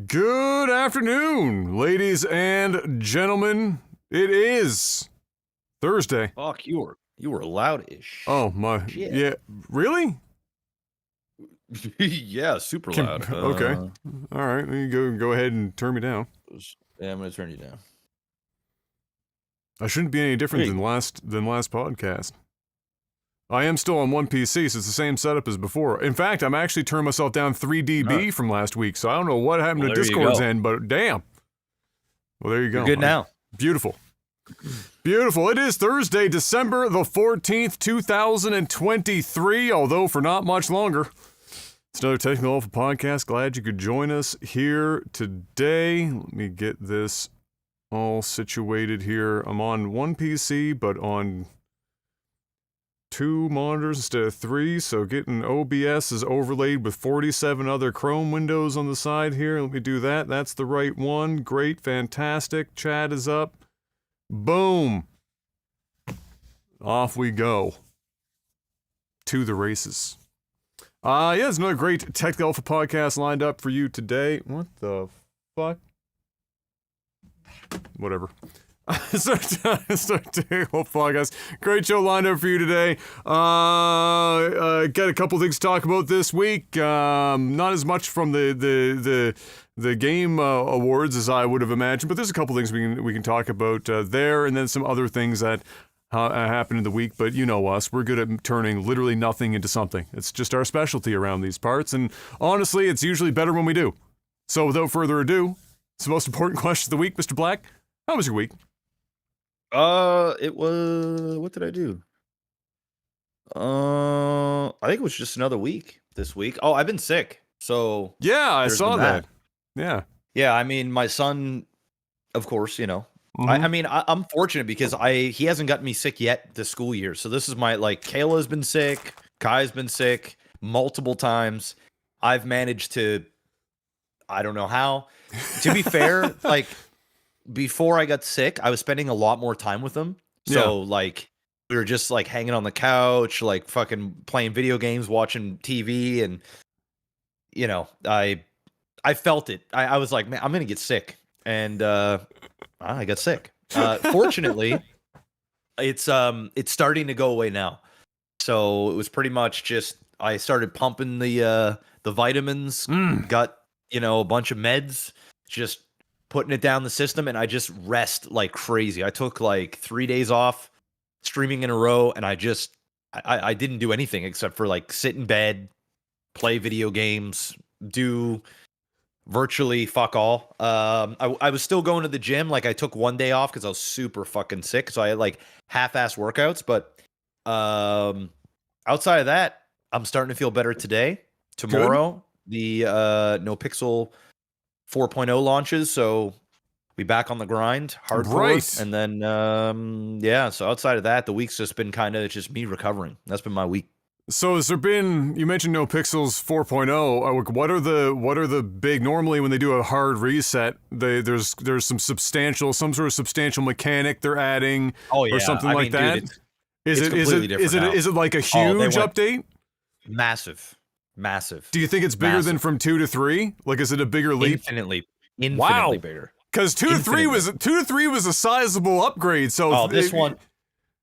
Good afternoon, ladies and gentlemen. It is Thursday. Fuck, you were loud-ish. Oh my, Shit. yeah, really? Yeah, super loud. Okay, all right. You go ahead and turn me down. Yeah, I'm gonna turn you down. I shouldn't be any different Hey. than last podcast. I am still on one PC, so it's the same setup as before. In fact, I'm actually turning myself down 3 dB from last week, so I don't know what happened to there you Discord's go. end, but damn. Well, there you go. You're good now. Beautiful. Beautiful. It is Thursday, December the 14th, 2023, although for not much longer. It's another Technical Alpha podcast. Glad you could join us here today. Let me get this all situated here. I'm on one PC, but on 2 monitors instead of 3, so getting OBS is overlaid with 47 other Chrome windows on the side here. Let me do that. That's the right one. Great, fantastic. Chat is up. Boom. Off we go. To the races. Yeah, there's another great Tech Alpha podcast lined up for you today. What the fuck? Whatever. Start Technical podcast. Great show lined up for you today. Got a couple things to talk about this week. Not as much from the game awards as I would have imagined, but there's a couple things we can talk about there, and then some other things that happened in the week. But you know us, we're good at turning literally nothing into something. It's just our specialty around these parts, and honestly, it's usually better when we do. So without further ado, it's the most important question of the week, Mr. Black. How was your week? It was. What did I do? I think it was just another week this week. Oh, I've been sick. So Yeah, I there's saw been that. Yeah. yeah, I mean, my son, of course, you know. Mhm. I mean, I'm fortunate because he hasn't gotten me sick yet this school year. So this is my, like, Kayla's been sick, Kai's been sick multiple times. I've managed to, I don't know how. To be fair, like, before I got sick, I was spending a lot more time with them. So, like, we were just, like, hanging on the couch, like, fucking playing video games, watching TV, and, you know, I felt it. I was like, man, I'm gonna get sick. And I got sick. Fortunately, it's starting to go away now. So it was pretty much just I started pumping the vitamins, got, you know, a bunch of meds, just putting it down the system, and I just rest like crazy. I took like 3 days off streaming in a row, and I didn't do anything except for like sit in bed, play video games, do virtually fuck all. I was still going to the gym. Like, I took 1 day off because I was super fucking sick, so I had like half-ass workouts. But outside of that, I'm starting to feel better today. Tomorrow, the NoPixel 4.0 launches, so we back on the grind, hardcore. Right. And then yeah, so outside of that, the week's just been kind of just me recovering. That's been my week. So has there been, you mentioned NoPixels 4.0, what are the big, normally when they do a hard reset, there's some sort of substantial mechanic they're adding, or something like that? Dude, Is it like a huge update? Massive. Do you think it's bigger than from 2 to 3? Like, is it a bigger leap? Infinitely Wow. bigger. Because 2 to 3 was a sizable upgrade. So this one,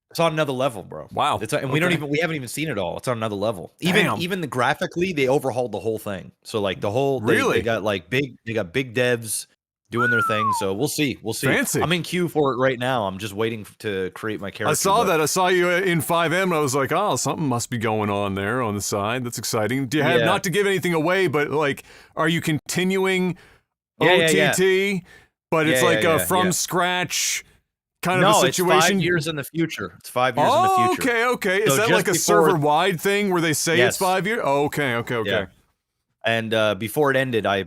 it's on another level, bro. Wow. And we haven't even seen it all. It's on another level. Even the graphically, they overhauled the whole thing. So like the whole they got like big devs doing their thing. So we'll see. Fancy. I'm in queue for it right now. I'm just waiting to create my character. I saw that. I saw you in 5M, and I was like, oh, something must be going on there on the side. That's exciting. Do you have, not to give anything away, but like, are you continuing OTT? But it's from scratch kind of No, a it's situation? 5 years in the future. It's 5 years in the future. Okay. Is So that just like a before- server-wide thing where they say it's Yes. 5 years? Oh, okay. Yeah. And before it ended, I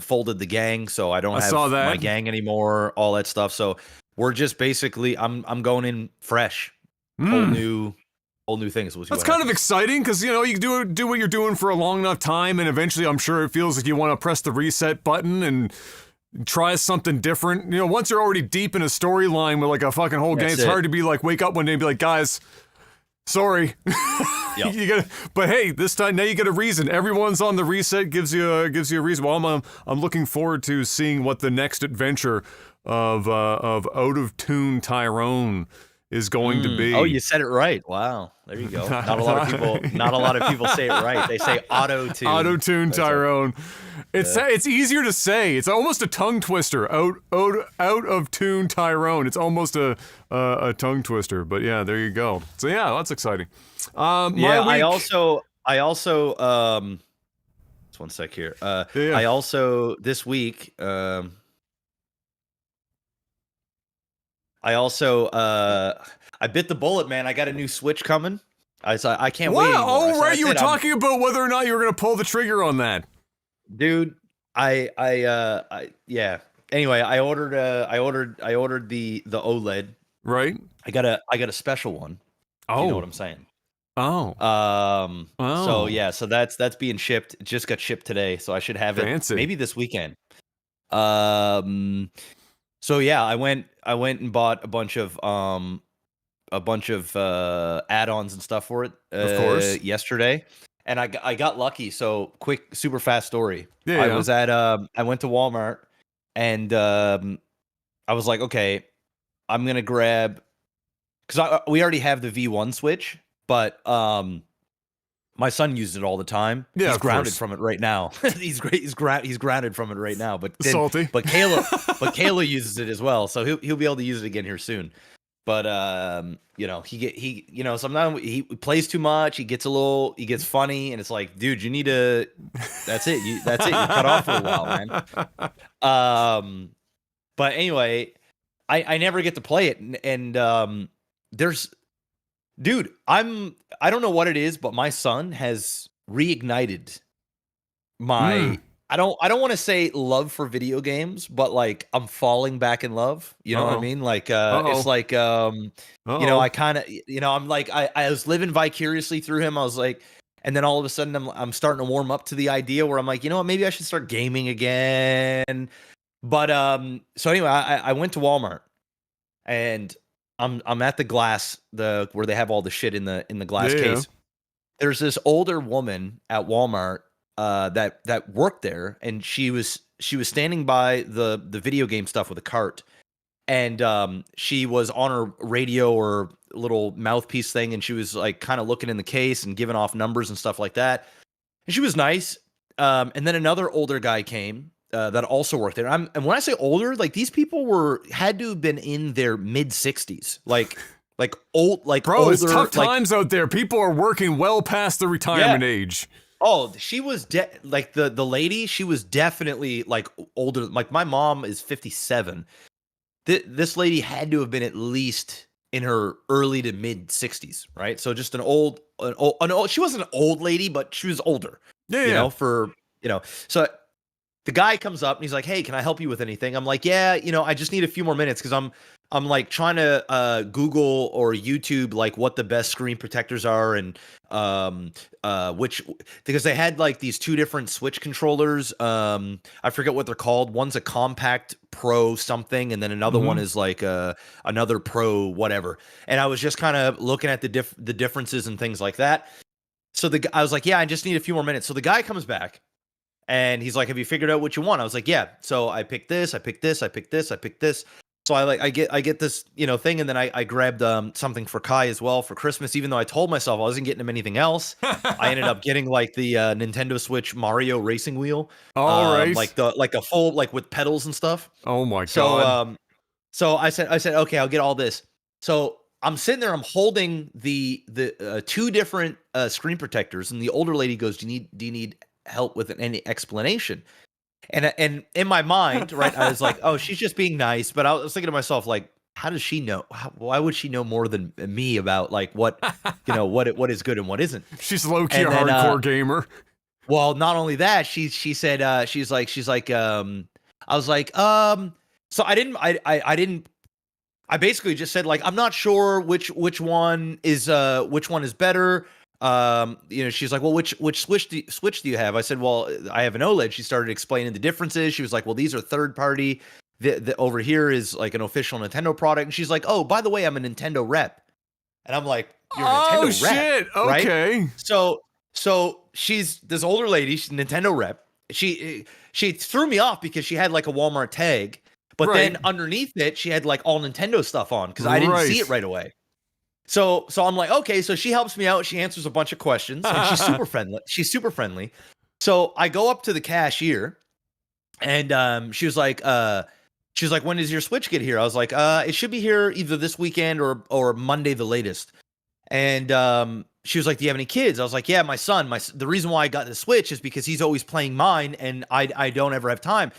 folded the gang, so I don't I have saw that. my gang anymore. All that stuff. So we're just basically, I'm going in fresh, whole new things. We'll see That's what kind of happens. exciting because you do what you're doing for a long enough time, and eventually, I'm sure it feels like you want to press the reset button and try something different. Once you're already deep in a storyline with like a fucking whole game, That's it's it. hard to be like wake up one day and be like, guys, sorry. Yep. You gotta, but hey, this time now you get a reason. Everyone's on the reset, gives you a reason. Well, I'm looking forward to seeing what the next adventure of Out of Tune Tyrone is going to be. Oh, you said it right. Wow, there you go. Not a lot of people say it right. They say auto tune. Auto Tune Tyrone. It's easier to say. It's almost a tongue twister. Out of Tune Tyrone. It's almost a tongue twister. But yeah, there you go. So yeah, that's exciting. I also just one sec here. Yeah. I also this week I bit the bullet, man. I got a new Switch coming. I can't wait anymore. Oh, right. You were talking about whether or not you were going to pull the trigger on that. Dude, yeah. Anyway, I ordered the OLED. Right. I got a special one. Oh. You know what I'm saying? Oh. So yeah, so that's being shipped. It just got shipped today, so I should have Fancy. it maybe this weekend. So yeah, I went and bought a bunch of add-ons and stuff for it. Of course. Yesterday, and I got lucky. So quick, super fast story. Yeah. I was at I went to Walmart, and I was like, okay, I'm gonna grab, because we already have the V1 Switch, but my son uses it all the time. Yeah, he's of grounded course. from it right now. He's grounded from it right now. But Salty. But Kayla uses it as well, so he'll be able to use it again here soon. But sometimes he plays too much. He gets funny, and it's like, dude, you need to. That's it. You're cut off for a while, man. But anyway, I never get to play it, and there's. Dude, I don't know what it is, but my son has reignited my I don't want to say love for video games, but like I'm falling back in love. You know what I mean? Like it's like I kind of I'm like I was living vicariously through him. I was like, and then all of a sudden I'm starting to warm up to the idea where I'm like, you know what, maybe I should start gaming again. But so anyway, I went to Walmart, and I'm at the glass, where they have all the shit in the glass case. There's this older woman at Walmart that worked there, and she was standing by the video game stuff with a cart, and she was on her radio or little mouthpiece thing, and she was like kind of looking in the case and giving off numbers and stuff like that. And she was nice. And then another older guy came. That also worked there. And when I say older, like these people had to have been in their mid 60s, like old, like bro. older, It's tough times out there. People are working well past the retirement age. Oh, she was like the lady. She was definitely like older. Like my mom is 57. This lady had to have been at least in her early to mid 60s, right? So just an old. She wasn't an old lady, but she was older. Yeah. So. The guy comes up and he's like, "Hey, can I help you with anything?" I'm like, "Yeah, I just need a few more minutes because I'm like trying to Google or YouTube like what the best screen protectors are, and because they had like these two different Switch controllers. I forget what they're called. One's a compact Pro something, and then another one is like another Pro whatever. And I was just kind of looking at the differences and things like that. So I was like, "Yeah, I just need a few more minutes." So the guy comes back. And he's like, "Have you figured out what you want?" I was like, "Yeah." So I picked this, I picked this, I picked this, I picked this. So I get this, thing, and then I grabbed something for Kai as well for Christmas, even though I told myself I wasn't getting him anything else. I ended up getting like the Nintendo Switch Mario racing wheel. All right. Like a full, like with pedals and stuff. Oh my god. So I said, okay, I'll get all this. So I'm sitting there, I'm holding the two different screen protectors, and the older lady goes, Do you need help with any explanation? And in my mind, right, I was like, oh, she's just being nice. But I was thinking to myself, like, how does she know? Why would she know more than me about like what what is good and what isn't? She's low-key And a then, hardcore gamer. Well, not only that, she said she's like I was like so I didn't I basically just said like I'm not sure which one is better. She's like, well, which switch do you have? I said, well, I have an OLED. She started explaining the differences. She was like, well, these are third party. The over here is like an official Nintendo product. And she's like, oh, by the way, I'm a Nintendo rep. And I'm like, you're a Nintendo rep, shit. Okay. right? So she's this older lady, she's a Nintendo rep. She threw me off because she had like a Walmart tag, but then underneath it, she had like all Nintendo stuff on because I didn't see it right away. So I'm like, okay, so she helps me out. She answers a bunch of questions and she's super friendly. So I go up to the cashier and she was like, when does your Switch get here? I was like, it should be here either this weekend or Monday the latest. And she was like, do you have any kids? I was like, yeah, my son. The reason why I got the Switch is because he's always playing mine and I don't ever have time.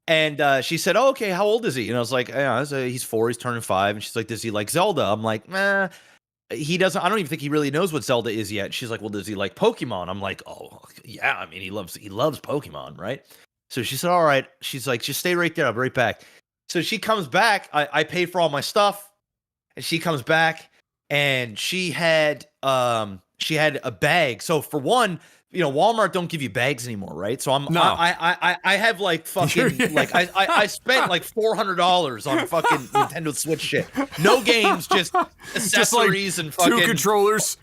And she said, oh, okay, how old is he? And I was like, yeah, he's 4, he's turning 5. And she's like, does he like Zelda? I'm like, he doesn't. I don't even think he really knows what Zelda is yet. She's like, well, does he like Pokemon? I'm like, oh, yeah. I mean, he loves Pokemon, right? So she said, all right. She's like, just stay right there. I'll be right back. So she comes back. I pay for all my stuff, and she comes back, and she had a bag. So for one, Walmart don't give you bags anymore, right? So I have like fucking like I spent like $400 on fucking Nintendo Switch shit. No games, just accessories and fucking 2 controllers.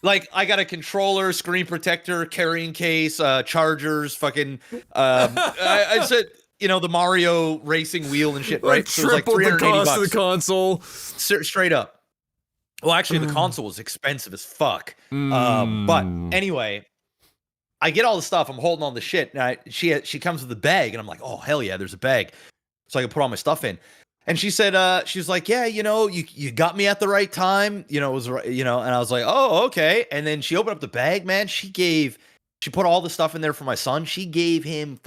Like I got a controller, screen protector, carrying case, chargers, fucking I said the Mario racing wheel and shit, right? So it was like $380 the cost of the console. Straight up. Well, actually, the console was expensive as fuck. But anyway, I get all the stuff. I'm holding all the shit. And she comes with a bag, and I'm like, oh, hell yeah, there's a bag. So I can put all my stuff in. And she said, she was like, yeah, you got me at the right time. It was, and I was like, oh, okay. And then she opened up the bag, man. She put all the stuff in there for my son. She gave him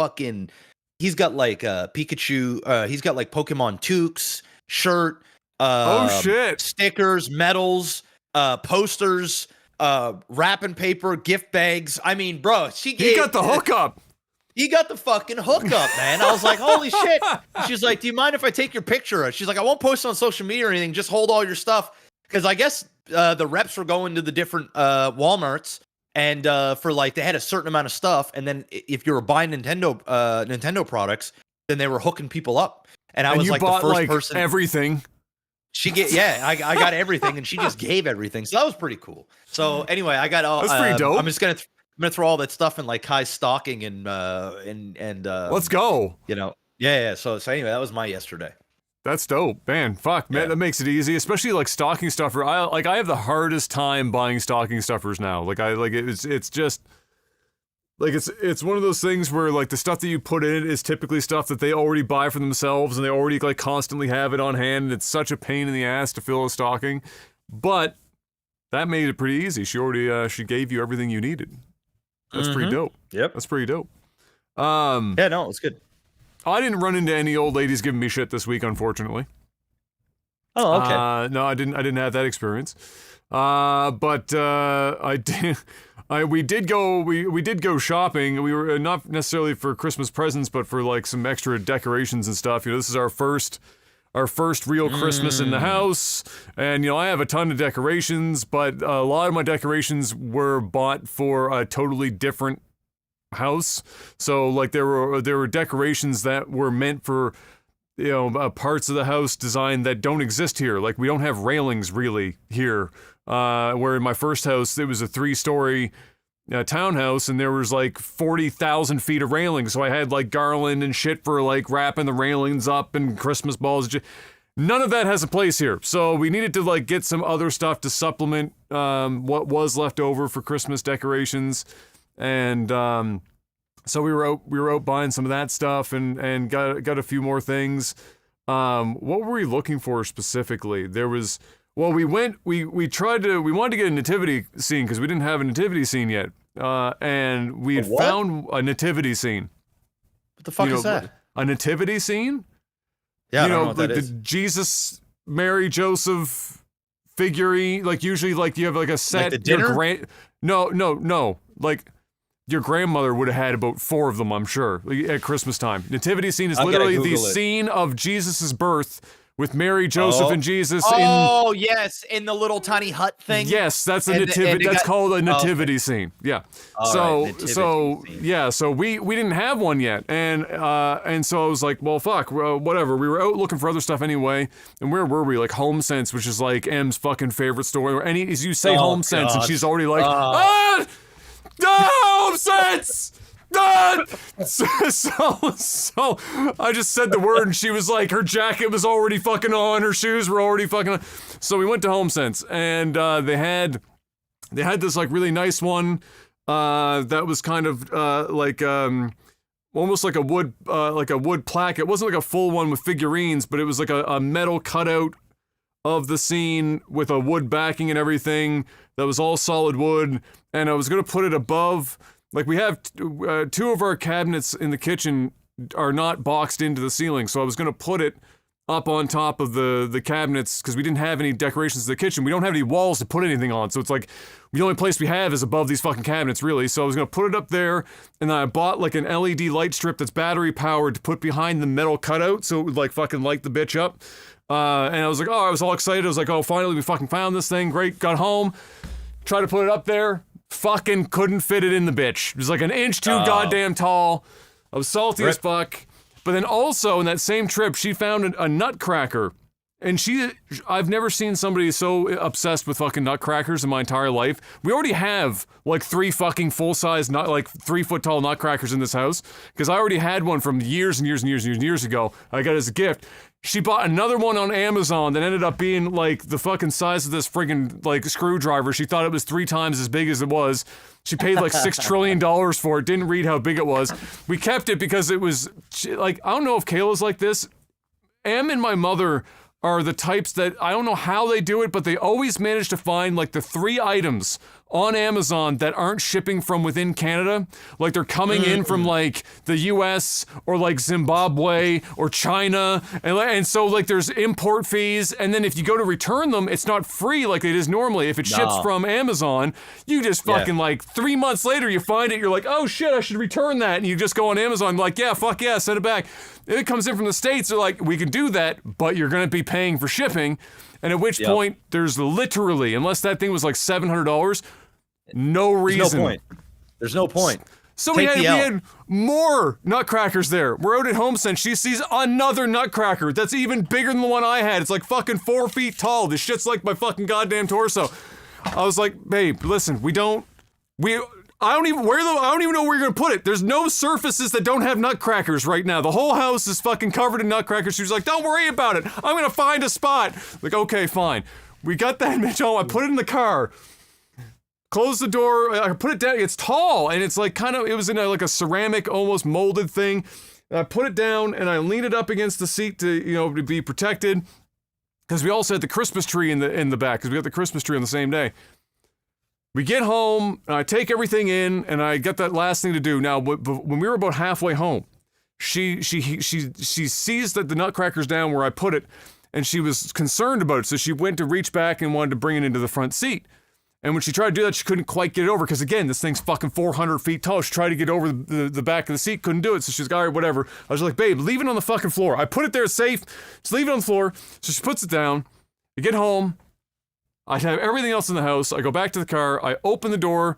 he's got like Pikachu. He's got like Pokemon toques, shirt. Oh shit! Stickers, medals, posters, wrapping paper, gift bags. I mean, bro, he got the hookup. He got the fucking hookup, man. I was like, holy shit. She's like, do you mind if I take your picture? She's like, I won't post it on social media or anything. Just hold all your stuff. Because I guess the reps were going to the different Walmarts and for like they had a certain amount of stuff. And then if you were buying Nintendo products, then they were hooking people up. And I was like the first person. Everything. I got everything, and she just gave everything. So that was pretty cool. So anyway, I got all. That's pretty dope. I'm just gonna throw all that stuff in like Kai's stocking and let's go. Yeah. So anyway, that was my yesterday. That's dope, man. Fuck, man, that makes it easy, especially like stocking stuffer. I have the hardest time buying stocking stuffers now. It's just. Like it's one of those things where like the stuff that you put in it is typically stuff that they already buy for themselves and they already like constantly have it on hand, and it's such a pain in the ass to fill a stocking. But that made it pretty easy. She already she gave you everything you needed. That's pretty dope. Yep. That's pretty dope. Yeah, no, it's good. I didn't run into any old ladies giving me shit this week, unfortunately. Oh, okay. No, I didn't have that experience. But I did. We did go shopping. We were not necessarily for Christmas presents, but for like some extra decorations and stuff. This is our first real Christmas in the house, and I have a ton of decorations, but a lot of my decorations were bought for a totally different house. So like there were decorations that were meant for parts of the house design that don't exist here. Like we don't have railings really here. Where in my first house, it was a 3-story townhouse, and there was like 40,000 feet of railings. So I had like garland and shit for like wrapping the railings up and Christmas balls. None of that has a place here. So we needed to like get some other stuff to supplement what was left over for Christmas decorations. And so we were out buying some of that stuff and got a few more things. What were we looking for specifically? There was. Well, we wanted to get a nativity scene because we didn't have a nativity scene yet. And we had found a nativity scene. What the fuck is that? A nativity scene? Yeah, I don't know what that the is. Jesus Mary Joseph figurine. Like usually, like you have like a set. Like the dinner? No. Like your grandmother would have had about 4 of them, I'm sure, like, at Christmas time. Nativity scene is literally the scene of Jesus' birth with Mary, Joseph, and Jesus. Yes, in the little tiny hut thing. Yes, that's a nativity. That's called a nativity scene. Yeah. So we didn't have one yet, and so I was like, well, fuck, whatever. We were out looking for other stuff anyway, and where were we? Like Home Sense, which is like M's fucking favorite store. As you say Home Sense, and she's already like, Home Sense. So I just said the word and she was like, her jacket was already fucking on, her shoes were already fucking on. So we went to Home Sense and they had this like really nice one that was kind of almost like a wood plaque. It wasn't like a full one with figurines, but it was like a metal cutout of the scene with a wood backing and everything that was all solid wood, and I was gonna put it above. Like, we have 2 of our cabinets in the kitchen are not boxed into the ceiling, so I was going to put it up on top of the cabinets because we didn't have any decorations in the kitchen. We don't have any walls to put anything on, so it's like the only place we have is above these fucking cabinets, really. So I was going to put it up there, and then I bought like an LED light strip that's battery powered to put behind the metal cutout so it would like fucking light the bitch up. And I was like, I was all excited. I was like, finally we fucking found this thing. Great. Got home, tried to put it up there. Fucking couldn't fit it in the bitch. It was like an inch too goddamn tall. I was salty as fuck. But then also in that same trip, she found a nutcracker. And I've never seen somebody so obsessed with fucking nutcrackers in my entire life. We already have like 3 fucking full-size, like 3-foot tall nutcrackers in this house. Because I already had one from years and years and years and years ago. I got it as a gift. She bought another one on Amazon that ended up being like the fucking size of this friggin' like screwdriver. She thought it was 3 times as big as it was. She paid like $6 trillion for it. Didn't read how big it was. We kept it because it was like, I don't know if Kayla's like this. Em and my mother are the types that, I don't know how they do it, but they always manage to find like the 3 items on Amazon that aren't shipping from within Canada. Like they're coming in from like the US or like Zimbabwe or China. And so like there's import fees. And then if you go to return them, it's not free like it is normally. If it ships from Amazon, you just fucking like 3 months later, you find it. You're like, oh shit, I should return that. And you just go on Amazon like, yeah, fuck yeah, send it back. If it comes in from the States, they're like, we can do that, but you're going to be paying for shipping. And at which point there's literally, unless that thing was like $700, no reason. There's no point. So we had more nutcrackers there. We're out at Home Sense. She sees another nutcracker that's even bigger than the one I had. It's like fucking 4 feet tall. This shit's like my fucking goddamn torso. I was like, babe, listen, I don't even know where you're gonna put it. There's no surfaces that don't have nutcrackers right now. The whole house is fucking covered in nutcrackers. She was like, don't worry about it. I'm gonna find a spot. Like, okay, fine. We got that bitch home. I put it in the car. Close the door. I put it down. It's tall, and it's like it was in like a ceramic, almost molded thing. And I put it down, and I leaned it up against the seat to be protected. Because we also had the Christmas tree in the back. Because we got the Christmas tree on the same day. We get home, and I take everything in, and I got that last thing to do. Now, when we were about halfway home, she sees that the nutcracker's down where I put it, and she was concerned about it. So she went to reach back and wanted to bring it into the front seat. And when she tried to do that, she couldn't quite get it over because, again, this thing's fucking 400 feet tall. She tried to get over the back of the seat, couldn't do it. So she's like, all right, whatever. I was like, babe, leave it on the fucking floor. I put it there safe. Just leave it on the floor. So she puts it down. I get home. I have everything else in the house. I go back to the car. I open the door.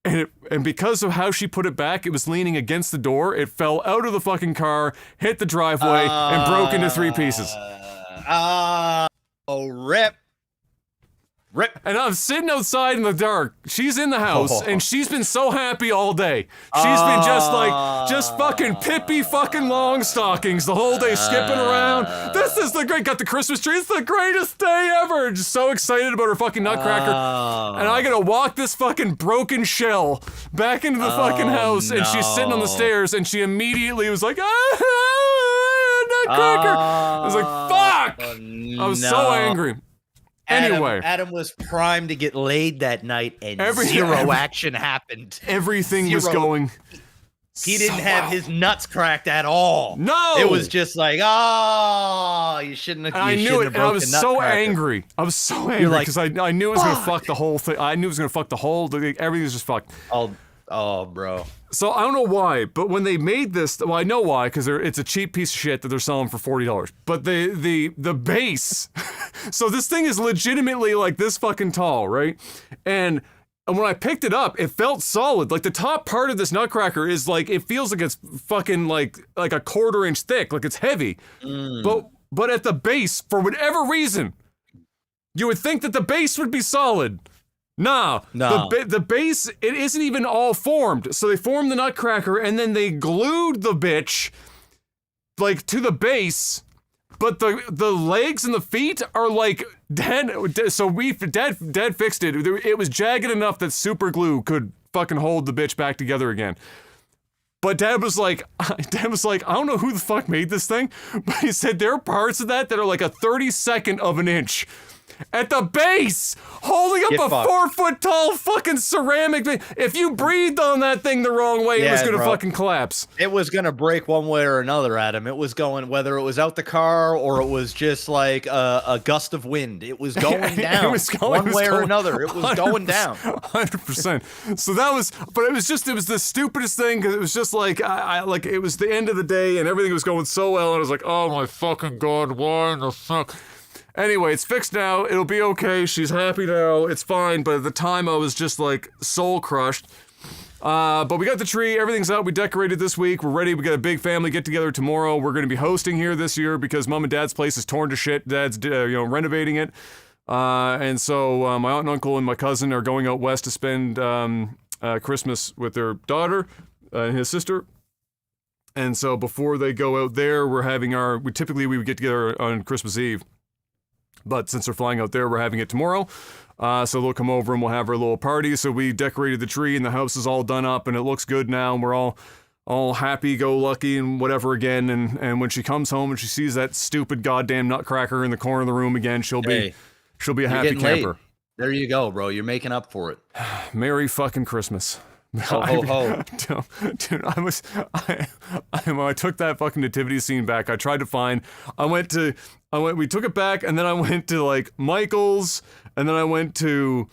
And because of how she put it back, it was leaning against the door. It fell out of the fucking car, hit the driveway, and broke into 3 pieces. Rip. And I'm sitting outside in the dark. She's in the house, and she's been so happy all day. She's been just fucking Pippi fucking long stockings the whole day, skipping around. This is got the Christmas tree. It's the greatest day ever. Just so excited about her fucking nutcracker. And I gotta walk this fucking broken shell back into the fucking house, and she's sitting on the stairs, and she immediately was like, nutcracker. I was like, fuck. I was so angry. Anyway, Adam was primed to get laid that night, and zero action happened. Everything was going He didn't have his nuts cracked at all. No! It was just like, oh, you shouldn't have. I knew it, and I was so angry. I was so angry because I knew it was going to fuck the whole thing. I knew it was going to fuck the whole thing. Everything was just fucked. Oh, bro. So I don't know why, but when they made this, well, I know why, because it's a cheap piece of shit that they're selling for $40. But the base, so this thing is legitimately like this fucking tall, right? And when I picked it up, it felt solid. Like the top part of this nutcracker is like, it feels like it's fucking like a quarter-inch thick, like it's heavy. But at the base, for whatever reason, you would think that the base would be solid. Nah, the base, it isn't even all formed. So they formed the nutcracker and then they glued the bitch like to the base, but the legs and the feet are like dead. So Dad fixed it. It was jagged enough that super glue could fucking hold the bitch back together again. But Dad was like, I don't know who the fuck made this thing, but he said there are parts of that are like a 32nd of an inch. At the base, holding up a 4-foot tall fucking ceramic thing. If you breathed on that thing the wrong way, it was gonna fucking collapse. It was gonna break one way or another, Adam. It was going, whether it was out the car or it was just like a gust of wind. It was going down. It was going, one way or another. It was going down. 100%. So that was, but it was the stupidest thing because it was just like I like it was the end of the day and everything was going so well and I was like, oh my fucking god, why in the fuck? Anyway, it's fixed now. It'll be okay. She's happy now. It's fine. But at the time, I was just like soul crushed. But we got the tree. Everything's out. We decorated this week. We're ready. We got a big family get together tomorrow. We're going to be hosting here this year because Mom and Dad's place is torn to shit. Dad's renovating it. And so my aunt and uncle and my cousin are going out west to spend Christmas with their daughter and his sister. And so before they go out there, we're having we would get together on Christmas Eve. But since they're flying out there, we're having it tomorrow. So they'll come over and we'll have our little party. So we decorated the tree and the house is all done up and it looks good now. And we're all happy-go-lucky and whatever again. And when she comes home and she sees that stupid goddamn nutcracker in the corner of the room again, she'll be a happy camper. Late. There you go, bro. You're making up for it. Merry fucking Christmas. Ho, ho, ho. Dude, when I took that fucking nativity scene back, I tried to find, we took it back and then I went to like Michael's and then I went to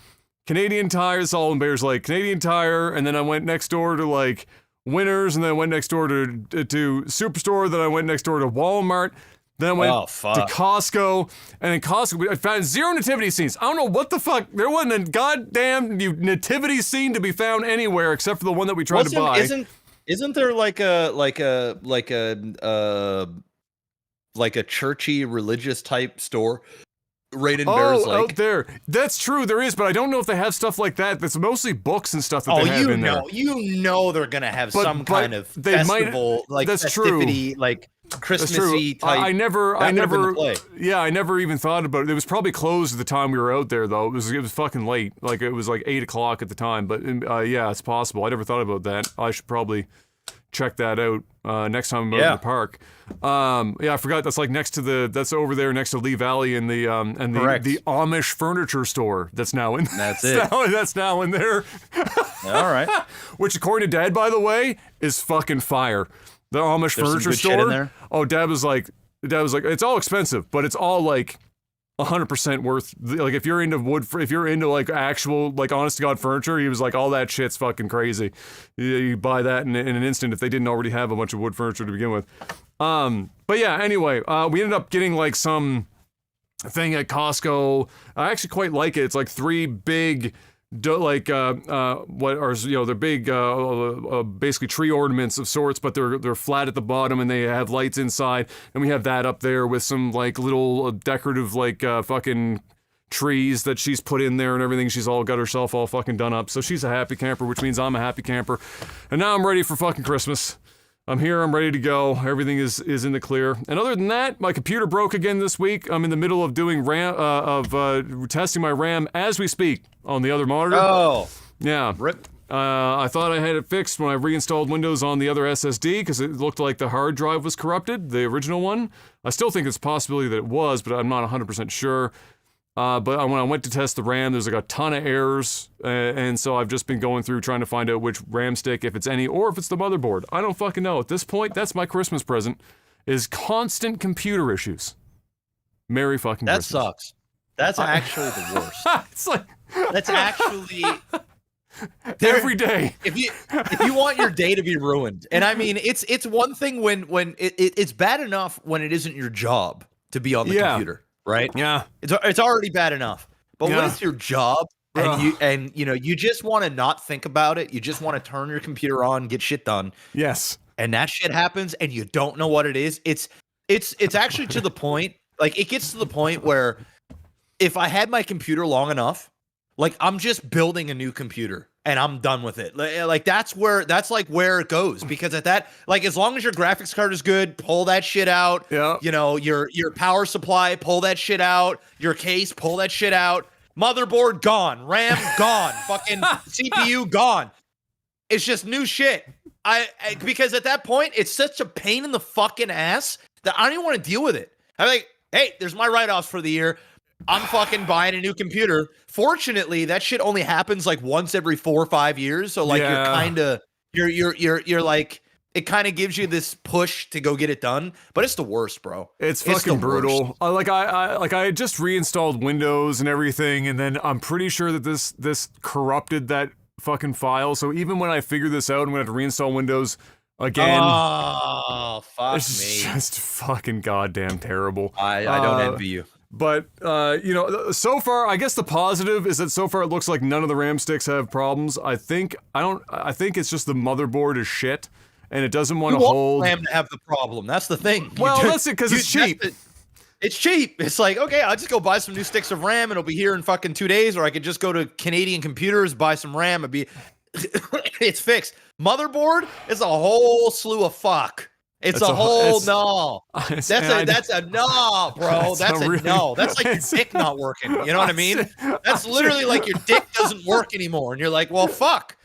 Canadian Tire, it's all in Bears Lake, Canadian Tire, and then I went next door to like Winners and then I went next door to Superstore, then I went next door to Walmart. Then I went to Costco, and in Costco, I found 0 nativity scenes. I don't know what the fuck. There wasn't a goddamn nativity scene to be found anywhere except for the one that we tried to buy. Isn't there like a churchy religious type store right in Bears Lake? Out there. That's true. There is, but I don't know if they have stuff like that. That's mostly books and stuff that they have in there. You know they're gonna have some kind of festival, like that's festivity, true. Like Christmassy type. I never even thought about it. It was probably closed at the time we were out there, though. It was fucking late. Like it was like 8 o'clock at the time. But yeah, it's possible. I never thought about that. I should probably check that out next time I'm out in the park. Yeah, I forgot. That's like that's over there next to Lee Valley and the Amish furniture store. That's now in. That's it. That's now in there. All right. Which, according to Dad, by the way, is fucking fire. The Amish furniture store. Shit in there. Oh, Dad was like, it's all expensive, but it's all like 100% worth. Like if you're into if you're into like actual like honest to God furniture, he was like, all that shit's fucking crazy. You buy that in an instant if they didn't already have a bunch of wood furniture to begin with. But yeah, anyway, we ended up getting like some thing at Costco. I actually quite like it. It's like 3 big. They're big basically tree ornaments of sorts, but they're flat at the bottom and they have lights inside, and we have that up there with some like little decorative like fucking trees that she's put in there and everything. She's all got herself all fucking done up, so she's a happy camper, which means I'm a happy camper. And now I'm ready for fucking Christmas. I'm here, I'm ready to go. Everything is in the clear. And other than that, my computer broke again this week. I'm in the middle of doing testing my RAM as we speak on the other monitor. Oh. Yeah. Rip. I thought I had it fixed when I reinstalled Windows on the other SSD because it looked like the hard drive was corrupted, the original one. I still think it's a possibility that it was, but I'm not 100% sure. But when I went to test the RAM, there's like a ton of errors, and so I've just been going through trying to find out which RAM stick, if it's any, or if it's the motherboard. I don't fucking know. At this point, that's my Christmas present, is constant computer issues. Merry fucking Christmas. That sucks. That's actually the worst. It's like... That's actually... Every day. If you want your day to be ruined, and I mean, it's one thing when it's bad enough when it isn't your job to be on the computer, right? Yeah, it's already bad enough. But when it's your job and you just want to not think about it, you just want to turn your computer on, get shit done. Yes, and that shit happens, and you don't know what it is. It's actually to the point, like it gets to the point where if I had my computer long enough. Like, I'm just building a new computer and I'm done with it. Like that's where it goes, because at that, like, as long as your graphics card is good, pull that shit out. Yeah. You know, your power supply, pull that shit out. Your case, pull that shit out. Motherboard gone, RAM gone, fucking CPU gone. It's just new shit. Because at that point, it's such a pain in the fucking ass that I don't even want to deal with it. I'm like, hey, there's my write-offs for the year. I'm fucking buying a new computer. Fortunately, that shit only happens like once every 4 or 5 years. So like you're like, it kind of gives you this push to go get it done. But it's the worst, bro. It's fucking brutal. I just reinstalled Windows and everything, and then I'm pretty sure that this corrupted that fucking file. So even when I figure this out, I'm gonna have to reinstall Windows again. Oh, fuck it's me. Just fucking goddamn terrible. I don't envy you. But, so far, I guess the positive is that so far it looks like none of the RAM sticks have problems. I think it's just the motherboard is shit, and it doesn't want to hold... RAM to have the problem. That's the thing. Well, that's it, because it's cheap. It's cheap. It's like, okay, I'll just go buy some new sticks of RAM, and it'll be here in fucking 2 days, or I could just go to Canadian Computers, buy some RAM, and be... it's fixed. Motherboard is a whole slew of fuck. It's a whole no. That's a no, bro. That's a no. That's like your dick not working. You know what I mean? That's literally like your dick doesn't work anymore, and you're like, well, fuck.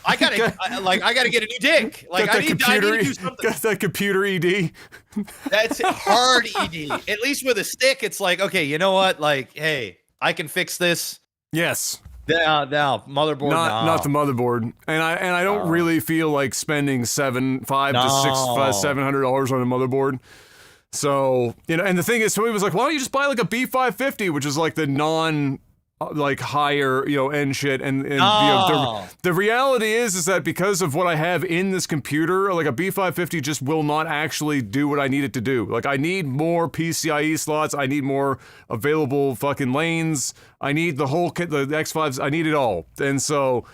I gotta get a new dick. Like I need to do something. Got that computer ED. That's hard ED. At least with a stick, it's like, okay, you know what? Like, hey, I can fix this. Yes. No, motherboard. Not the motherboard, and I don't really feel like spending $700 on a motherboard. So and the thing is, somebody was like, "Why don't you just buy like a B550, which is like the higher end shit?" And the reality is that because of what I have in this computer, like a B550 just will not actually do what I need it to do. Like I need more PCIe slots, I need more available fucking lanes, I need the whole kit, the X5s, I need it all. And so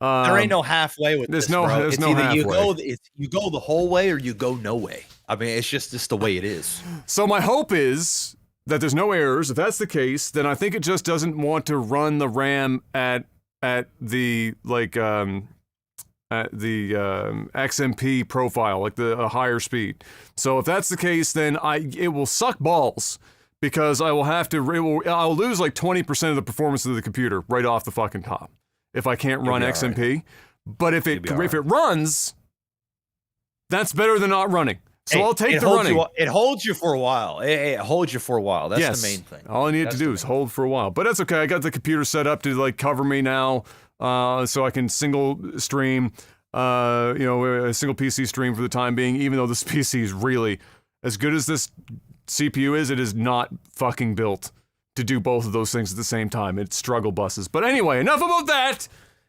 there ain't no halfway with this. There's no halfway. You go the whole way or you go no way. I mean, it's just the way it is. So my hope is that there's no errors. If that's the case, then I think it just doesn't want to run the RAM at the XMP profile, like the higher speed. So if that's the case, then it will suck balls, because I'll lose like 20% of the performance of the computer right off the fucking top if I can't run XMP. Right. But if it runs, that's better than not running. So I'll take the running. It holds you for a while. It holds you for a while. That's the main thing. All I needed to do is hold for a while. But that's okay. I got the computer set up to like cover me now, so I can single stream, a single PC stream for the time being. Even though this PC is really, as good as this CPU is, it is not fucking built to do both of those things at the same time. It's struggle buses. But anyway, enough about that.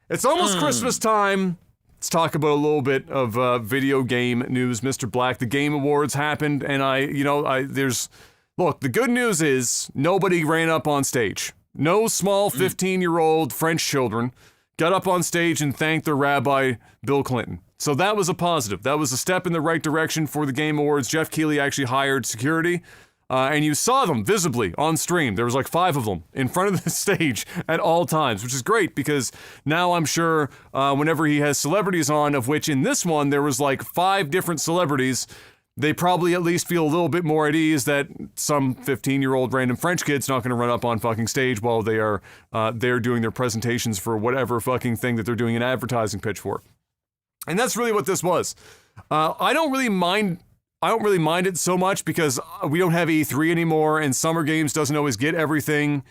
It's almost Christmas time. Let's talk about a little bit of video game news, Mr. Black. The Game Awards happened, and look, the good news is nobody ran up on stage. No small 15-year-old French children got up on stage and thanked their rabbi, Bill Clinton. So that was a positive. That was a step in the right direction for the Game Awards. Jeff Keighley actually hired security, and you saw them visibly on stream. There was like 5 of them in front of the stage at all times, which is great, because now I'm sure whenever he has celebrities on, of which in this one there was like 5 different celebrities, they probably at least feel a little bit more at ease that some 15-year-old random French kid's not going to run up on fucking stage while they are they're doing their presentations for whatever fucking thing that they're doing an advertising pitch for. And that's really what this was. I don't really mind it so much, because we don't have E3 anymore, and Summer Games doesn't always get everything.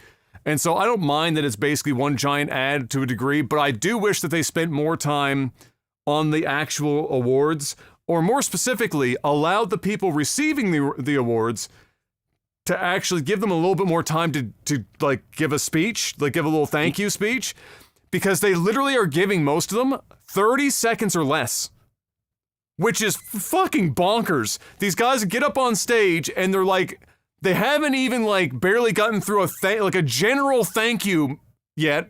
And so I don't mind that it's basically one giant ad to a degree, but I do wish that they spent more time on the actual awards, or more specifically, allowed the people receiving the awards to actually give them a little bit more time to like give a speech, like give a little thank you speech, because they literally are giving most of them 30 seconds or less, which is fucking bonkers. These guys get up on stage and they're like, they haven't even like barely gotten through a general thank you yet,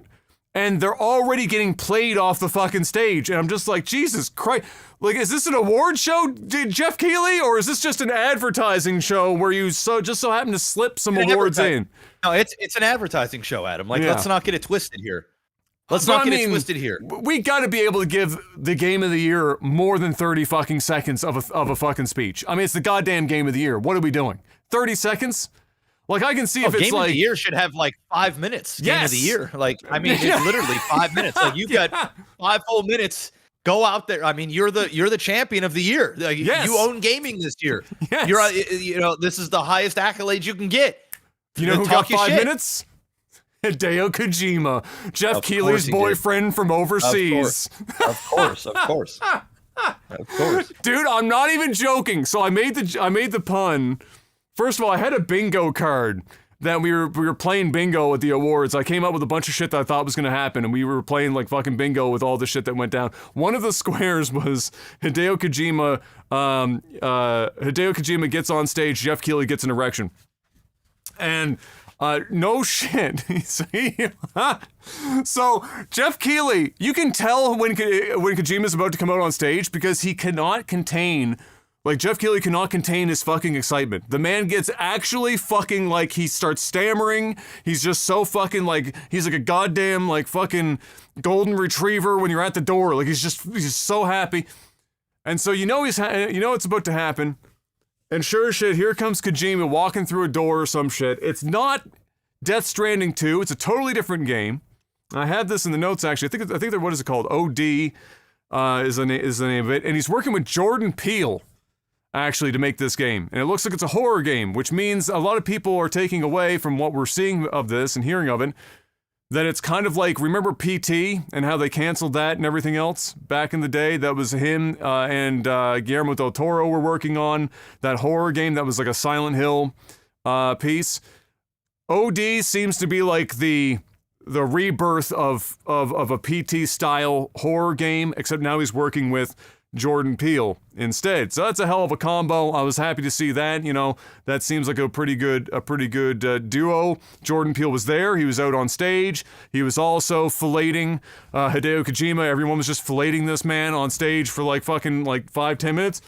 and they're already getting played off the fucking stage. And I'm just like, Jesus Christ. Like, is this an award show, Jeff Keighley, or is this just an advertising show where you just so happen to slip some awards in? No, it's an advertising show, Adam. Like, let's not get it twisted here. Let's not get it twisted here. We got to be able to give the game of the year more than 30 fucking seconds of a fucking speech. I mean, it's the goddamn game of the year. What are we doing? 30 seconds? Like, I can see if it's game of the year should have like 5 minutes. Game of the year. Like, I mean, it's literally 5 minutes. Like, you've got 5 whole minutes. Go out there. I mean, you're the champion of the year. Like, you own gaming this year. Yes. You're this is the highest accolade you can get. You know who got 5 minutes? Hideo Kojima, Jeff Keighley's boyfriend from overseas. Of course. Dude, I'm not even joking. So I made the pun. First of all, I had a bingo card that we were playing bingo at the awards. I came up with a bunch of shit that I thought was going to happen, and we were playing like fucking bingo with all the shit that went down. One of the squares was Hideo Kojima. Hideo Kojima gets on stage, Jeff Keighley gets an erection. And no shit. So Jeff Keighley, you can tell when Kojima's about to come out on stage because he cannot contain. Like, Jeff Keighley cannot contain his fucking excitement. The man gets actually fucking, like, he starts stammering. He's just so fucking, like, he's like a goddamn, like, fucking golden retriever when you're at the door. Like, he's so happy. And so you know it's about to happen. And sure as shit, here comes Kojima walking through a door or some shit. It's not Death Stranding 2. It's a totally different game. I had this in the notes, actually. I think what is it called? OD is the name of it. And he's working with Jordan Peele, actually, to make this game. And it looks like it's a horror game, which means a lot of people are taking away from what we're seeing of this and hearing of it, that it's kind of like, remember PT and how they canceled that and everything else back in the day? That was him and Guillermo del Toro were working on that horror game that was like a Silent Hill piece. OD seems to be like the rebirth of a PT style horror game, except now he's working with Jordan Peele instead. So that's a hell of a combo. I was happy to see that. You know, that seems like a pretty good duo. Jordan Peele was there. He was out on stage. He was also filleting Hideo Kojima. Everyone was just filleting this man on stage for like fucking like 5-10 minutes.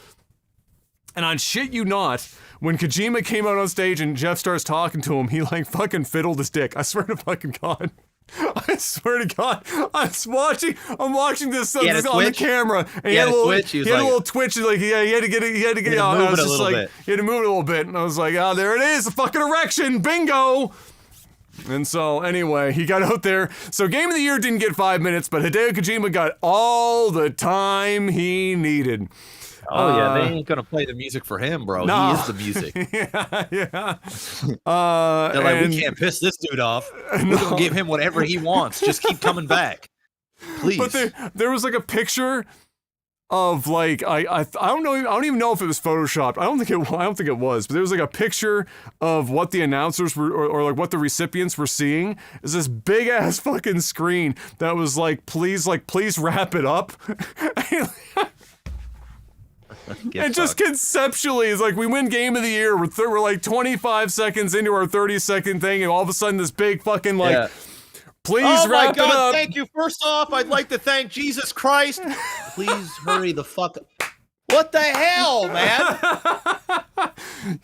And on shit you not, when Kojima came out on stage and Jeff starts talking to him, he like fucking fiddled his dick. I swear to fucking God. I swear to God, I'm watching this on the camera, and he had a little twitch, and like he had to get it, he had to move it a little bit, and I was like, oh, there it is, a fucking erection, bingo. And so anyway, he got out there. So Game of the Year didn't get 5 minutes, but Hideo Kojima got all the time he needed. Oh yeah, they ain't gonna play the music for him, bro. No. He is the music. yeah. They're like, we can't piss this dude off. We're gonna give him whatever he wants. Just keep coming back, please. But there was like a picture of like I don't know. I don't even know if it was photoshopped. I don't think it was. But there was like a picture of what the announcers were or like what the recipients were seeing. Is this big ass fucking screen that was like, please wrap it up. And just conceptually, it's like we win Game of the Year. We're like 25 seconds into our 30-second thing, and all of a sudden this big fucking like, please wrap it up. Oh my God, thank you. First off, I'd like to thank Jesus Christ. Please hurry the fuck up. What the hell, man?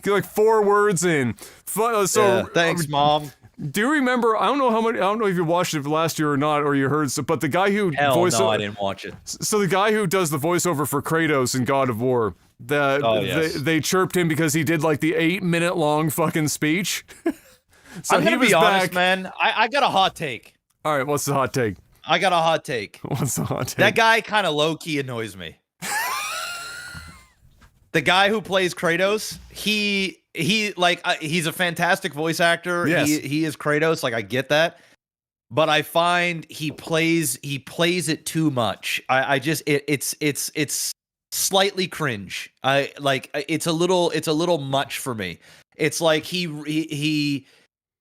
Get like 4 words in. Thanks, Mom. Do you remember? I don't know if you watched it last year or not, or you heard. But the guy who no, I didn't watch it. So the guy who does the voiceover for Kratos in God of War, they chirped him because he did like the 8-minute long fucking speech. So I'm gonna be honest, man. I got a hot take. All right, what's the hot take? I got a hot take. What's the hot take? That guy kind of low key annoys me. The guy who plays Kratos, he he's a fantastic voice actor. Yes. He is Kratos. Like I get that, but I find he plays it too much. I just it's slightly cringe. It's a little much for me. It's like he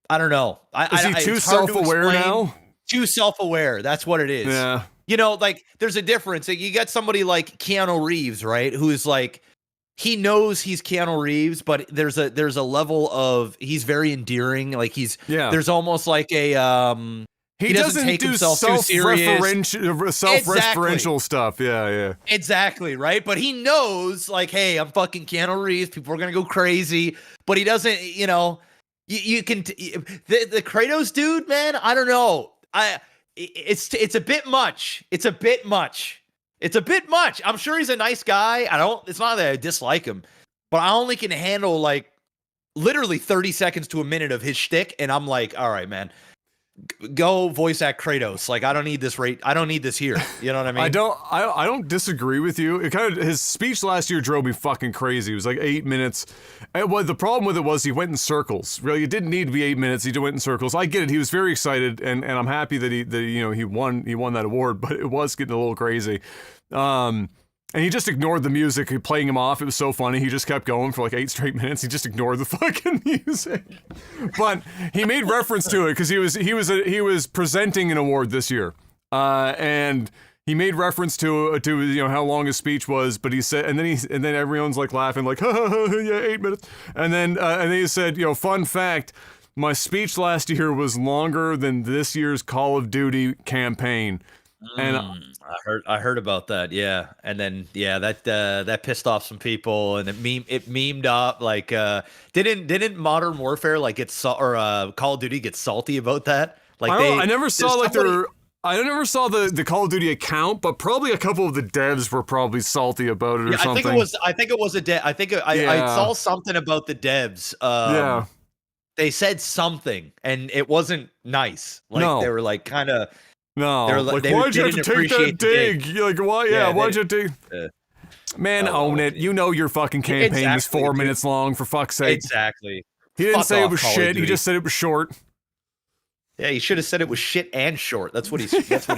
I don't know. Is he too self-aware now? Too self-aware. That's what it is. Yeah. You know, like there's a difference. Like, you got somebody like Keanu Reeves, right? Who's like, he knows he's Keanu Reeves, but there's a level of, he's very endearing. Like there's almost like a he doesn't take do himself too serious. self-referential stuff. Yeah. Exactly, right? But he knows, like, hey, I'm fucking Keanu Reeves. People are gonna go crazy. But he doesn't, you know. You can the Kratos dude, man. I don't know. It's a bit much. It's a bit much. I'm sure he's a nice guy. It's not that I dislike him, but I only can handle like literally 30 seconds to a minute of his shtick, and I'm like, all right, man, go voice act Kratos. Like, I don't need this here. You know what I mean? I don't disagree with you. It kind of, his speech last year drove me fucking crazy. It was like 8 minutes. And what the problem with it was, he went in circles. Really, it didn't need to be 8 minutes. He just went in circles. I get it. He was very excited, and I'm happy that he won that award, but it was getting a little crazy. And he just ignored the music, playing him off. It was so funny. He just kept going for like 8 straight minutes. He just ignored the fucking music. But he made reference to it because he was presenting an award this year, and he made reference to how long his speech was. But he said, and then everyone's like laughing, like, yeah, 8 minutes. And then he said, fun fact, my speech last year was longer than this year's Call of Duty campaign. And I heard about that, yeah. And then that pissed off some people, and it memed up like didn't Modern Warfare Call of Duty get salty about that? Like I never saw the Call of Duty account, but probably a couple of the devs were probably salty about it or something. I think it was I saw something about the devs. Yeah. They said something, and it wasn't nice. Like they were like kind of. No, like, why'd you have to take that dig? You're like, why? Yeah, why'd you take? Man, own it. You know your fucking campaign was 4 minutes long, for fuck's sake. Exactly. He didn't say it was shit. He just said it was short. Yeah, he should have said it was shit and short. That's what he should have said.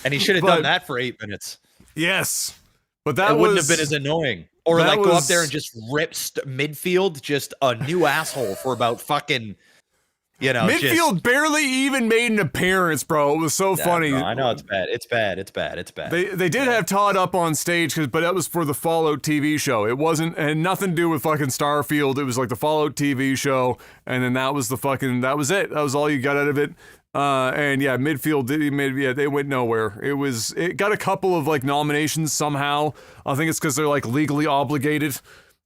And he should have done that for 8 minutes. Yes, but wouldn't have been as annoying. Or like go up there and just rip midfield, just a new asshole for about fucking. Midfield barely even made an appearance, bro. It was so funny. Bro, I know it's bad. It's bad. They did have Todd up on stage, but that was for the Fallout TV show. It had nothing to do with fucking Starfield. It was like the Fallout TV show, and then that was it. That was all you got out of it. And yeah, Midfield they went nowhere. It got a couple of like nominations somehow. I think it's because they're like legally obligated.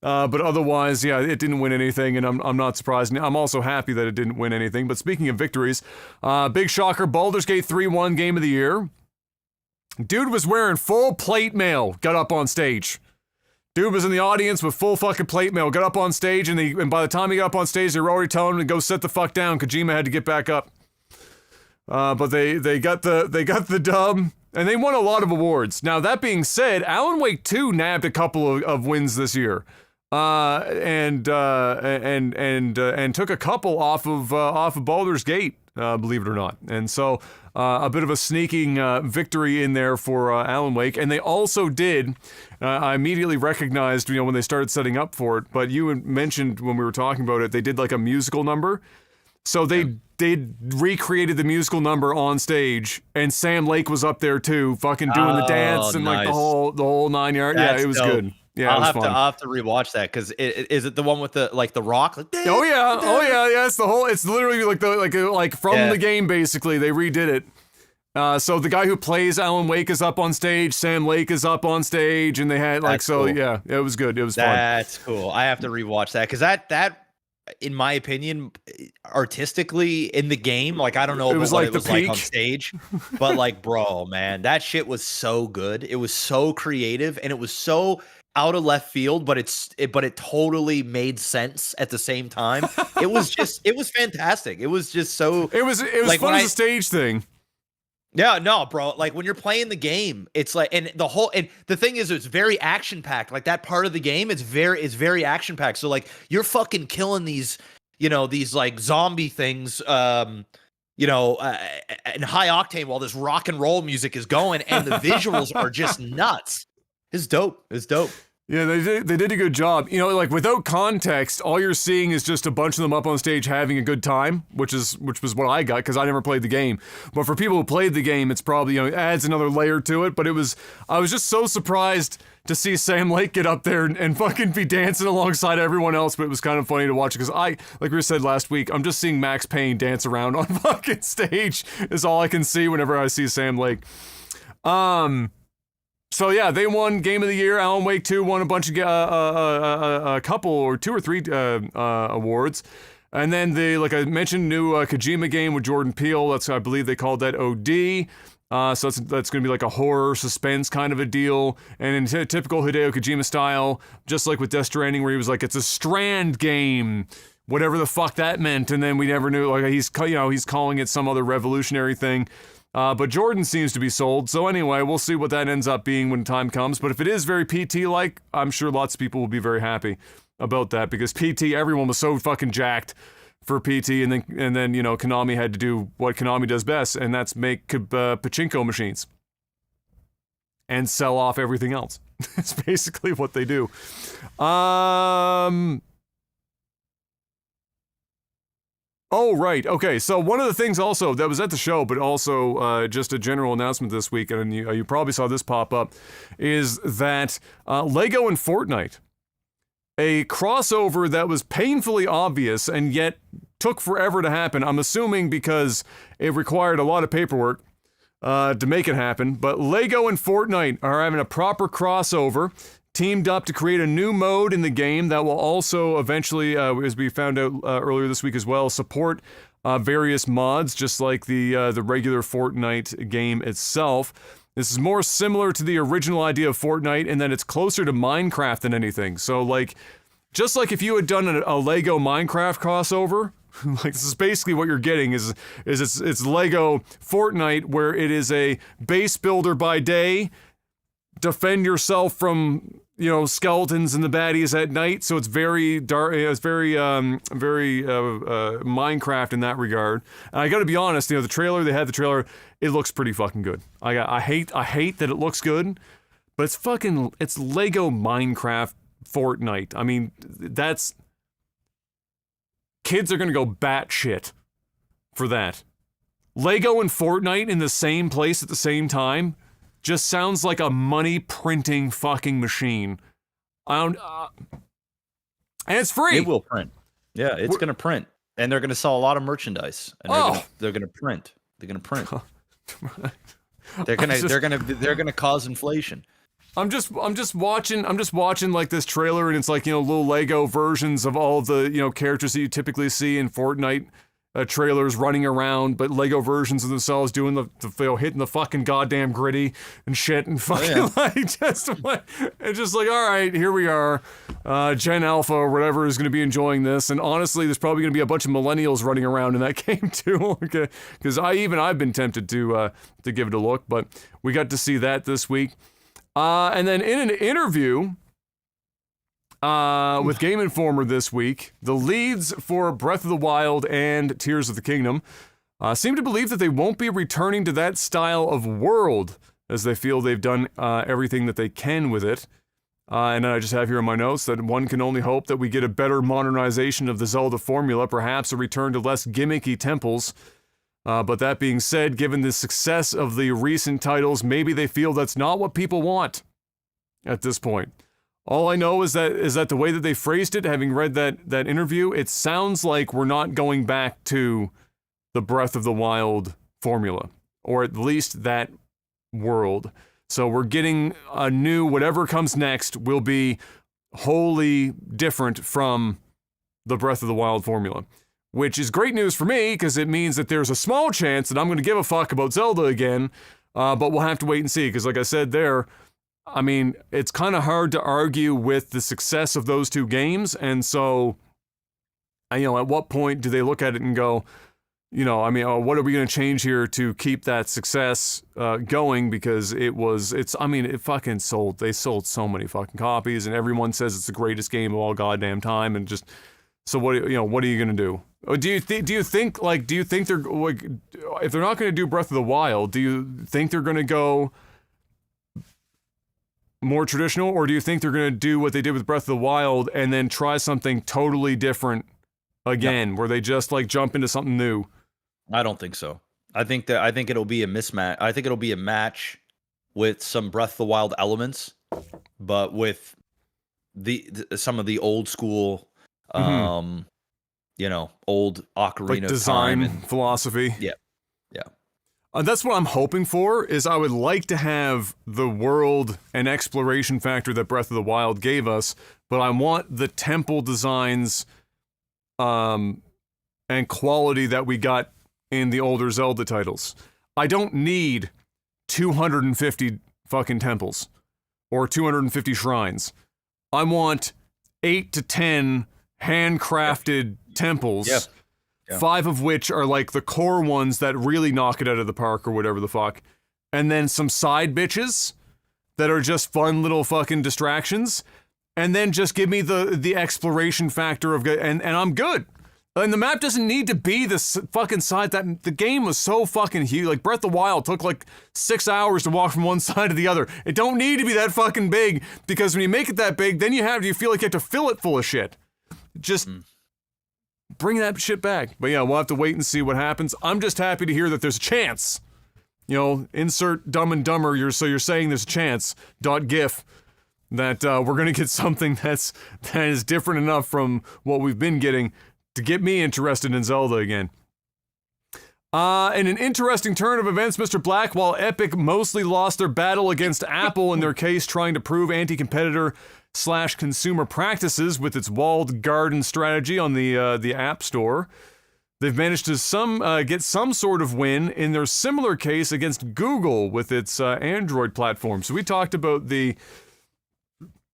But otherwise, yeah, it didn't win anything, and I'm not surprised. I'm also happy that it didn't win anything. But speaking of victories, big shocker, Baldur's Gate 3 won Game of the Year. Dude was wearing full plate mail, got up on stage. Dude was in the audience with full fucking plate mail, got up on stage, and by the time he got up on stage, they were already telling him to go sit the fuck down. Kojima had to get back up. But they got the dub. And they won a lot of awards. Now, that being said, Alan Wake 2 nabbed a couple of wins this year. And took a couple off of Baldur's Gate, believe it or not. And so a bit of a sneaking victory in there for Alan Wake. And they also did, I immediately recognized, when they started setting up for it, but you mentioned when we were talking about it, they did like a musical number. So they recreated the musical number on stage, and Sam Lake was up there too, fucking doing the dance and like the whole 9 yards. Yeah, it was dope. Good. Yeah, I'll have to rewatch that, because is it the one with the rock? Like, oh yeah. It's literally like from the game, basically. They redid it. So the guy who plays Alan Wake is up on stage. Sam Lake is up on stage, and they had cool. Yeah, it was good. It was fun. That's cool. I have to rewatch that, because that in my opinion, artistically in the game, like I don't know what it was like on stage, but like, bro, man, that shit was so good. It was so creative, and it was so out of left field, but it totally made sense at the same time. It was fantastic. It was just so. It was like fun as a stage thing. Yeah, no, bro. Like when you're playing the game, it's like, and the thing is, it's very action packed. Like that part of the game, it's very action packed. So like you're fucking killing these, these like zombie things, in high octane while this rock and roll music is going, and the visuals are just nuts. It's dope. It's dope. Yeah, they did a good job. Like without context, all you're seeing is just a bunch of them up on stage having a good time, which was what I got because I never played the game. But for people who played the game, it's probably adds another layer to it. But I was just so surprised to see Sam Lake get up there and fucking be dancing alongside everyone else. But it was kind of funny to watch because like we said last week, I'm just seeing Max Payne dance around on fucking stage is all I can see whenever I see Sam Lake. So yeah, they won Game of the Year. Alan Wake 2 won a bunch of a couple or 2 or 3 awards, and then like I mentioned, new Kojima game with Jordan Peele. I believe they called that OD. So that's going to be like a horror suspense kind of a deal, and in typical Hideo Kojima style, just like with Death Stranding, where he was like, it's a Strand game, whatever the fuck that meant, and then we never knew. Like he's calling it some other revolutionary thing. But Jordan seems to be sold, so anyway, we'll see what that ends up being when time comes. But if it is very PT-like, I'm sure lots of people will be very happy about that, because PT, everyone was so fucking jacked for PT, and then Konami had to do what Konami does best, and that's make pachinko machines and sell off everything else. That's basically what they do. Oh, right. Okay, so one of the things also that was at the show, but also just a general announcement this week, and you probably saw this pop up, is that Lego and Fortnite, a crossover that was painfully obvious and yet took forever to happen. I'm assuming because it required a lot of paperwork to make it happen, but Lego and Fortnite are having a proper crossover, teamed up to create a new mode in the game that will also eventually, as we found out earlier this week as well, support various mods, just like the regular Fortnite game itself. This is more similar to the original idea of Fortnite in that it's closer to Minecraft than anything. So, like, just like if you had done a Lego Minecraft crossover, like this is basically what you're getting is it's Lego Fortnite, where it is a base builder by day, defend yourself from skeletons and the baddies at night. So it's very dark. It's very Minecraft in that regard. And I got to be honest, they had the trailer. It looks pretty fucking good. I hate that it looks good, but it's Lego Minecraft Fortnite. I mean, kids are gonna go batshit for that. Lego and Fortnite in the same place at the same time just sounds like a money printing fucking machine. And it's free. It will print. Yeah, it's going to print, and they're going to sell a lot of merchandise. And they're going to print. They're going to print. They're going to cause inflation. I'm just watching like this trailer, and it's like little Lego versions of all the characters that you typically see in Fortnite. Trailers running around, but Lego versions of themselves doing the hitting the fucking goddamn gritty and shit, and fucking it's just like, all right, here we are, Gen Alpha or whatever is going to be enjoying this, and honestly, there's probably going to be a bunch of millennials running around in that game too, because I've been tempted to give it a look, but we got to see that this week, and then in an interview with Game Informer this week, the leads for Breath of the Wild and Tears of the Kingdom seem to believe that they won't be returning to that style of world, as they feel they've done everything that they can with it. And I just have here in my notes that one can only hope that we get a better modernization of the Zelda formula, perhaps a return to less gimmicky temples. But that being said, given the success of the recent titles, maybe they feel that's not what people want at this point. All I know is that the way that they phrased it, having read that interview, it sounds like we're not going back to the Breath of the Wild formula, or at least that world. So we're getting a new, whatever comes next will be wholly different from the Breath of the Wild formula, which is great news for me because it means that there's a small chance that I'm going to give a fuck about Zelda again, but we'll have to wait and see, because like I said there, I mean, it's kind of hard to argue with the success of those two games, and so, at what point do they look at it and go, I mean, what are we going to change here to keep that success going? Because it fucking sold. They sold so many fucking copies, and everyone says it's the greatest game of all goddamn time. And just so what are you going to do? Do you think they're like, if they're not going to do Breath of the Wild, do you think they're going to go more traditional, or do you think they're going to do what they did with Breath of the Wild and then try something totally different again, where they just like jump into something new? I don't think so. I think it'll be a mismatch. I think it'll be a match with some Breath of the Wild elements, but with some of the old school, old Ocarina like design and philosophy. Yeah. That's what I'm hoping for. Is I would like to have the world and exploration factor that Breath of the Wild gave us, but I want the temple designs, and quality that we got in the older Zelda titles. I don't need 250 fucking temples or 250 shrines. I want 8 to 10 handcrafted temples. Yeah. 5 of which are like the core ones that really knock it out of the park or whatever the fuck. And then some side bitches that are just fun little fucking distractions. And then just give me the exploration factor of and I'm good. And the map doesn't need to be this fucking side. That the game was so fucking huge. Like Breath of the Wild took like 6 hours to walk from one side to the other. It don't need to be that fucking big, because when you make it that big, then you feel like you have to fill it full of shit. Just bring that shit back. But yeah, we'll have to wait and see what happens. I'm just happy to hear that there's a chance. Insert Dumb and Dumber. So you're saying there's a chance. .gif. That we're gonna get something that is different enough from what we've been getting to get me interested in Zelda again. In an interesting turn of events, Mr. Black, while Epic mostly lost their battle against Apple in their case trying to prove anti-competitor / consumer practices with its walled garden strategy on the App Store, they've managed to get some sort of win in their similar case against Google with its Android platform. So we talked about the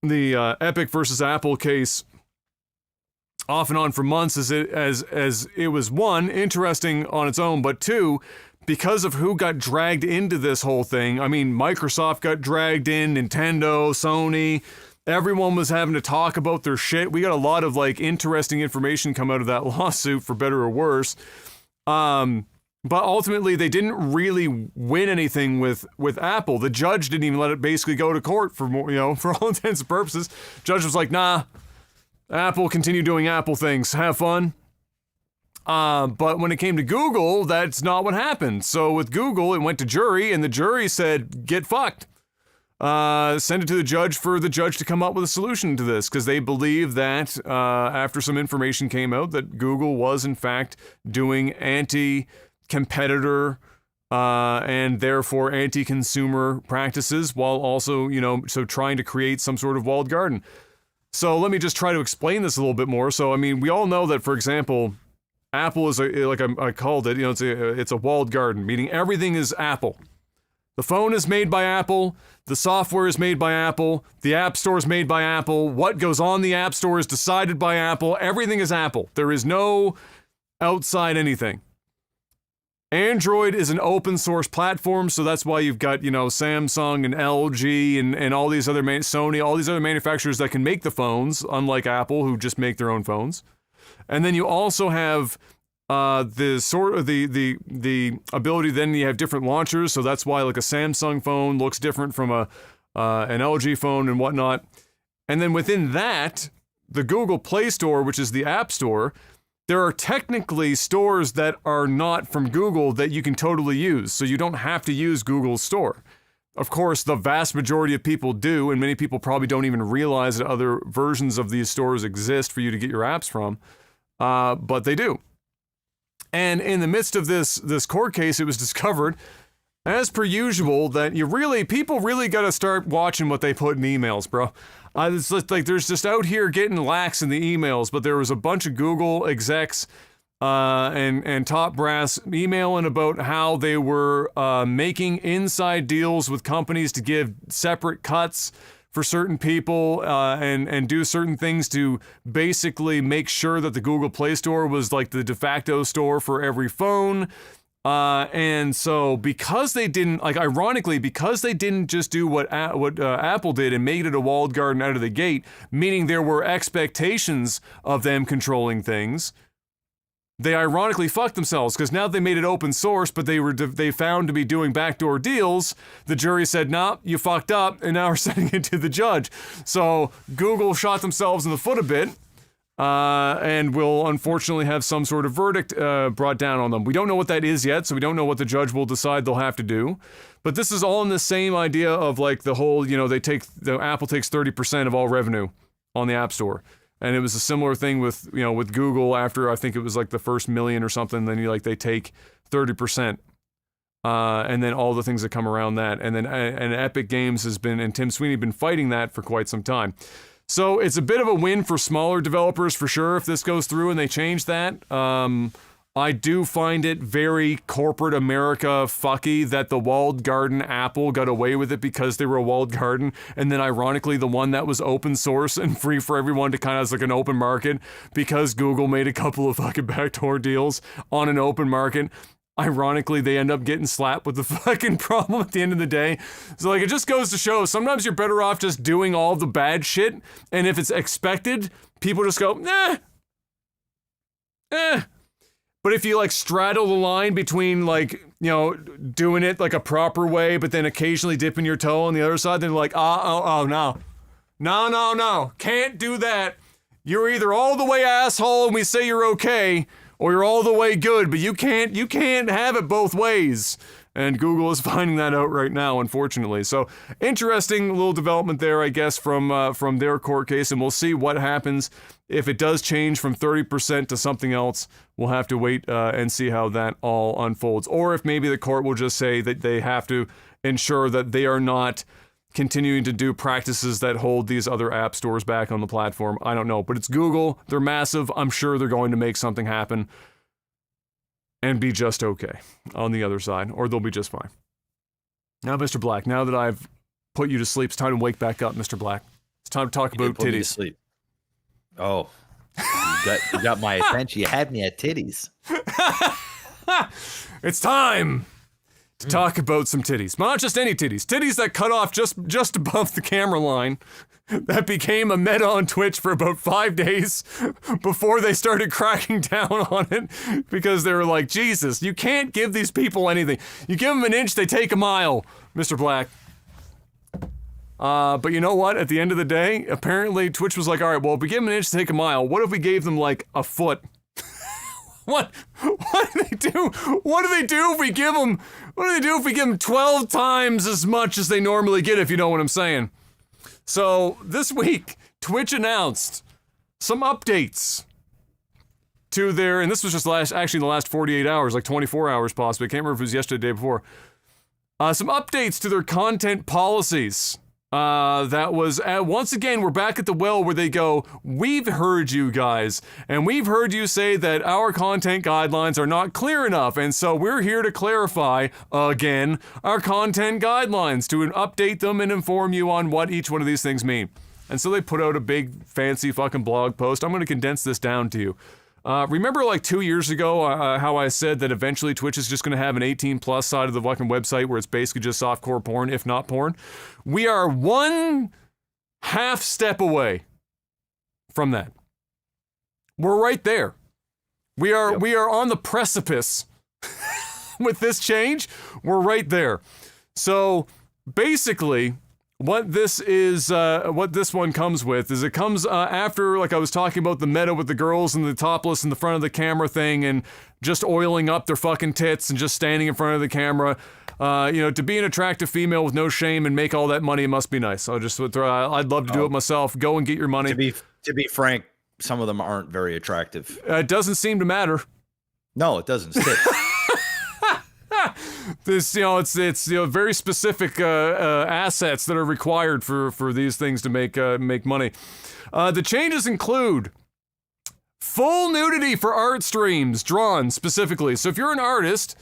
Epic versus Apple case off and on for months, as it was, one, interesting on its own, but two, because of who got dragged into this whole thing. I mean, Microsoft got dragged in, Nintendo, Sony, everyone was having to talk about their shit. We got a lot of like interesting information come out of that lawsuit, for better or worse. But ultimately, they didn't really win anything with Apple. The judge didn't even let it basically go to court for more, for all intents and purposes. Judge was like, nah, Apple, continue doing Apple things. Have fun. But when it came to Google, that's not what happened. So with Google, it went to jury, and the jury said, get fucked. Send it to the judge for the judge to come up with a solution to this, because they believe that after some information came out that Google was in fact doing anti-competitor and therefore anti-consumer practices, while also, so trying to create some sort of walled garden. So let me just try to explain this a little bit more. So, I mean, we all know that, for example, Apple is I called it, it's a walled garden, meaning everything is Apple. The phone is made by Apple, the software is made by Apple, the App Store is made by Apple, what goes on the App Store is decided by Apple, everything is Apple. There is no outside anything. Android is an open source platform, so that's why you've got, Samsung and LG and all these other Sony, all these other manufacturers that can make the phones, unlike Apple, who just make their own phones. And then you also have the ability, then you have different launchers, so that's why like a Samsung phone looks different from an LG phone and whatnot. And then within that, the Google Play Store, which is the App Store, there are technically stores that are not from Google that you can totally use, so you don't have to use Google's store. Of course, the vast majority of people do, and many people probably don't even realize that other versions of these stores exist for you to get your apps from, but they do. And in the midst of this court case, it was discovered, as per usual, that people really got to start watching what they put in emails, bro. It's like there's just out here getting lax in the emails, but there was a bunch of Google execs and top brass emailing about how they were making inside deals with companies to give separate cuts for certain people and do certain things to basically make sure that the Google Play Store was like the de facto store for every phone. And so because they didn't, like, ironically, because they didn't just do what Apple did and made it a walled garden out of the gate, meaning there were expectations of them controlling things, they ironically fucked themselves, because now they made it open source, but they found to be doing backdoor deals. The jury said, nah, you fucked up, and now we're sending it to the judge. So Google shot themselves in the foot a bit, and will unfortunately have some sort of verdict brought down on them. We don't know what that is yet, so we don't know what the judge will decide they'll have to do. But this is all in the same idea of like the whole, Apple takes 30% of all revenue on the App Store. And it was a similar thing with, with Google after, I think it was like the first million or something, then they take 30%. And then all the things that come around that. And then and Epic Games and Tim Sweeney been fighting that for quite some time. So it's a bit of a win for smaller developers for sure if this goes through and they change that. I do find it very corporate America fucky that the walled garden Apple got away with it because they were a walled garden, and then ironically the one that was open source and free for everyone to kind of as like an open market, because Google made a couple of fucking backdoor deals on an open market. Ironically, they end up getting slapped with the fucking problem at the end of the day. So, like, it just goes to show, sometimes you're better off just doing all the bad shit, and if it's expected, people just go, But if you, like, straddle the line between, like, doing it, like, a proper way, but then occasionally dipping your toe on the other side, then like, no. No. Can't do that. You're either all the way asshole and we say you're okay, or you're all the way good, but you can't have it both ways. And Google is finding that out right now, unfortunately. So, interesting little development there, I guess, from their court case, and we'll see what happens. If it does change from 30% to something else, we'll have to wait and see how that all unfolds. Or if maybe the court will just say that they have to ensure that they are not continuing to do practices that hold these other app stores back on the platform. I don't know, but it's Google. They're massive. I'm sure they're going to make something happen and be just okay on the other side, or they'll be just fine. Now, Mr. Black, now that I've put you to sleep, it's time to wake back up, Mr. Black. It's time to talk about put me to titties. sleep. Oh, you got my attention. You had me at titties. It's time to talk about some titties. Not just any titties. Titties that cut off just above the camera line. That became a meta on Twitch for about 5 days before they started cracking down on it, because they were like, Jesus, you can't give these people anything. You give them an inch, they take a mile, Mr. Black. But you know what? At the end of the day, apparently Twitch was like, all right, well, if we give them an inch to take a mile, what if we gave them like a foot? What do they do? What do they do if we give them 12 times as much as they normally get, if you know what I'm saying? So this week, Twitch announced some updates to their, and this was just the last 48 hours, like 24 hours possibly. I can't remember if it was yesterday or the day before. Some updates to their content policies. That was, once again, we're back at the well where they go, we've heard you guys, and we've heard you say that our content guidelines are not clear enough, and so we're here to clarify, again, our content guidelines, to update them and inform you on what each one of these things mean. And so they put out a big, fancy fucking blog post. I'm going to condense this down to you. Remember like 2 years ago how I said that eventually Twitch is just going to have an 18 plus side of the fucking website where it's basically just softcore porn, if not porn? We are one half step away from that. We're right there. We are on the precipice with this change. We're right there. So basically, what this one comes with is it comes after, like I was talking about the meta with the girls and the topless in the front of the camera thing and just oiling up their fucking tits and just standing in front of the camera. To be an attractive female with no shame and make all that money, it must be nice. I'd love to do it myself. Go and get your money. To be frank, some of them aren't very attractive. It doesn't seem to matter. No, it doesn't. Stick. This, it's very specific assets that are required for these things to make money. The changes include full nudity for art streams drawn specifically. So if you're an artist,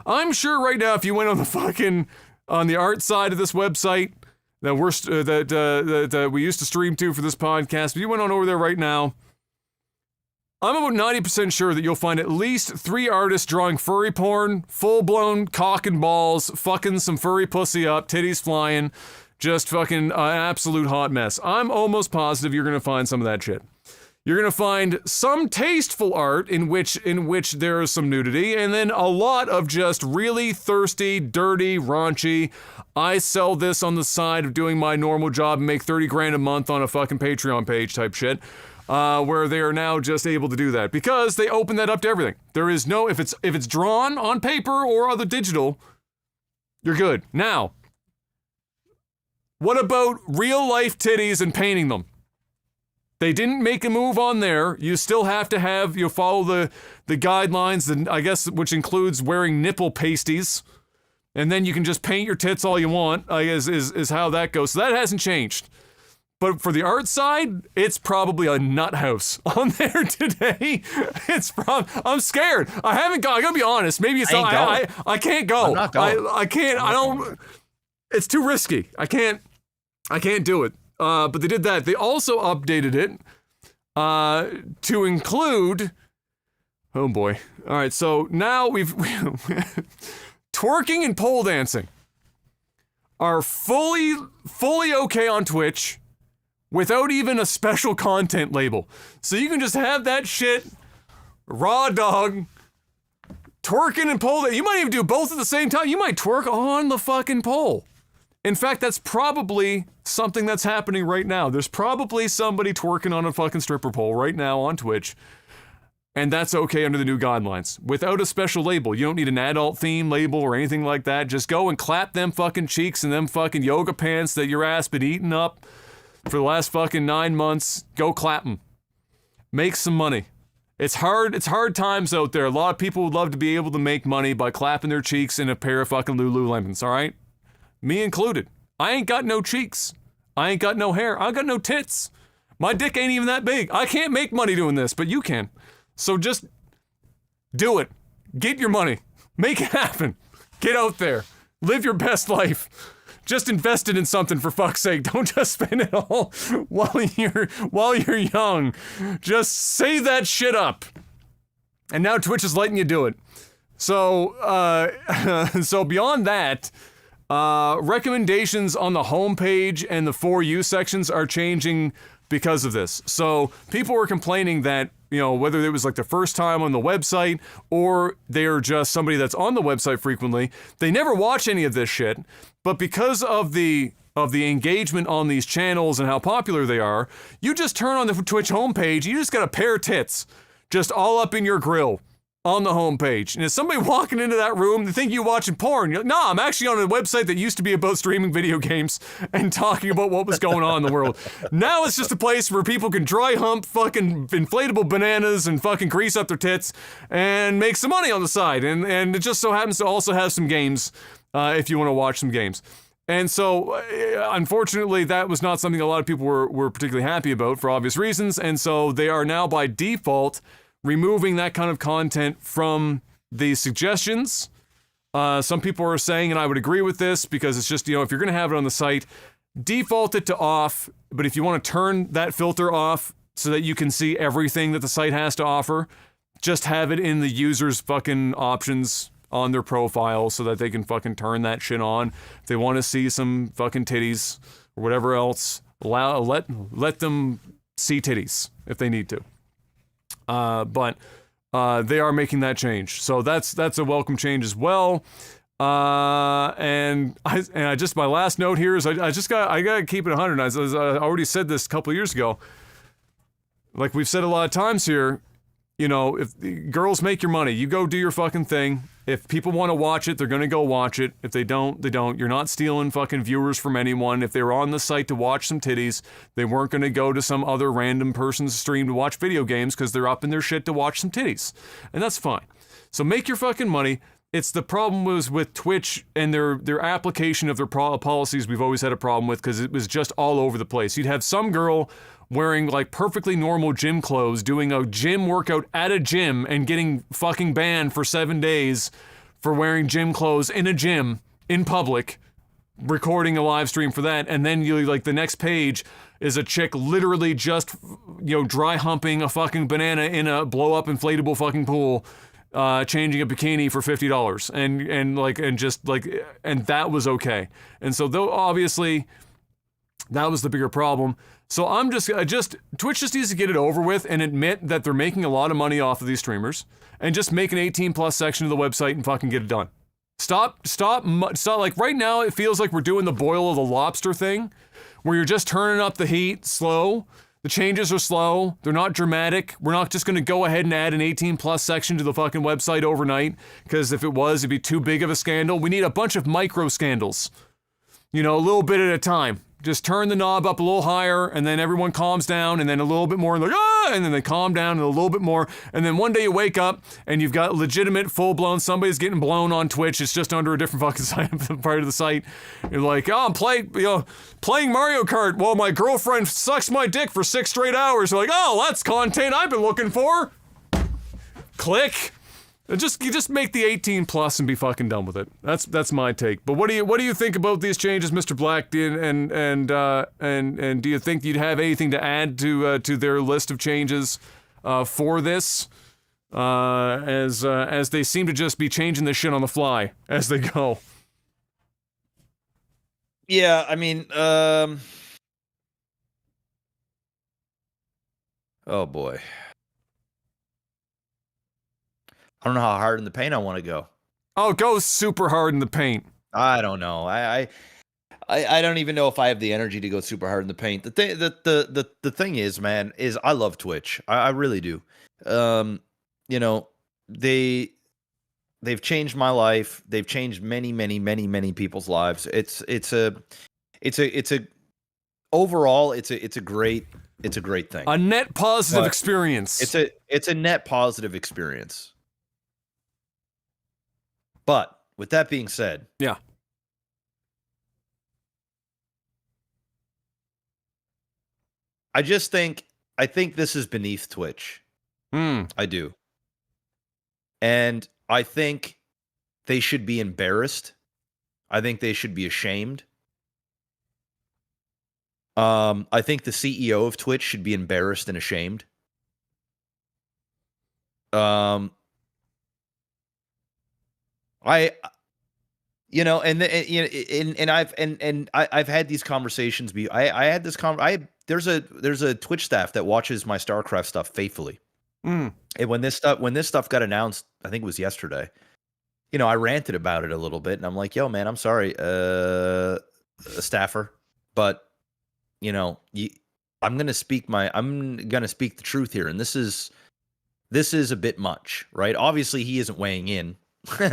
I'm sure right now if you went on the art side of this website, that we used to stream to for this podcast. If you went on over there right now, I'm about 90% sure that you'll find at least 3 artists drawing furry porn, full-blown cock and balls, fucking some furry pussy up, titties flying, just fucking absolute hot mess. I'm almost positive you're gonna find some of that shit. You're gonna find some tasteful art in which there is some nudity, and then a lot of just really thirsty, dirty, raunchy, I sell this on the side of doing my normal job and make 30 grand a month on a fucking Patreon page type shit. Where they are now just able to do that because they open that up to everything. There is no, if it's drawn on paper or other digital, you're good. Now, what about real life titties and painting them? They didn't make a move on there. You still have to follow the guidelines, and I guess which includes wearing nipple pasties, and then you can just paint your tits all you want. I guess is how that goes. So that hasn't changed. But for the art side, it's probably a nut house on there today. I'm scared. I gotta be honest. Maybe it's I can't go. I'm not going. I can't. I don't. It's too risky. I can't do it. But they did that. They also updated it to include. Oh boy. All right. So now we've twerking and pole dancing are fully okay on Twitch. Without even a special content label. So you can just have that shit, raw dog, twerking and pole. You might even do both at the same time. You might twerk on the fucking pole. In fact, that's probably something that's happening right now. There's probably somebody twerking on a fucking stripper pole right now on Twitch. And that's okay under the new guidelines. Without a special label. You don't need an adult theme label or anything like that. Just go and clap them fucking cheeks and them fucking yoga pants that your ass been eating up for the last fucking 9 months. Go clap them. Make some money. It's hard times out there. A lot of people would love to be able to make money by clapping their cheeks in a pair of fucking Lululemons, alright? Me included. I ain't got no cheeks. I ain't got no hair. I got no tits. My dick ain't even that big. I can't make money doing this, but you can. So just do it. Get your money. Make it happen. Get out there. Live your best life. Just invest it in something, for fuck's sake. Don't just spend it all while you're young. Just save that shit up. And now Twitch is letting you do it. So so beyond that, recommendations on the homepage and the For You sections are changing because of this. So people were complaining that, whether it was like the first time on the website or they're just somebody that's on the website frequently, they never watch any of this shit. But because of the engagement on these channels and how popular they are, you just turn on the Twitch homepage, you just got a pair of tits just all up in your grill on the homepage. And if somebody walking into that room, they think you're watching porn. You're like, no, I'm actually on a website that used to be about streaming video games and talking about what was going on in the world. Now it's just a place where people can dry hump fucking inflatable bananas and fucking grease up their tits and make some money on the side. And it just so happens to also have some games if you want to watch some games. And so, unfortunately, that was not something a lot of people were particularly happy about for obvious reasons. And so they are now by default removing that kind of content from the suggestions. Some people are saying, and I would agree with this, because it's just, if you're going to have it on the site, default it to off. But if you want to turn that filter off so that you can see everything that the site has to offer, just have it in the user's fucking options on their profile so that they can fucking turn that shit on. If they want to see some fucking titties or whatever else, let them see titties if they need to. But they are making that change, so that's a welcome change as well. And my last note here is I gotta keep it 100. I already said this a couple of years ago. Like we've said a lot of times here, if girls, make your money, you go do your fucking thing. If people want to watch it, they're going to go watch it. If they don't, they don't. You're not stealing fucking viewers from anyone. If they were on the site to watch some titties, they weren't going to go to some other random person's stream to watch video games because they're up in their shit to watch some titties. And that's fine. So make your fucking money. It's the problem was with Twitch and their application of their policies we've always had a problem with, because it was just all over the place. You'd have some girl wearing like perfectly normal gym clothes, doing a gym workout at a gym and getting fucking banned for 7 days for wearing gym clothes in a gym in public recording a live stream for that, and then you like the next page is a chick literally just dry humping a fucking banana in a blow up inflatable fucking pool, changing a bikini for $50, and that was okay. And so though obviously that was the bigger problem. So Twitch just needs to get it over with and admit that they're making a lot of money off of these streamers, and just make an 18 plus section of the website and fucking get it done. Stop. Like right now, it feels like we're doing the boil of the lobster thing, where you're just turning up the heat slow. The changes are slow. They're not dramatic. We're not just going to go ahead and add an 18 plus section to the fucking website overnight, because if it was, it'd be too big of a scandal. We need a bunch of micro scandals, a little bit at a time. Just turn the knob up a little higher, and then everyone calms down, and then a little bit more, and and then they calm down and a little bit more, and then one day you wake up and you've got legitimate, full-blown, somebody's getting blown on Twitch. It's just under a different fucking part of the site. You're like, oh, I'm playing Mario Kart while my girlfriend sucks my dick for 6 straight hours. You're like, oh, that's content I've been looking for. Click. You just make the 18 plus and be fucking done with it. That's my take. But what do you think about these changes, Mr. Black? And do you think you'd have anything to add to their list of changes for this? As they seem to just be changing this shit on the fly as they go. Yeah, I mean, oh boy. I don't know how hard in the paint I want to go. Oh, go super hard in the paint. I don't know. I don't even know if I have the energy to go super hard in the paint. The thing is, man, is I love Twitch. I really do. They've changed my life. They've changed many people's lives. Overall, it's a great thing. A net positive experience. It's a net positive experience. But with that being said, yeah, I think this is beneath Twitch. I do. And I think they should be embarrassed. I think they should be ashamed. I think the CEO of Twitch should be embarrassed and ashamed. I've had these conversations. There's a Twitch staff that watches my StarCraft stuff faithfully. And when this stuff got announced, I think it was yesterday, I ranted about it a little bit, and I'm like, yo, man, I'm sorry, a staffer, but I'm gonna speak the truth here, and this is a bit much, right? Obviously, he isn't weighing in.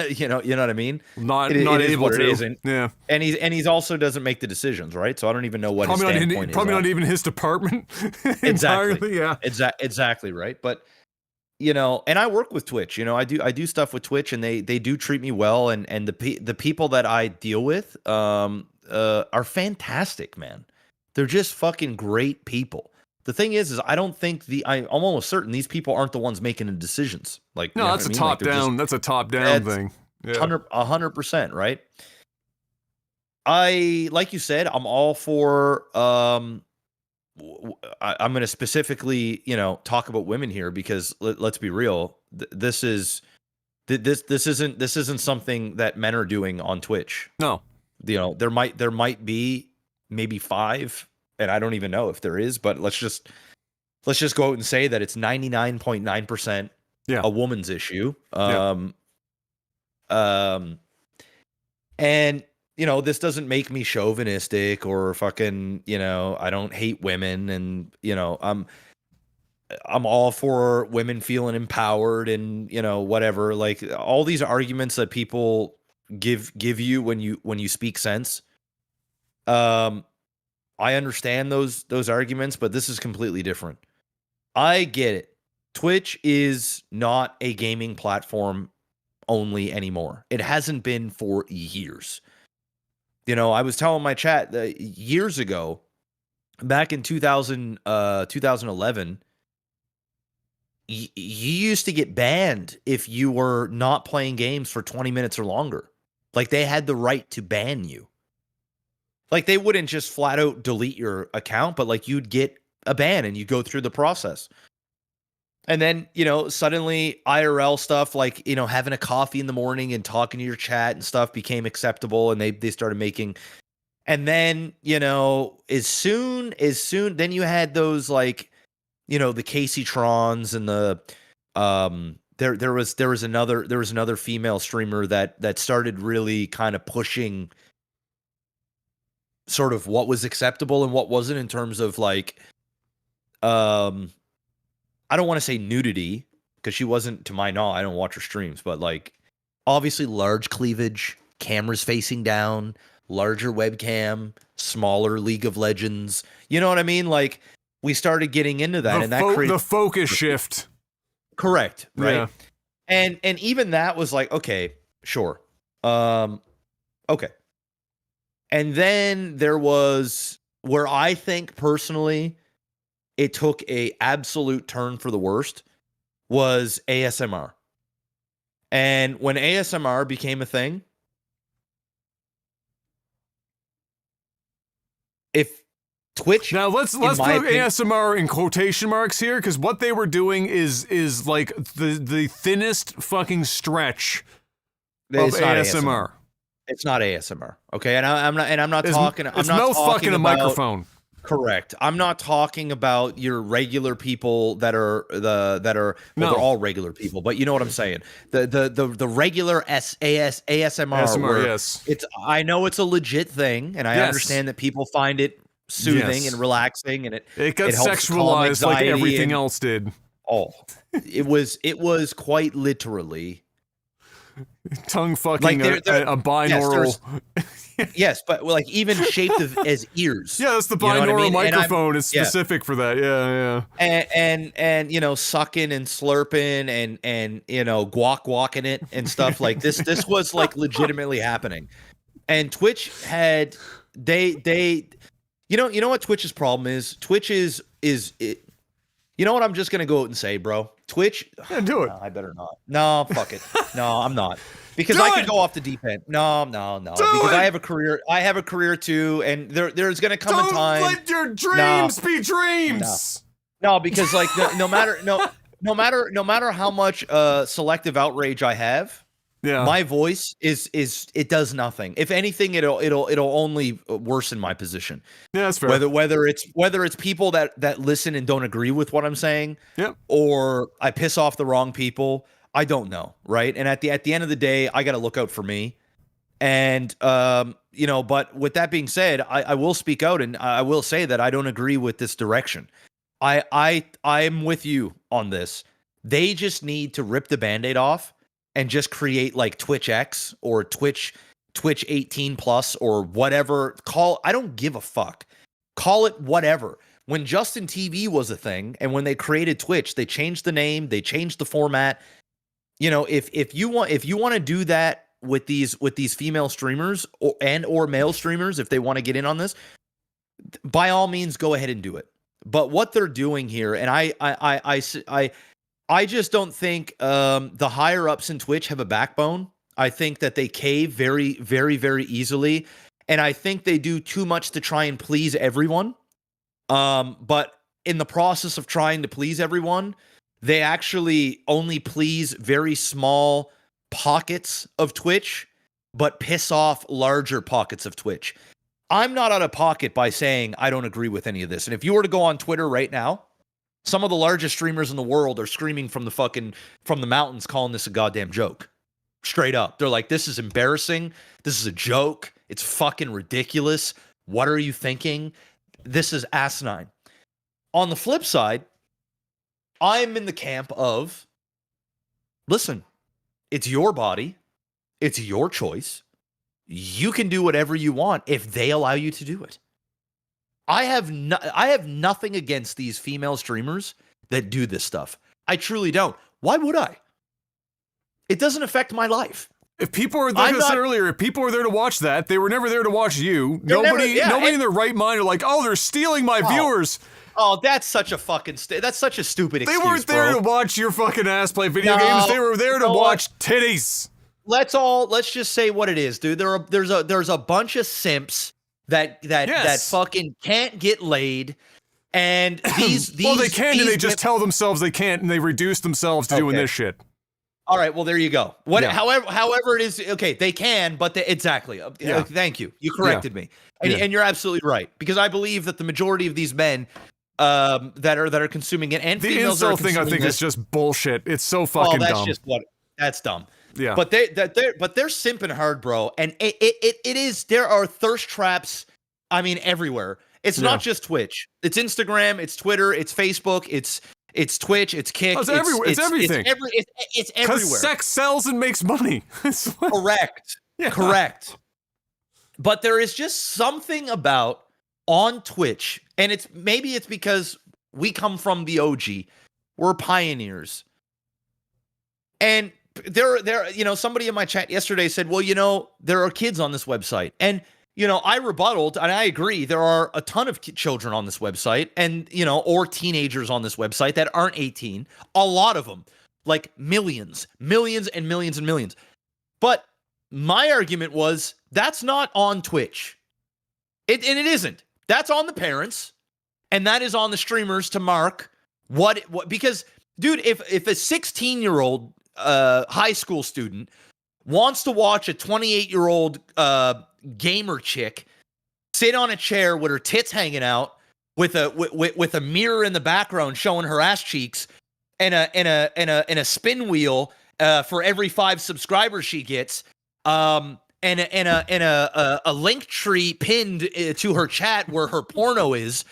you know what I mean? Not able to. It isn't. Yeah. And he's also doesn't make the decisions, right? So I don't even know what his standpoint is. Probably not even his department. Exactly. Yeah. Exactly right. But and I work with Twitch. I do stuff with Twitch, and they do treat me well, and the people that I deal with are fantastic, man. They're just fucking great people. The thing is I don't think I'm almost certain these people aren't the ones making the decisions. Like, no, that's a top down. That's a top down thing. 100%, right? Like you said, I'm all for. I'm going to specifically, talk about women here, because let's be real. This isn't something that men are doing on Twitch. No, there might be maybe 5. And I don't even know if there is, but let's just go out and say that it's 99.9% a woman's issue. And this doesn't make me chauvinistic or fucking, I don't hate women, and I'm all for women feeling empowered and whatever. Like, all these arguments that people give you when you speak sense. I understand those arguments, but this is completely different. I get it. Twitch is not a gaming platform only anymore. It hasn't been for years. I was telling my chat that years ago, back in 2011, you used to get banned if you were not playing games for 20 minutes or longer. Like, they had the right to ban you. Like they wouldn't just flat out delete your account, but like you'd get a ban and you go through the process. And then, suddenly IRL stuff like, having a coffee in the morning and talking to your chat and stuff became acceptable, and they started making. And then, as soon then you had those like, the Casey Trons and the there was another female streamer that started really kind of pushing sort of what was acceptable and what wasn't in terms of like I don't want to say nudity because she wasn't, to my knowledge, I don't watch her streams, but like obviously large cleavage, cameras facing down, larger webcam, smaller League of Legends. You know what I mean? Like we started getting into that, and that created the focus shift. Correct, right? Yeah. And even that was like, okay, sure. Okay. And then there was where I think personally it took a absolute turn for the worst was ASMR. And when ASMR became a thing, if Twitch, now let's put ASMR in quotation marks here, because what they were doing is like the thinnest fucking stretch of ASMR. It's not ASMR, okay? And I'm not talking. It's mouth fucking a microphone. Correct. I'm not talking about your regular people that are No. they're all regular people, but you know what I'm saying. The regular ASMR. Yes. I know it's a legit thing, and I understand that people find it soothing and relaxing, and it got helps sexualized like everything else did. Oh, it was quite literally tongue fucking like a binaural. Yes, but like even shaped as ears. Yeah, that's the binaural microphone. It's specific for that. Yeah. And sucking and slurping and guac walking it and stuff like this. This was like legitimately happening. And Twitch had they you know what Twitch's problem is? Twitch is it. You know what I'm just gonna go out and say, bro? Twitch. Yeah, do it. No, I better not. No, fuck it. No, I'm not. Because do I it! can go off the deep end. No. Because I have a career. I have a career too, and there's gonna come a time. Don't let your dreams be dreams. No, because like no matter how much selective outrage I have, my voice is it does nothing. If anything, it'll only worsen my position. Yeah, that's fair. Whether it's people that listen and don't agree with what I'm saying, or I piss off the wrong people, I don't know, right? And at the end of the day, I got to look out for me. And but with that being said, I will speak out, and I will say that I don't agree with this direction. I'm with you on this. They just need to rip the Band-Aid off and just create like Twitch X or Twitch 18 plus or whatever. I don't give a fuck. Call it whatever. When Justin TV was a thing and when they created Twitch, they changed the name, they changed the format. If you want to do that with these female streamers or male streamers, if they want to get in on this, by all means go ahead and do it. But what they're doing here, and I just don't think the higher ups in Twitch have a backbone. I think that they cave very, very, very easily, and I think they do too much to try and please everyone. But in the process of trying to please everyone, they actually only please very small pockets of Twitch, but piss off larger pockets of Twitch. I'm not out of pocket by saying I don't agree with any of this. And if you were to go on Twitter right now, some of the largest streamers in the world are screaming from the mountains, calling this a goddamn joke. Straight up. They're like, this is embarrassing. This is a joke. It's fucking ridiculous. What are you thinking? This is asinine. On the flip side, I'm in the camp of, listen, it's your body. It's your choice. You can do whatever you want if they allow you to do it. I have nothing against these female streamers that do this stuff. I truly don't. Why would I? It doesn't affect my life. If people are, like I said earlier, if people were there to watch that, they were never there to watch you. Nobody in their right mind are like, oh, they're stealing my viewers. Oh, that's such a fucking that's such a stupid excuse. They weren't there to watch your fucking ass play video games. They were there to watch titties. Let's just say what it is, dude. There's a bunch of simps that Yes. fucking can't get laid. And these well, they can, and they these just tell themselves they can't, and they reduce themselves to doing this shit. All right, well, there you go. Yeah. However it is, okay, they can, but exactly. Yeah. Thank you. You corrected me, and you're absolutely right, because I believe that the majority of these men that are consuming it, and The females that are incel thing, I think, is just bullshit. It's so fucking that's dumb. That's dumb. Yeah. But they're simping hard, bro, and it is. There are thirst traps. I mean, everywhere. It's not just Twitch. It's Instagram. It's Twitter. It's Facebook. It's Twitch. It's Kick. It's everywhere. It's everything. It's everywhere. Because sex sells and makes money. Correct. Yeah. Correct. But there is just something about on Twitch, and maybe it's because we come from the OG. We're pioneers. And there, somebody in my chat yesterday said, well, there are kids on this website. And, I rebutted, and I agree. There are a ton of children on this website and, or teenagers on this website that aren't 18. A lot of them, like millions and millions and millions. But my argument was that's not on Twitch. And it isn't. That's on the parents, and that is on the streamers to mark what because, dude, if a 16-year-old high school student wants to watch a 28-year-old gamer chick sit on a chair with her tits hanging out with a mirror in the background showing her ass cheeks and a spin wheel for every 5 subscribers she gets, and a link tree pinned to her chat where her porno is,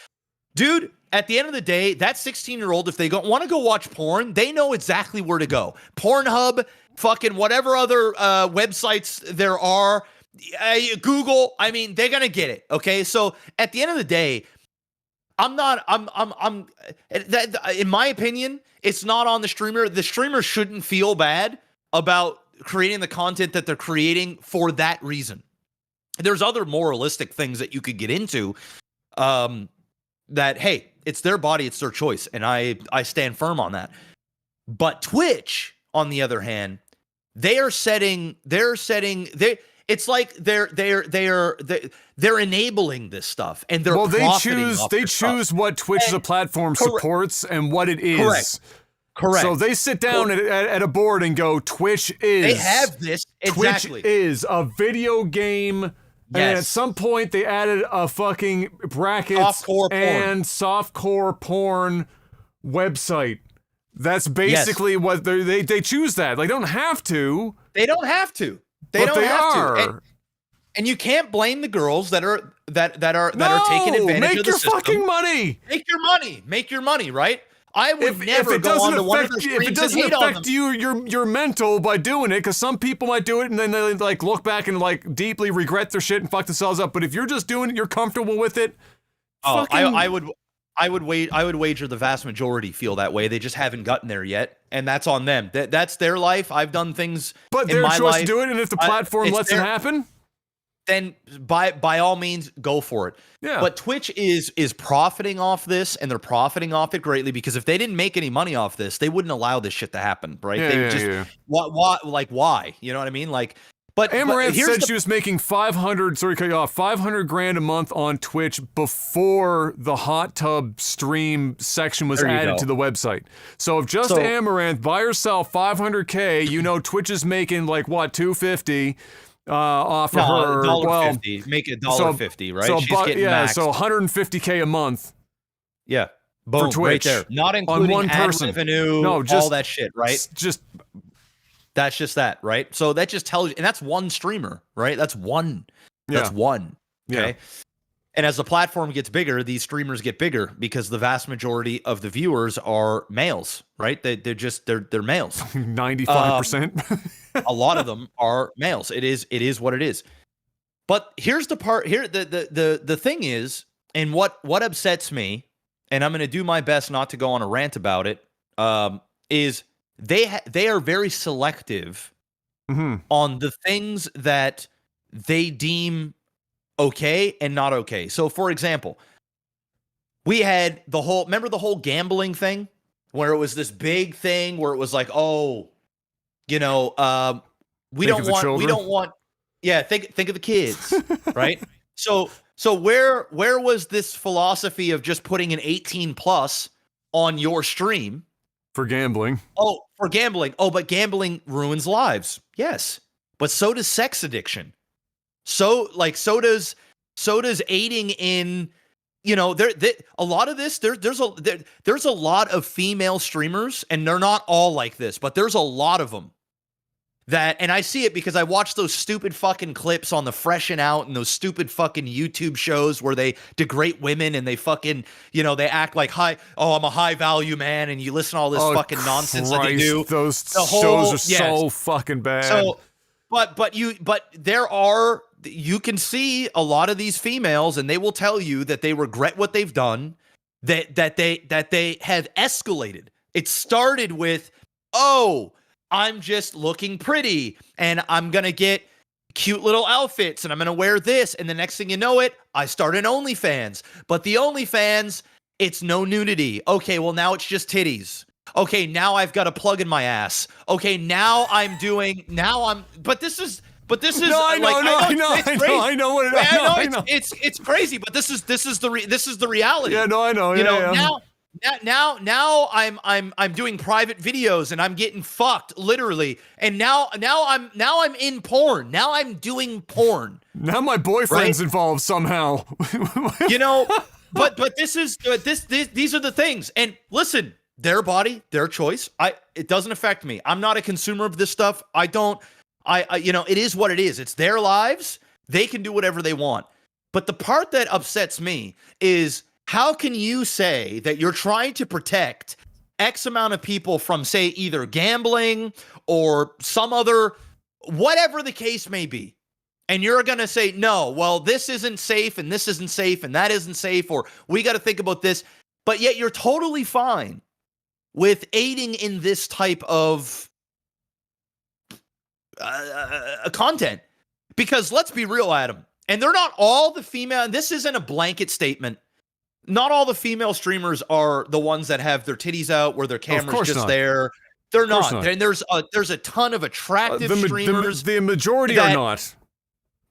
dude. At the end of the day, that 16-year-old, if they want to go watch porn, they know exactly where to go. Pornhub, fucking whatever other websites there are, Google. I mean, they're gonna get it. Okay, so at the end of the day, in my opinion, it's not on the streamer. The streamer shouldn't feel bad about creating the content that they're creating for that reason. There's other moralistic things that you could get into. That, hey, it's their body, it's their choice, and I stand firm on that. But Twitch, on the other hand, it's like they're enabling this stuff, and they choose what Twitch as a platform supports and what it is. Correct. So they sit down at a board and go, Twitch is. They have this exactly. Twitch is a video game. Yes. And at some point, they added a fucking brackets and softcore porn website. That's basically what they choose that. They don't have to. They don't have to. And you can't blame the girls that are taking advantage of the system. Make your fucking money. Make your money, right? I would never go on to one of their streams if it doesn't and hate on them. affect your mental by doing it, because some people might do it and then they like look back and like deeply regret their shit and fuck themselves up. But if you're just doing it, you're comfortable with it. I would wager the vast majority feel that way. They just haven't gotten there yet, and that's on them. That's their life. I've done things, but in my their choice life, to do it, and if the platform lets it happen, then by all means go for it. Yeah. But Twitch is profiting off this, and they're profiting off it greatly, because if they didn't make any money off this, they wouldn't allow this shit to happen, right? Why? You know what I mean? Like, but Amaranth said she was making 500 grand a month on Twitch before the hot tub stream section was added to the website. So if just Amaranth by herself $500K, Twitch is making like what, $250 off of her. $1.50. Make it $1.50, right? So, she's getting maxed. So $150K a month. Yeah. Boom, for Twitch, right there. Not including on one person. Revenue, all that shit, right? That's just that, right? So that just tells you, and that's one streamer, right? That's one. That's one. Okay. Yeah. And as the platform gets bigger, these streamers get bigger because the vast majority of the viewers are males, right? They're males. 95%. A lot of them are males. It is what it is. But here's the part here. The thing is, and what upsets me, and I'm going to do my best not to go on a rant about it, is they are very selective on the things that they deem okay and not okay. So, for example, we had remember the whole gambling thing, where it was this big thing where it was like, we don't want, think of the kids, right? So So where was this philosophy of just putting an 18 plus on your stream? For gambling. Oh, for gambling. Oh, but gambling ruins lives. Yes. But so does sex addiction. So does aiding in, a lot of this, there's a lot of female streamers, and they're not all like this, but there's a lot of them and I see it because I watch those stupid fucking clips on the Freshen Out and those stupid fucking YouTube shows where they degrade women and they fucking, they act like I'm a high value man, and you listen to all this fucking nonsense that they do. Those shows are so fucking bad. So, but you can see a lot of these females, and they will tell you that they regret what they've done, that they have escalated. It started with, I'm just looking pretty, and I'm going to get cute little outfits, and I'm going to wear this, and the next thing you know it, I start an OnlyFans. But the OnlyFans, it's no nudity. Okay, well, now it's just titties. Okay, now I've got a plug in my ass. Okay, but this is No, I know what it is. It's crazy, but this is the reality. Yeah, no, I know. Now I'm doing private videos, and I'm getting fucked literally. And now I'm in porn. Now I'm doing porn. Now my boyfriend's involved somehow. But these are the things. And listen, their body, their choice. It doesn't affect me. I'm not a consumer of this stuff. It is what it is. It's their lives. They can do whatever they want. But the part that upsets me is, how can you say that you're trying to protect X amount of people from, say, either gambling or some other, whatever the case may be, and you're going to say, no, well, this isn't safe, and this isn't safe, and that isn't safe, or we got to think about this, but yet you're totally fine with aiding in this type of content? Because let's be real, Adam, and they're not all the female, and this isn't a blanket statement. Not all the female streamers are the ones that have their titties out where their camera's just there. They're not. And there's a ton of attractive streamers. The majority are not.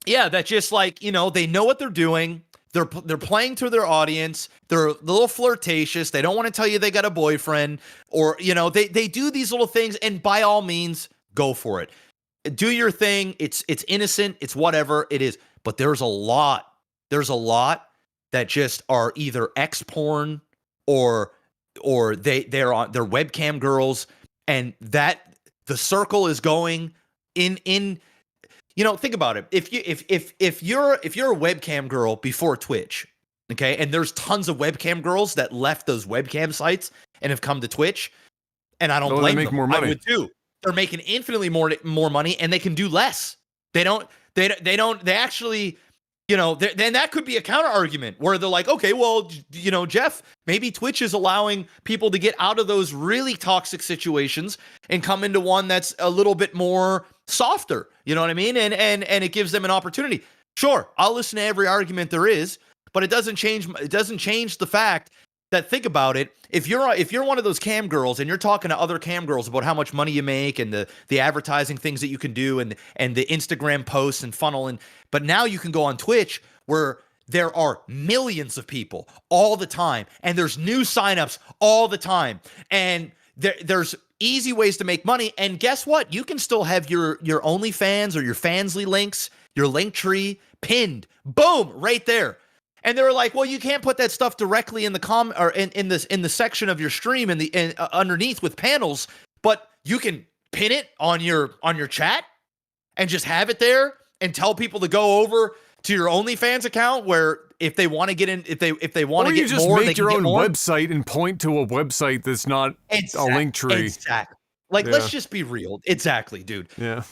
Yeah, that just they know what they're doing. They're playing to their audience. They're a little flirtatious. They don't want to tell you they got a boyfriend, or they do these little things, and by all means, go for it. Do your thing. It's innocent. It's whatever it is. But there's a lot that just are either X porn or they're webcam girls, and that the circle is going in. Think about it. If you're a webcam girl before Twitch, okay, and there's tons of webcam girls that left those webcam sites and have come to Twitch, and I don't blame them. Make more money. I would too. They're making infinitely more money, and they can do less. They actually. Then that could be a counter argument where they're like, okay, well, Jeff, maybe Twitch is allowing people to get out of those really toxic situations and come into one that's a little bit more softer. You know what I mean? And it gives them an opportunity. Sure, I'll listen to every argument there is, but it doesn't change the fact that, think about it, if you're one of those cam girls and you're talking to other cam girls about how much money you make and the advertising things that you can do and the Instagram posts and funnel, but now you can go on Twitch where there are millions of people all the time, and there's new signups all the time, and there's easy ways to make money. And guess what? You can still have your OnlyFans or your Fansly links, your link tree pinned, boom, right there. And they were like, well, you can't put that stuff directly in the or in the section of your stream underneath with panels, but you can pin it on your chat and just have it there and tell people to go over to your OnlyFans account, where if they want to get in, if they want to get more, they can get more. Or you just make your own website and point to a website that's not a link tree. Exactly. Let's just be real. Exactly, dude. Yeah.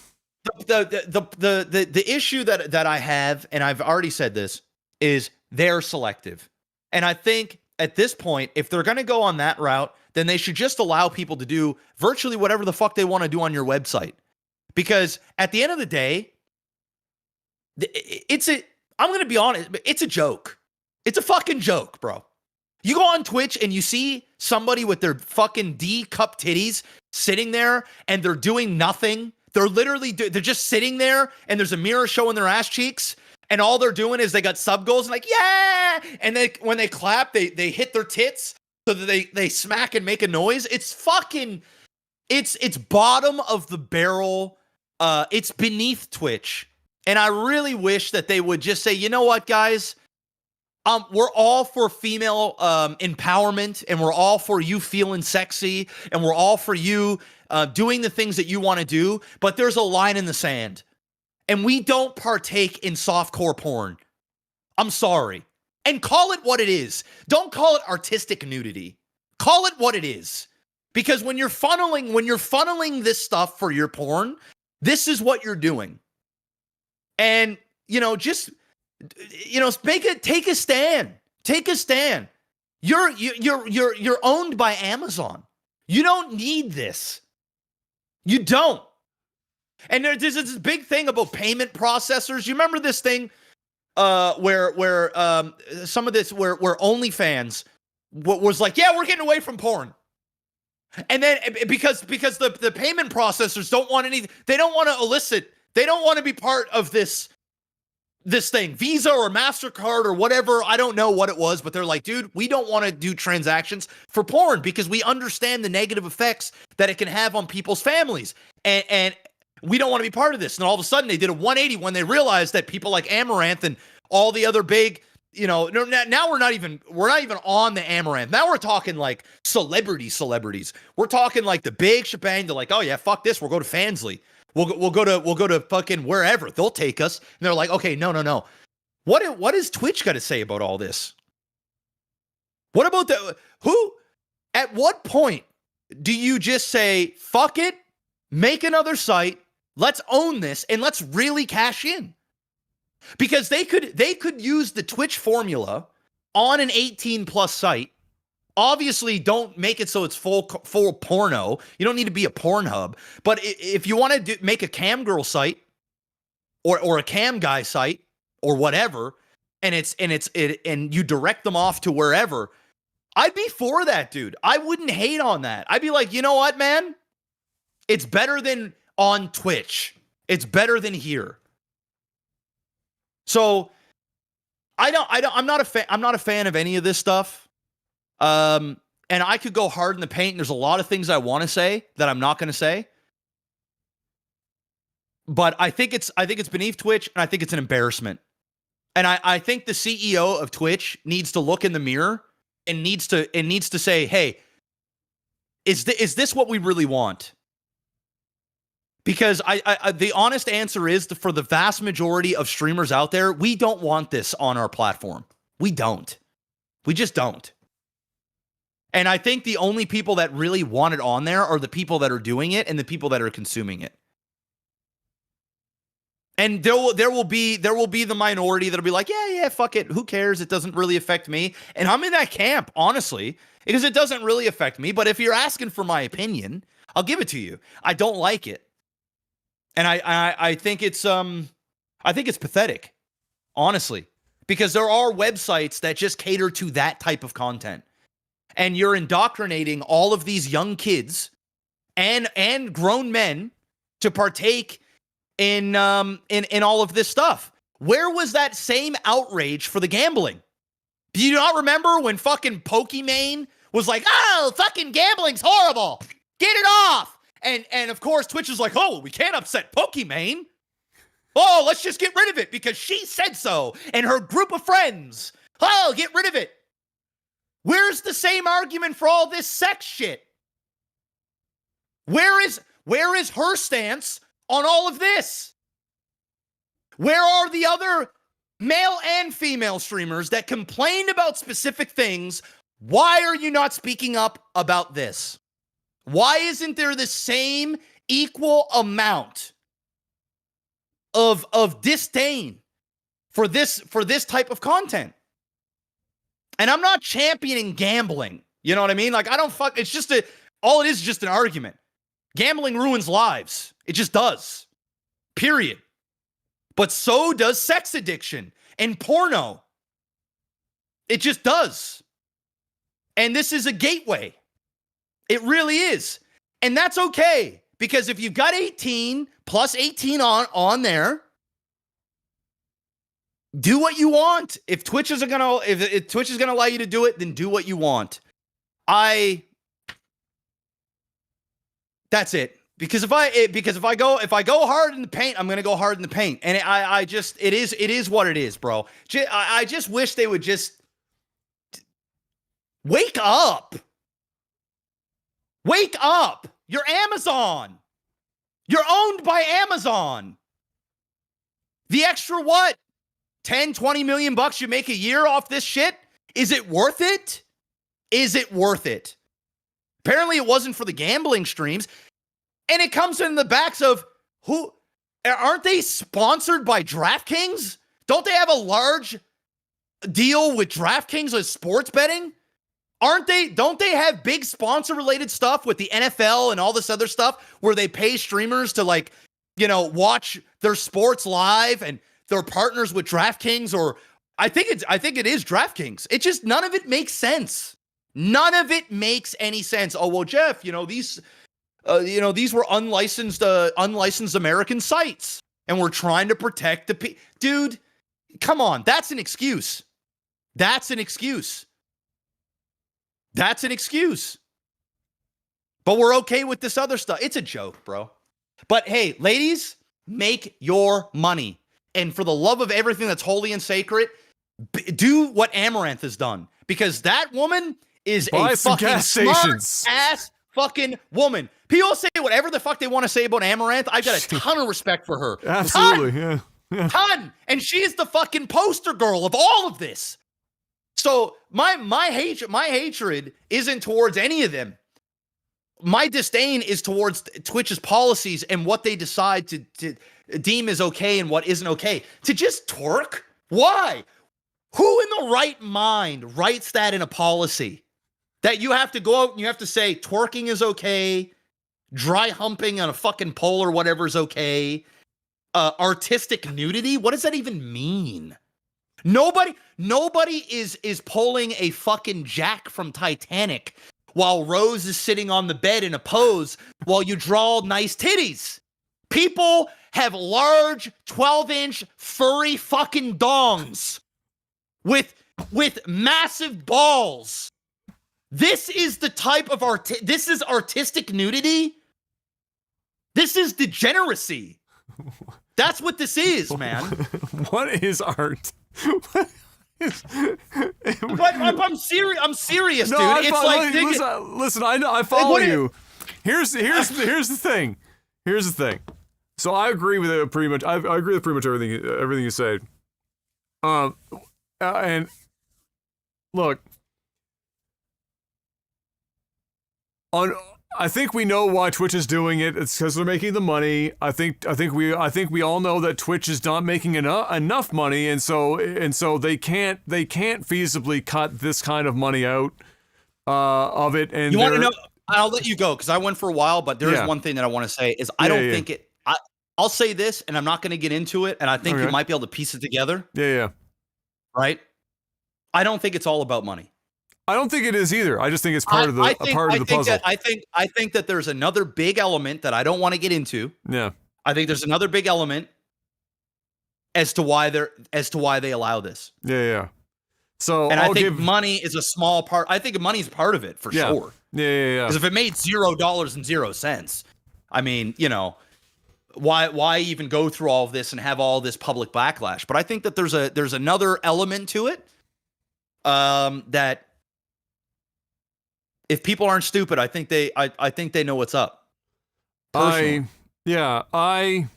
The issue that I have, and I've already said this, is they're selective. And I think at this point, if they're going to go on that route, then they should just allow people to do virtually whatever the fuck they want to do on your website. Because at the end of the day, I'm going to be honest, it's a joke. It's a fucking joke, bro. You go on Twitch and you see somebody with their fucking D-cup titties sitting there and they're doing nothing. They're literally, they're just sitting there and there's a mirror showing their ass cheeks. And all they're doing is they got sub goals and like, yeah. And then when they clap, they hit their tits so that they smack and make a noise. It's fucking, it's bottom of the barrel. It's beneath Twitch. And I really wish that they would just say, you know what, guys? We're all for female empowerment, and we're all for you feeling sexy, and we're all for you doing the things that you want to do, but there's a line in the sand. And we don't partake in softcore porn. I'm sorry. And call it what it is. Don't call it artistic nudity. Call it what it is. Because when you're funneling this stuff for your porn, this is what you're doing. And, just, take a stand. Take a stand. You're owned by Amazon. You don't need this. You don't. And there's this big thing about payment processors. You remember this thing where some of this where OnlyFans was like, yeah, we're getting away from porn. And then because the payment processors don't want they don't want to elicit, they don't want to be part of this thing, Visa or MasterCard or whatever. I don't know what it was, but they're like, dude, we don't want to do transactions for porn because we understand the negative effects that it can have on people's families. And we don't want to be part of this. And all of a sudden they did a 180 when they realized that people like Amaranth and all the other big, now we're not even on the Amaranth. Now we're talking like celebrities. We're talking like the big shebang. They're like, oh yeah, fuck this. We'll go to Fansly. We'll go to fucking wherever. They'll take us. And they're like, okay, no. What does Twitch got to say about all this? What about at what point do you just say, fuck it, make another site, let's own this, and let's really cash in? Because they could use the Twitch formula on an 18+ site. Obviously, don't make it so it's full porno. You don't need to be a Pornhub. But if you want to make a cam girl site or a cam guy site or whatever, and you direct them off to wherever, I'd be for that, dude. I wouldn't hate on that. I'd be like, you know what, man? It's better than on Twitch. It's better than here. So I'm not a fan of any of this stuff. And I could go hard in the paint. And there's a lot of things I want to say that I'm not going to say. But I think it's beneath Twitch, and I think it's an embarrassment. And I think the CEO of Twitch needs to look in the mirror and needs to say, hey, is this what we really want? Because the honest answer is, for the vast majority of streamers out there, we don't want this on our platform. We don't. We just don't. And I think the only people that really want it on there are the people that are doing it and the people that are consuming it. And there will be the minority that'll be like, yeah, fuck it. Who cares? It doesn't really affect me. And I'm in that camp, honestly, because it doesn't really affect me. But if you're asking for my opinion, I'll give it to you. I don't like it. And I think it's pathetic, honestly, because there are websites that just cater to that type of content. And you're indoctrinating all of these young kids and grown men to partake in all of this stuff. Where was that same outrage for the gambling? Do you not remember when fucking Pokimane was like, oh, fucking gambling's horrible. Get it off. And of course, Twitch is like, oh, we can't upset Pokimane. Oh, let's just get rid of it because she said so. And her group of friends. Oh, get rid of it. Where's the same argument for all this sex shit? Where is her stance on all of this? Where are the other male and female streamers that complained about specific things? Why are you not speaking up about this? Why isn't there the same equal amount of disdain for this type of content? And I'm not championing gambling. You know what I mean? Like, it's just all it is just an argument. Gambling ruins lives. It just does. Period. But so does sex addiction and porno. It just does. And this is a gateway. It really is. And that's okay. Because if you've got 18 plus 18 on there, do what you want. If Twitch isn't gonna, if Twitch is gonna allow you to do it, then do what you want. That's it. Because if I go hard in the paint, I'm gonna go hard in the paint, and it is what it is, bro. I just wish they would just wake up. Wake up. You're Amazon. You're owned by Amazon. The extra what? 10, 20 million bucks you make a year off this shit? Is it worth it? Is it worth it? Apparently it wasn't for the gambling streams. And it comes in the backs of who? Aren't they sponsored by DraftKings? Don't they have a large deal with DraftKings with sports betting? Don't they have big sponsor related stuff with the NFL and all this other stuff where they pay streamers to watch their sports live, and they're partners with DraftKings, or I think it is DraftKings. It just, none of it makes sense. None of it makes any sense. Oh, well, Jeff, these were unlicensed American sites, and we're trying to protect the dude. Come on, that's an excuse. That's an excuse. That's an excuse. But we're okay with this other stuff. It's a joke, bro. But hey, ladies, make your money. And for the love of everything that's holy and sacred, do what Amaranth has done. Because that woman is a fucking smart ass fucking woman. People say whatever the fuck they want to say about Amaranth. I've got a ton of respect for her. Absolutely, yeah. Ton. And she is the fucking poster girl of all of this. So my hatred isn't towards any of them. My disdain is towards Twitch's policies and what they decide to deem is okay and what isn't okay. To just twerk? Why? Who in the right mind writes that in a policy? That you have to go out and you have to say twerking is okay, dry humping on a fucking pole or whatever is okay, artistic nudity? What does that even mean? Nobody is pulling a fucking Jack from Titanic while Rose is sitting on the bed in a pose while you draw nice titties. People have large 12-inch furry fucking dongs with massive balls. This is the type of this is artistic nudity. This is degeneracy. That's what this is, man. What is art? But I'm serious. I'm serious, no, dude. Listen, I know, I follow you. Here's the thing. Here's the thing. So I agree with it pretty much. I agree with pretty much everything you say. And look, I think we know why Twitch is doing it. It's because they're making the money. I think we all know that Twitch is not making enough money, and so they can't feasibly cut this kind of money out of it. And you want to know? I'll let you go because I went for a while, but there is one thing that I want to say is I don't think it. I'll say this, and I'm not going to get into it, and I think you might be able to piece it together. Yeah. Right. I don't think it's all about money. I don't think it is either. I just think it's part of the puzzle. I think that there's another big element that I don't want to get into. Yeah. I think there's another big element as to why they allow this. Yeah. So I think money is a small part. I think money's part of it for sure. Yeah. Because if it made $0.00, I mean, why even go through all of this and have all this public backlash? But I think that there's another element to it. That if people aren't stupid, I think they know what's up. Personally. I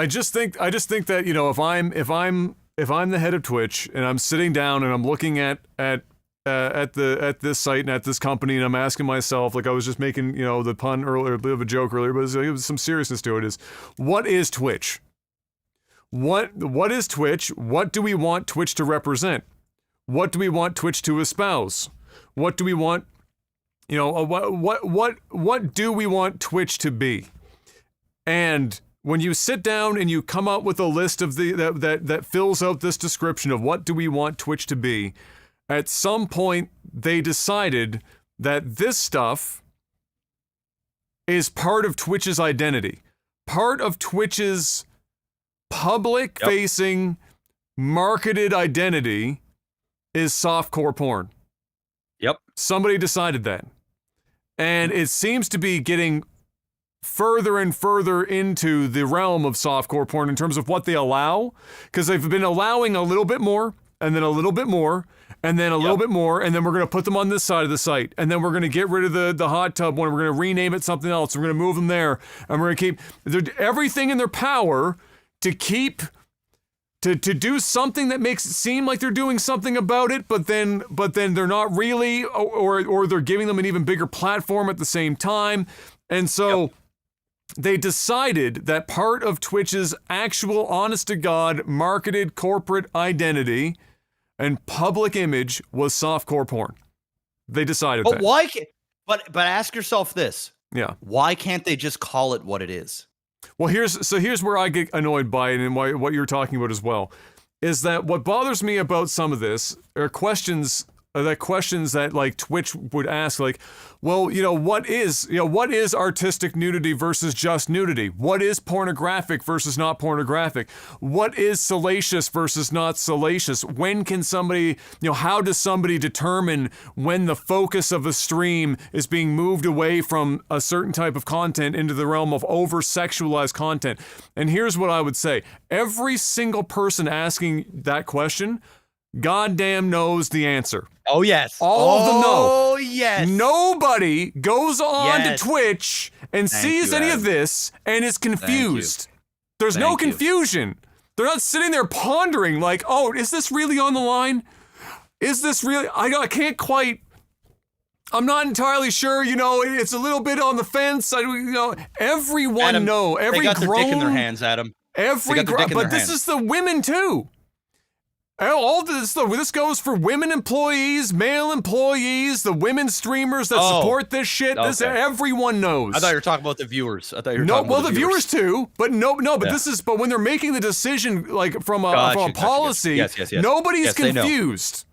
just think that, if I'm the head of Twitch and I'm sitting down and I'm looking at this site and at this company and I'm asking myself, like I was just making, the pun earlier, a bit of a joke earlier, but it was some seriousness to it, is what is Twitch? What is Twitch? What do we want Twitch to represent? What do we want Twitch to espouse? What do we want, what do we want Twitch to be? And when you sit down and you come up with a list of that fills out this description of what do we want Twitch to be, at some point they decided that this stuff is part of Twitch's identity, part of Twitch's public-facing marketed identity is softcore porn. Yep. Somebody decided that. And it seems to be getting further and further into the realm of softcore porn in terms of what they allow, because they've been allowing a little bit more, and then a little bit more, and then a little bit more, and then we're going to put them on this side of the site, and then we're going to get rid of the hot tub one, we're going to rename it something else, we're going to move them there, and we're going to keep everything in their power to keep to do something that makes it seem like they're doing something about it, but then they're not really, or they're giving them an even bigger platform at the same time. And so they decided that part of Twitch's actual honest-to-God marketed corporate identity and public image was softcore porn. They decided that. Why can't, but ask yourself this. Yeah. Why can't they just call it what it is? Well, here's where I get annoyed by it, and what you're talking about as well, is that what bothers me about some of this are questions that like Twitch would ask, like, well, what is artistic nudity versus just nudity? What is pornographic versus not pornographic? What is salacious versus not salacious? When can somebody, how does somebody determine when the focus of a stream is being moved away from a certain type of content into the realm of over-sexualized content? And here's what I would say. Every single person asking that question goddamn knows the answer. Oh, yes. All of them know. Oh, yes. Nobody goes on to Twitch and sees any of this and is confused. There's no confusion. They're not sitting there pondering like, oh, is this really on the line? Is this really? I can't quite. I'm not entirely sure. It's a little bit on the fence. Everyone Adam, know. Every they got grown, their dick in their hands, Adam. But this is the women too. All this goes for women employees, male employees, the women streamers that support this shit. Okay. This everyone knows. I thought you were talking about the viewers. I thought you were talking about the viewers too. But but when they're making the decision, like from a policy, yes. Nobody's confused.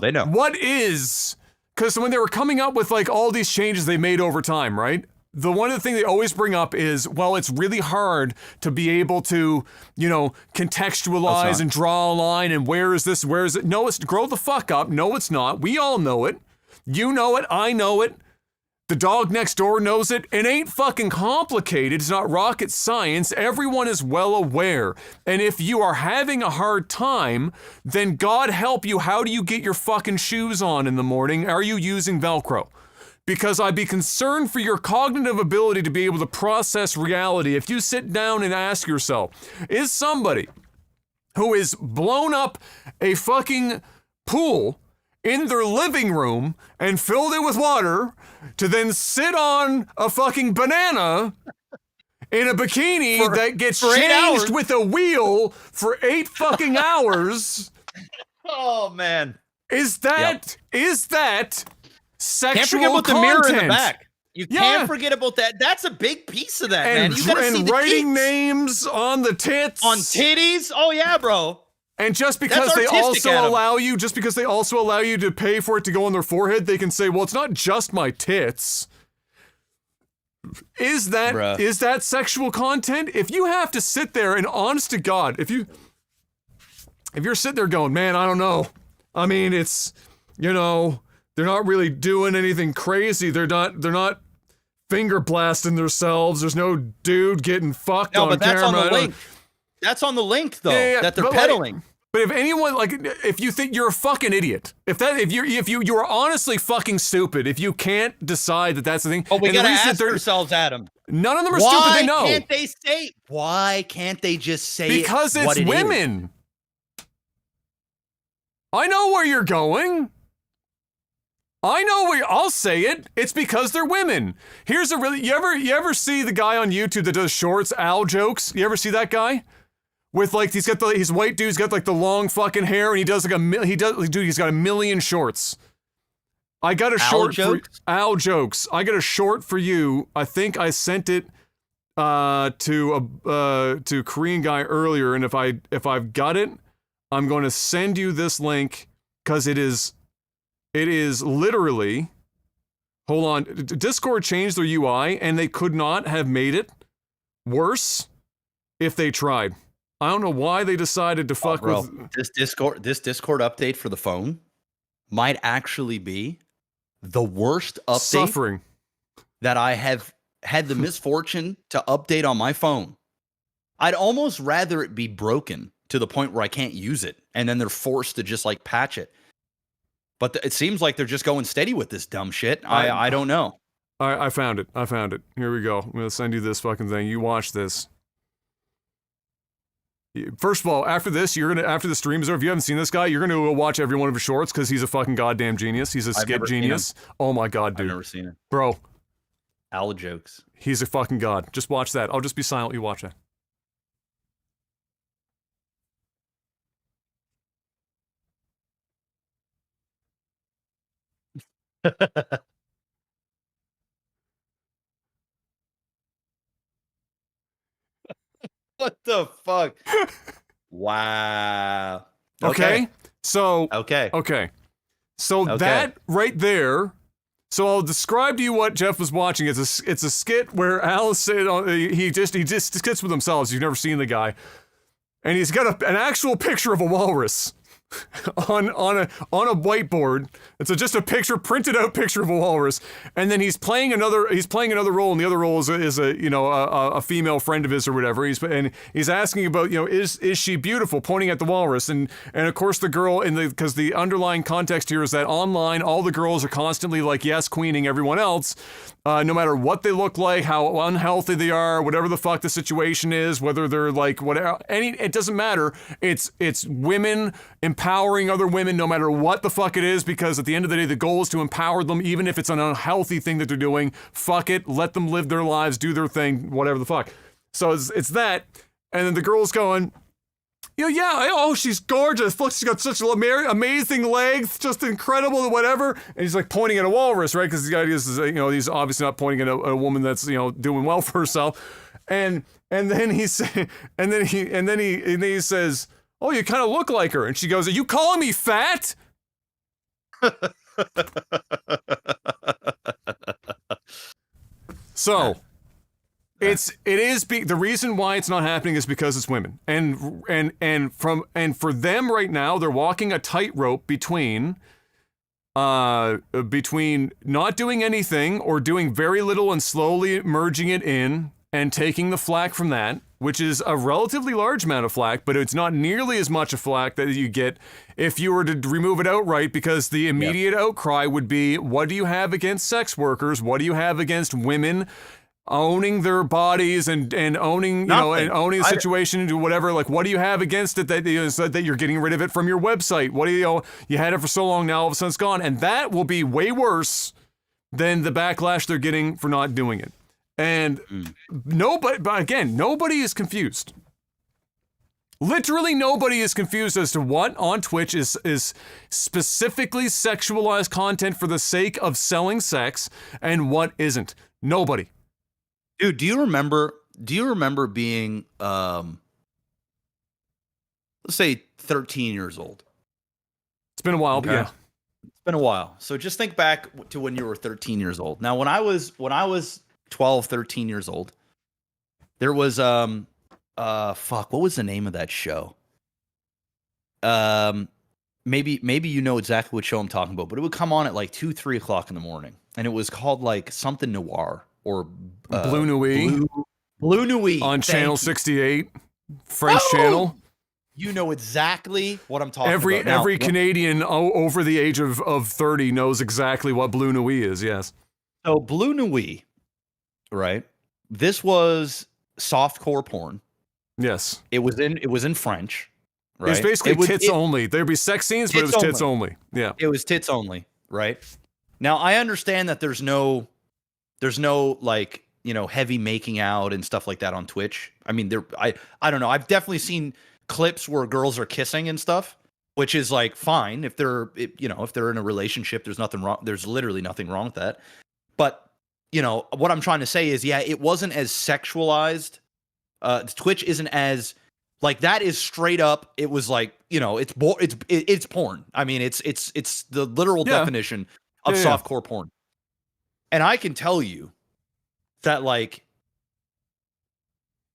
They know. What is? Because when they were coming up with like all these changes they made over time, right? One of the things they always bring up is, well, it's really hard to be able to, contextualize and draw a line and where is this, where is it? No, it's grow the fuck up. No, it's not. We all know it. You know it. I know it. The dog next door knows it. It ain't fucking complicated. It's not rocket science. Everyone is well aware. And if you are having a hard time, then God help you. How do you get your fucking shoes on in the morning? Are you using Velcro? Because I'd be concerned for your cognitive ability to be able to process reality if you sit down and ask yourself, is somebody who is blown up a fucking pool in their living room and filled it with water to then sit on a fucking banana in a bikini that gets changed with a wheel for 8 fucking hours? Oh, man. Is that sexual can't forget about content. The mirror in the back. You can't forget about that. That's a big piece of that, man. You gotta see the writing names on the tits. On titties? Oh yeah, bro. And just because they also allow you to pay for it to go on their forehead, they can say, well, it's not just my tits. Is that sexual content? If you have to sit there and honest to God, if you're sitting there going, man, I don't know. I mean, it's, they're not really doing anything crazy. They're not finger blasting themselves. There's no dude getting fucked on camera. No, but that's on the link. That's on the link, though, that they're peddling. But if anyone, if you think you're a fucking idiot, if you are honestly fucking stupid, if you can't decide that that's the thing. Oh, we gotta ask ourselves, Adam. None of them are stupid, they know. Why can't they just say because it's women. I know where you're going. I'll say it. It's because they're women. Here's you ever see the guy on YouTube that does shorts, Al jokes? You ever see that guy? With he's white dude, he's got like the long fucking hair and he does he's got a million shorts. I got a short for Al jokes. I got a short for you. I think I sent it to Korean guy earlier, and if I've got it, I'm going to send you this link because it is literally, hold on, Discord changed their UI and they could not have made it worse if they tried. I don't know why they decided to fuck bro, with this Discord update for the phone might actually be the worst update suffering. that I have had the misfortune to update on my phone. I'd almost rather it be broken to the point where I can't use it, and then they're forced to just like patch it. But it seems like they're just going steady with this dumb shit. I don't know. I found it. I found it. Here we go. I'm gonna send you this fucking thing. You watch this. First of all, after this, after the stream is over, if you haven't seen this guy, you're gonna go watch every one of his shorts because he's a fucking goddamn genius. He's a skit genius. Oh my god, dude. I've never seen it. Bro. Owl jokes. He's a fucking god. Just watch that. I'll just be silent. You watch that. What the fuck? Wow. Okay. So. Okay. Okay. So Okay. that right there. So I'll describe to you what Jeff was watching. It's a skit where Alice said he just skits with himself. You've never seen the guy, and he's got an actual picture of a walrus on a whiteboard. It's just a printed out picture of a walrus, and then he's playing another role, and the other role is a female friend of his or whatever. He's asking about, is she beautiful, pointing at the walrus, and of course the girl because the underlying context here is that online all the girls are constantly like yes queening everyone else, no matter what they look like, how unhealthy they are, whatever the fuck the situation is, whether they're like whatever, it doesn't matter. It's women empowering other women no matter what the fuck it is, because at the end of the day the goal is to empower them, even if it's an unhealthy thing that they're doing. Fuck it, let them live their lives, do their thing, whatever the fuck. So it's that, and then the girl's going, she's gorgeous. Look, she's got such amazing legs, just incredible, whatever. And he's like pointing at a walrus, right? Because the idea is, he's obviously not pointing at a woman that's, doing well for herself. And then he says, "Oh, you kind of look like her." And she goes, "Are you calling me fat?" So. The reason why it's not happening is because it's women, and for them right now they're walking a tightrope between not doing anything or doing very little and slowly merging it in and taking the flack from that, which is a relatively large amount of flack, but it's not nearly as much a flack that you get if you were to remove it outright, because the immediate outcry would be, what do you have against sex workers? What do you have against women owning their bodies and owning and owning the situation and do whatever? Like, what do you have against it that you're getting rid of it from your website? What do you had it for so long, now all of a sudden it's gone, and that will be way worse than the backlash they're getting for not doing it. And nobody is confused. Literally nobody is confused as to what on Twitch is specifically sexualized content for the sake of selling sex and what isn't. Nobody. Dude, do you remember being let's say 13 years old? It's been a while, Okay. but yeah. It's been a while. So just think back to when you were 13 years old. Now, when I was 12, 13 years old, there was what was the name of that show? Maybe you know exactly what show I'm talking about, but it would come on at like 2-3 o'clock in the morning, and it was called like something noir or Blue Nuit. Blue Nuit On Channel 68, French channel. You know exactly what I'm talking about. Every Canadian over the age of 30 knows exactly what Blue Nuit is, yes. So Blue Nuit, right? This was softcore porn. Yes. It was in French, right? It's basically tits only. There'd be sex scenes, but it was tits only. Yeah. It was tits only, right? Now, I understand that there's no like, heavy making out and stuff like that on Twitch. I mean, I don't know. I've definitely seen clips where girls are kissing and stuff, which is like fine if they're in a relationship. There's nothing wrong. There's literally nothing wrong with that. But what I'm trying to say is, yeah, it wasn't as sexualized. Twitch isn't as like that. Is straight up. It was like it's porn. I mean, it's the literal definition of softcore porn. And I can tell you that like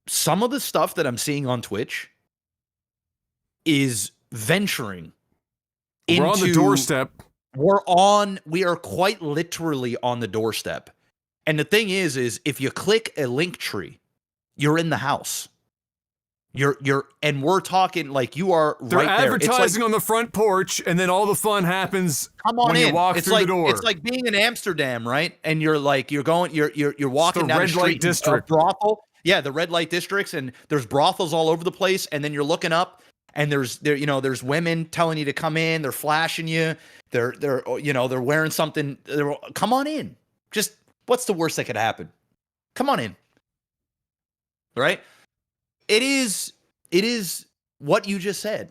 some of the stuff that I'm seeing on Twitch is venturing We're on the doorstep. We are quite literally on the doorstep. And the thing is if you click a link tree, you're in the house. And we're talking like you are They're right there. advertising on the front porch, and then all the fun happens when you walk through the door. It's like being in Amsterdam, right? And you're walking down the street, red light district. Brothel. Yeah, the red light districts, and there's brothels all over the place. And then you're looking up, and there's women telling you to come in. They're flashing you. They're wearing something. Come on in. Just what's the worst that could happen? Come on in. Right? It is what you just said.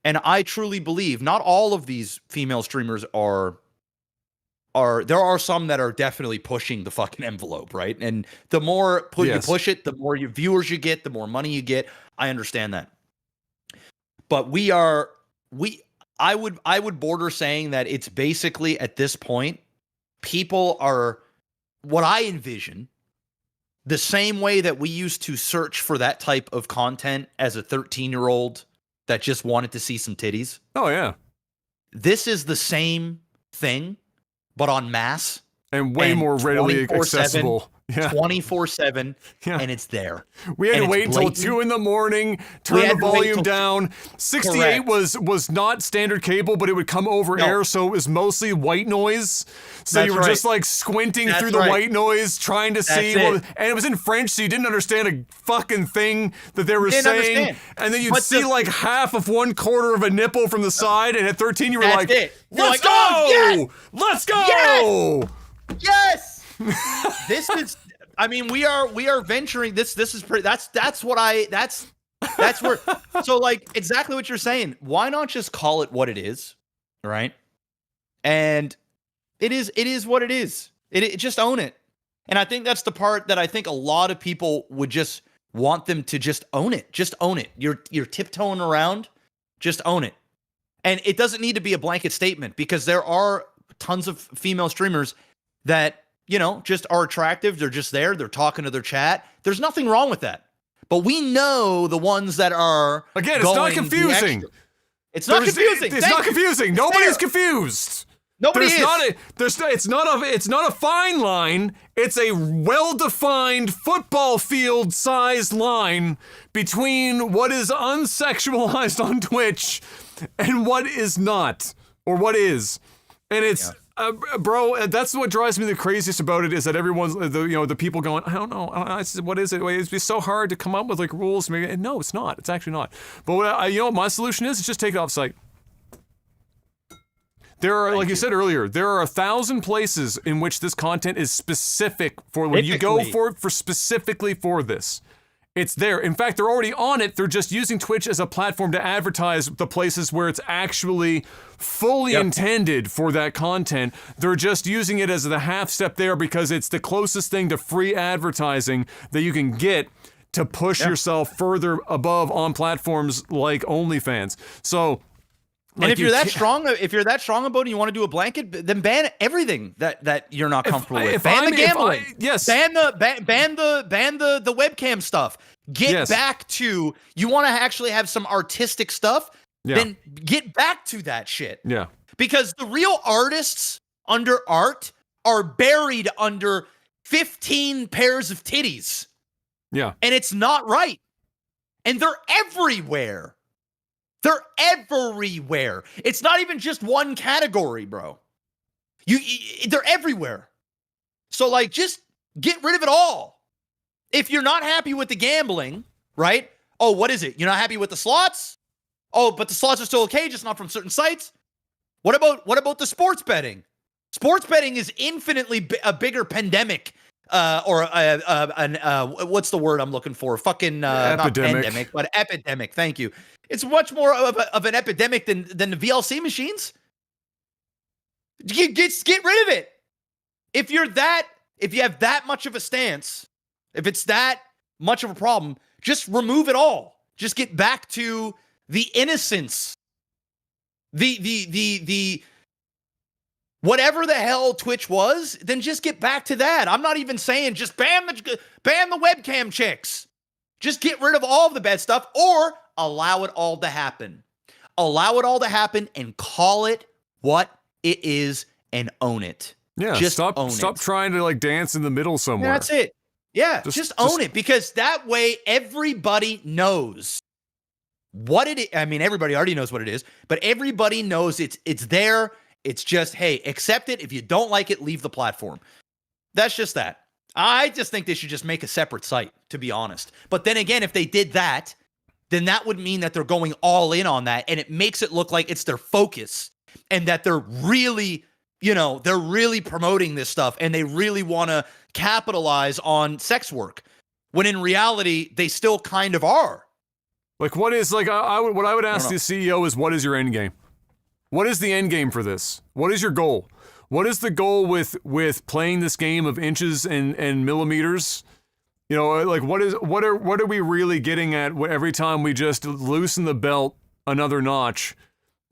And I truly believe not all of these female streamers are there are some that are definitely pushing the fucking envelope, right? And the more you push it, the more viewers you get, the more money you get. I understand that. But I would border saying that it's basically at this point, people are what I envision the same way that we used to search for that type of content as a 13-year-old that just wanted to see some titties. Oh, yeah. This is the same thing, but en masse. And way more readily accessible. 24/7, and it's there. We had to wait until 2 in the morning, turn the volume down. 68 was not standard cable, but it would come over air, so it was mostly white noise. So you were just like squinting through the white noise, trying to see. And it was in French, so you didn't understand a fucking thing that they were saying. And then you'd see like half of 1/4 of a nipple from the side, and at 13 you were like, let's go! Oh, yes! Let's go! Yes! This is, I mean, we are venturing. This is pretty, that's where, so like exactly what you're saying. Why not just call it what it is? Right. And it is what it is. It just own it. And I think that's the part that I think a lot of people would just want them to just own it. Just own it. You're tiptoeing around. Just own it. And it doesn't need to be a blanket statement, because there are tons of female streamers that, just are attractive. They're just there. They're talking to their chat. There's nothing wrong with that. But we know the ones that are, again, it's not confusing. It's not confusing. It's not confusing. Nobody's confused. Nobody is. It's not a fine line. It's a well-defined football field sized line between what is unsexualized on Twitch and what is not, or what is. And it's bro, that's what drives me the craziest about it, is that everyone's the people going, I don't know, what is it? It's just so hard to come up with like rules. And no, it's not. It's actually not. But what my solution is just take it off site. There are, like you said earlier, there are 1,000 places in which this content is specific for when you go for specifically for this. It's there. In fact, they're already on it. They're just using Twitch as a platform to advertise the places where it's actually fully intended for that content. They're just using it as the half step there because it's the closest thing to free advertising that you can get to push yourself further above on platforms like OnlyFans. So, and if you're that strong about it, you want to do a blanket, then ban everything that you're not comfortable with. Ban the gambling. Yes. Ban the webcam stuff. Get back to, you want to actually have some artistic stuff, then get back to that shit. Yeah. Because the real artists under art are buried under 15 pairs of titties. Yeah. And it's not right. And they're everywhere. They're everywhere. It's not even just one category, bro. They're everywhere. So, like, just get rid of it all. If you're not happy with the gambling, right? Oh, what is it? You're not happy with the slots? Oh, but the slots are still okay, just not from certain sites. What about the sports betting? Sports betting is infinitely a bigger pandemic. What's the word I'm looking for? Fucking not pandemic, but epidemic. Thank you. It's much more of an epidemic than the VLC machines. Get rid of it. If you have that much of a stance, if it's that much of a problem, just remove it all. Just get back to the innocence. The whatever the hell Twitch was, then just get back to that. I'm not even saying just ban the webcam chicks. Just get rid of all of the bad stuff, or allow it all to happen. Allow it all to happen and call it what it is and own it. Yeah, just stop trying to like dance in the middle somewhere. Yeah, that's it. Yeah, just own it, because that way everybody knows what it is. I mean, everybody already knows what it is, but everybody knows it's there. It's just, hey, accept it. If you don't like it, leave the platform. That's just that. I just think they should just make a separate site, to be honest. But then again, if they did that, then that would mean that they're going all in on that, and it makes it look like it's their focus and that they're really, they're really promoting this stuff and they really want to capitalize on sex work, when in reality, they still kind of are. Like, what is, like, what I would ask the CEO is, what is your end game? What is the end game for this? What is your goal? What is the goal with playing this game of inches and millimeters? Like, what are we really getting at every time we just loosen the belt another notch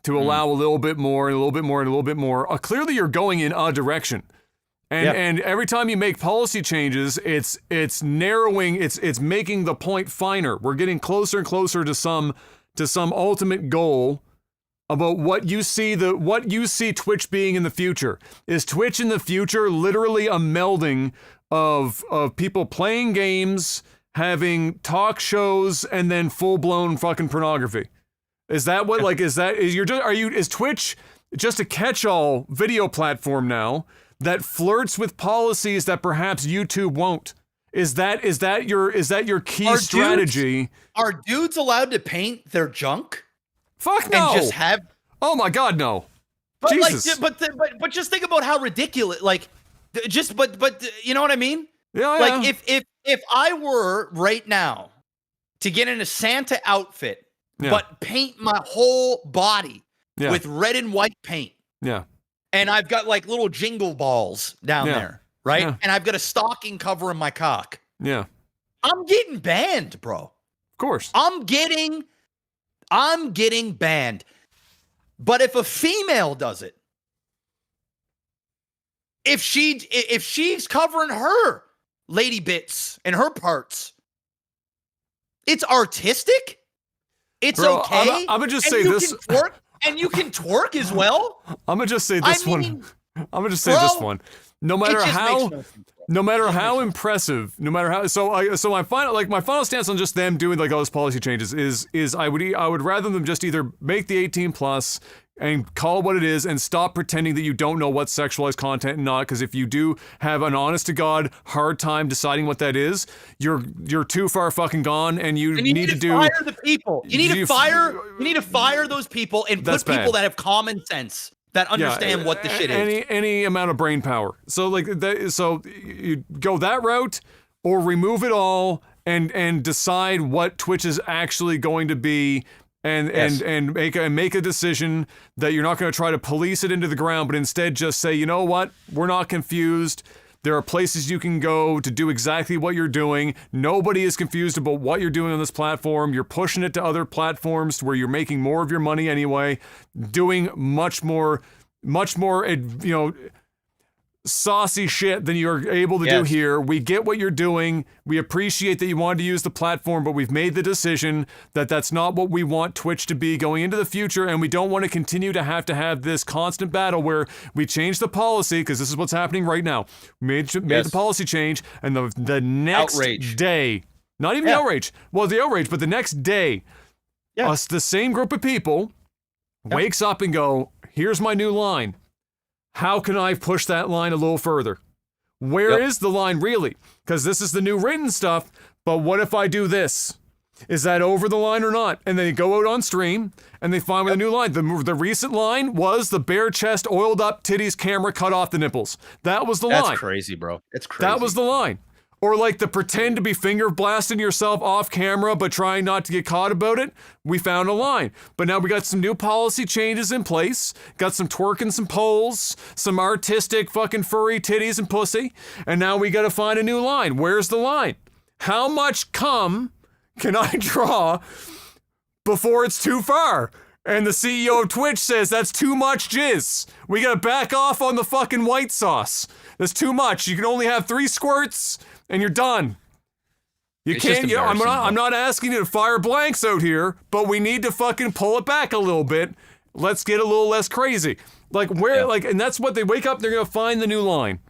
to allow a little bit more and a little bit more and a little bit more? Clearly, you're going in a direction, and every time you make policy changes, it's narrowing, it's making the point finer. We're getting closer and closer to some ultimate goal about what you see Twitch being in the future. Is Twitch in the future literally a melding of people playing games, having talk shows, and then full-blown fucking pornography? Is that what, like, is Twitch just a catch-all video platform now that flirts with policies that perhaps YouTube won't? Is that your key strategy? Are dudes allowed to paint their junk? Fuck no. And just have. Oh my God, no. But Jesus. Like, but just think about how ridiculous. Like, but you know what I mean? Yeah. Like, if I were right now to get in a Santa outfit, but paint my whole body with red and white paint. Yeah. And I've got like little jingle balls down there, right? Yeah. And I've got a stocking covering my cock. Yeah. I'm getting banned, bro. Of course. I'm getting banned. But if a female does it, if she's covering her lady bits and her parts, it's artistic. It's okay. I'm gonna just say this. And you can twerk as well. I'm gonna just say this one. I'm gonna just say this one. No matter how impressive, so my final stance on just them doing like all those policy changes is I would rather them just either make the 18 plus and call it what it is and stop pretending that you don't know what's sexualized content and not, because if you do have an honest to God hard time deciding what that is, you're too far fucking gone, and you need to fire the people. You need to fire those people and put people that have common sense, that understand what the shit is. Any amount of brain power. So like that, so you go that route or remove it all and decide what Twitch is actually going to be. And make a decision that you're not going to try to police it into the ground, but instead just say, you know what, we're not confused. There are places you can go to do exactly what you're doing. Nobody is confused about what you're doing on this platform. You're pushing it to other platforms where you're making more of your money anyway, doing much more, saucy shit than you're able to do here. We get what you're doing. We appreciate that you wanted to use the platform, but we've made the decision that that's not what we want Twitch to be going into the future, and we don't want to continue to have this constant battle where we change the policy, because this is what's happening right now. Made the policy change, and the next day, not even the outrage, but the next day, the same group of people wakes up and go, here's my new line. How can I push that line a little further? Where is the line really? Because this is the new written stuff, but what if I do this? Is that over the line or not? And then they go out on stream and they find with a new line. The recent line was the bare chest, oiled up titties, camera cut off the nipples. That was the line. That's crazy, bro. It's crazy. That was the line. Or like the pretend to be finger blasting yourself off camera but trying not to get caught about it. We found a line. But now we got some new policy changes in place. Got some twerking, some poles, some artistic fucking furry titties and pussy. And now we got to find a new line. Where's the line? How much cum can I draw before it's too far? And the CEO of Twitch says that's too much jizz. We got to back off on the fucking white sauce. That's too much. You can only have 3 squirts and you're done. You It's just can't. I'm embarrassing, not. I'm bro. not asking you to fire blanks out here, but we need to fucking pull it back a little bit. Let's get a little less crazy. Like where? Yeah. Like, and that's what they wake up. They're gonna find the new line.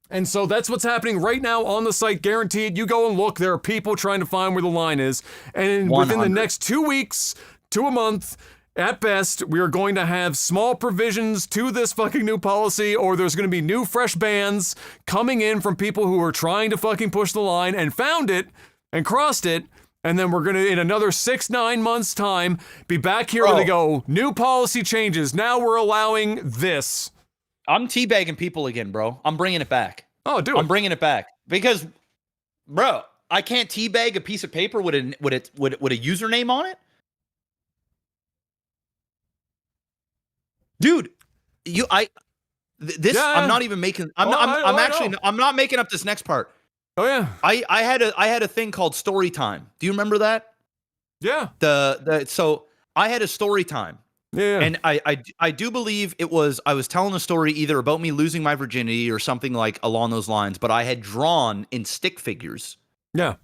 And so that's what's happening right now on the site, guaranteed. You go and look, there are people trying to find where the line is. And within the 100. next 2 weeks to a month, at best, we are going to have small provisions to this fucking new policy, or there's going to be new fresh bans coming in from people who are trying to fucking push the line and found it and crossed it. And then we're going to, in another 6-9 months' time, be back here where they go, new policy changes. Now we're allowing this. I'm teabagging people again, bro. I'm bringing it back. Oh, do it. I'm bringing it back because, bro, I can't teabag a piece of paper with a username on it. Dude, I'm not even making. I'm not making up this next part. Oh yeah. I had a thing called story time. Do you remember that? Yeah. So I had a story time. Yeah. And I do believe I was telling a story either about me losing my virginity or something like along those lines, but I had drawn in stick figures. Yeah.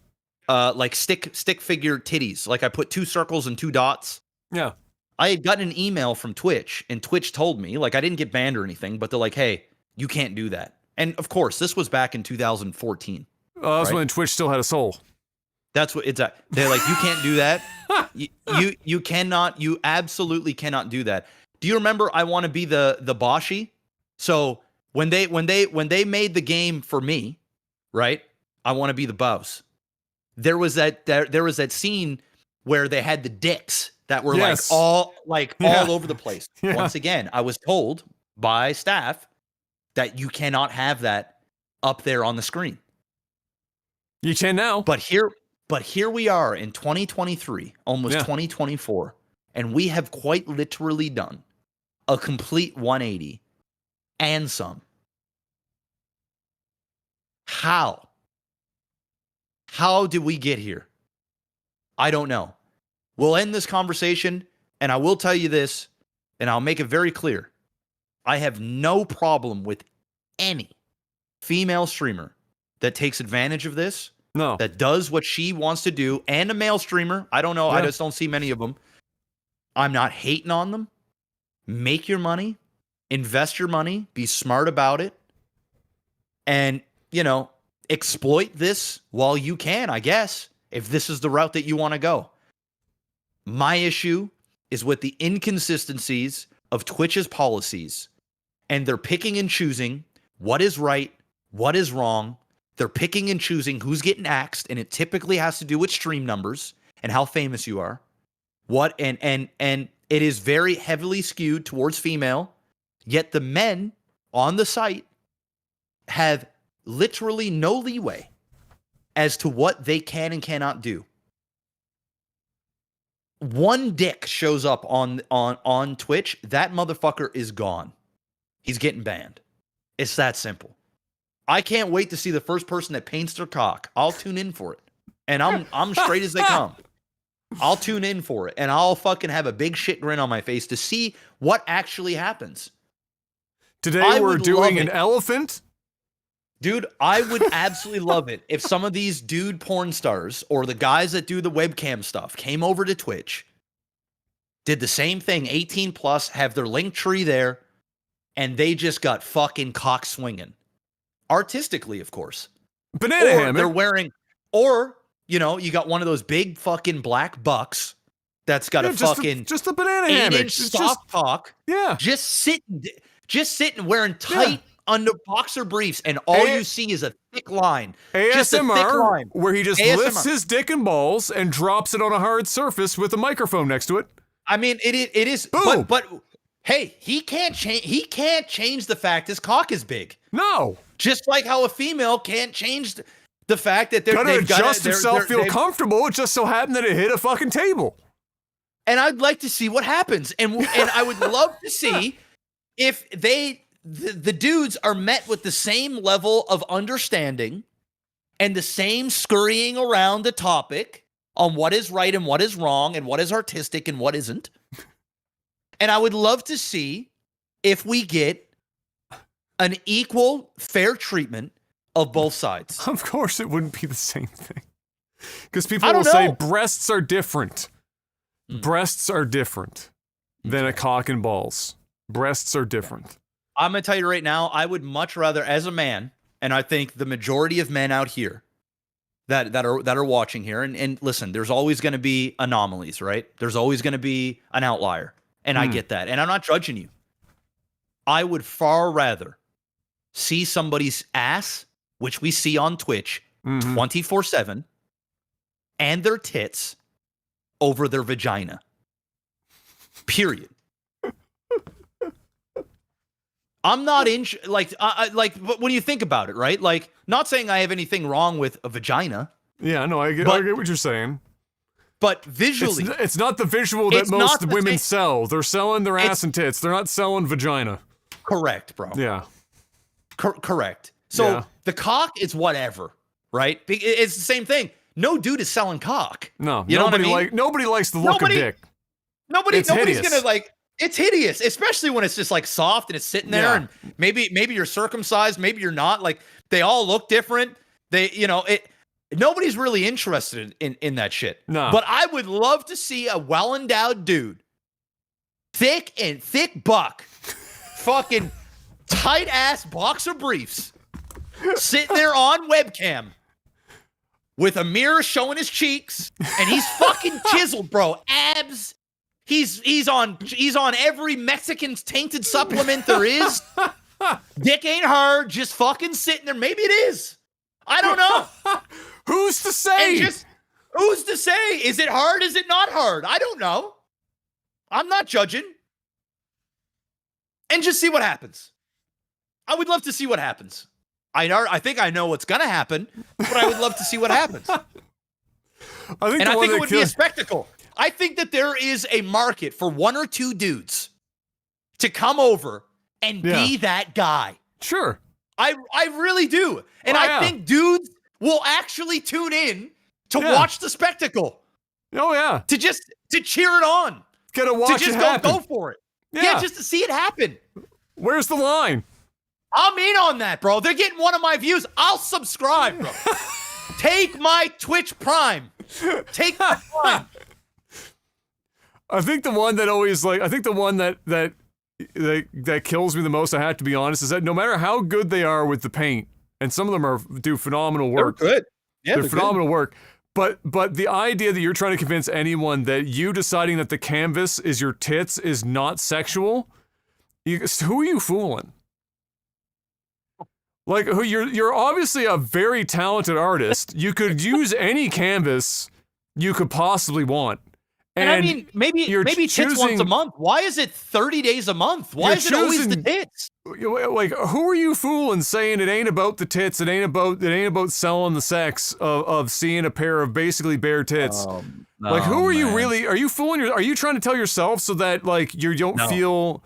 Like stick figure titties. Like I put 2 circles and 2 dots. Yeah. I had gotten an email from Twitch, and Twitch told me, like, I didn't get banned or anything, but they're like, hey, you can't do that. And of course, this was back in 2014. That's when Twitch still had a soul. That's what it's at. They're like, you can't do that. You cannot. You absolutely cannot do that. Do you remember I Want to Be the Boshi? So when they made the game for me, right? I Want to Be the boss. There was that scene where they had the dicks that were all over the place. Yeah. Once again, I was told by staff that you cannot have that up there on the screen. You can now. But here we are in 2023, almost 2024, and we have quite literally done a complete 180 and some. How? How did we get here? I don't know. We'll end this conversation, and I will tell you this, and I'll make it very clear. I have no problem with any female streamer that takes advantage of this. No. That does what she wants to do, and a male streamer. I don't know. Yeah. I just don't see many of them. I'm not hating on them. Make your money. Invest your money. Be smart about it. And, exploit this while you can, I guess, if this is the route that you want to go. My issue is with the inconsistencies of Twitch's policies, and they're picking and choosing what is right, what is wrong. They're picking and choosing who's getting axed, and it typically has to do with stream numbers and how famous you are. And it is very heavily skewed towards female, yet the men on the site have literally no leeway as to what they can and cannot do. One dick shows up on Twitch, that motherfucker is gone. He's getting banned. It's that simple. I can't wait to see the first person that paints their cock. I'll tune in for it. And I'm straight as they come. I'll tune in for it. And I'll fucking have a big shit grin on my face to see what actually happens. Today we're doing an elephant. Dude, I would absolutely love it if some of these dude porn stars or the guys that do the webcam stuff came over to Twitch, did the same thing, 18 plus, have their link tree there, and they just got fucking cock swinging. Artistically, of course. Banana hammock. They're wearing, or, you got one of those big fucking black bucks that's got a fucking just a banana hammock. 8-inch soft cock. Yeah. Just sitting wearing tight under boxer briefs, and all you see is a thick line. ASMR, just a thick line. Where he just lifts his dick and balls and drops it on a hard surface with a microphone next to it. I mean, it is. Boom. But hey, he can't change the fact his cock is big. No. Just like how a female can't change the fact that they've gotta got adjust herself, feel comfortable. It just so happened that it hit a fucking table. And I'd like to see what happens, and I would love to see if the dudes are met with the same level of understanding and the same scurrying around the topic on what is right and what is wrong and what is artistic and what isn't. And I would love to see if we get an equal, fair treatment of both sides. Of course, it wouldn't be the same thing. Because people I will don't say know. breasts are different. Breasts are different than a cock and balls. Breasts are different. I'm going to tell you right now, I would much rather, as a man, and I think the majority of men out here that are watching here, and listen, there's always going to be anomalies, right? There's always going to be an outlier, and I get that, and I'm not judging you. I would far rather see somebody's ass, which we see on Twitch 24/7, and their tits over their vagina. Period. I'm not like when you think about it, right? Like, not saying I have anything wrong with a vagina. Yeah, no, I get what you're saying. But visually, it's not the visual that most women sell. They're selling their ass and tits. They're not selling vagina. Correct, bro. Yeah. Correct. So the cock is whatever, right? It's the same thing. No dude is selling cock. No, you know what I mean? Nobody likes the look of dick. Nobody's hideous. gonna like. It's hideous, especially when it's just like soft and it's sitting there, and maybe you're circumcised, maybe you're not. Like, they all look different. Nobody's really interested in that shit. No. But I would love to see a well-endowed dude, thick buck, fucking tight ass boxer briefs, sitting there on webcam with a mirror showing his cheeks, and he's fucking chiseled, bro. Abs. He's on every Mexican's tainted supplement there is. Dick ain't hard, just fucking sitting there. Maybe it is. I don't know. Who's to say? Who's to say? Is it hard? Is it not hard? I don't know. I'm not judging. And just see what happens. I would love to see what happens. I think I know what's gonna happen, but I would love to see what happens. I think it would be a spectacle. I think that there is a market for one or two dudes to come over and be that guy. Sure. I really do. And I think dudes will actually tune in to watch the spectacle. Oh, yeah. To cheer it on. Gotta watch it happen. Go for it. Yeah, just to see it happen. Where's the line? I'm in on that, bro. They're getting one of my views. I'll subscribe, bro. Take my Twitch Prime. Take my Prime. I think the one that kills me the most, I have to be honest, is that no matter how good they are with the paint, and some of them do phenomenal work. They're good. Yeah, they're phenomenal work. But the idea that you're trying to convince anyone that you deciding that the canvas is your tits is not sexual, who are you fooling? Like, you're obviously a very talented artist. You could use any canvas you could possibly want. And I mean, maybe tits once a month. Why is it 30 days a month? Why is it always the tits? Like, who are you fooling saying it ain't about the tits? It ain't about selling the sex of seeing a pair of basically bare tits. Like, who are you really? Are you fooling? Are you trying to tell yourself so that like you don't feel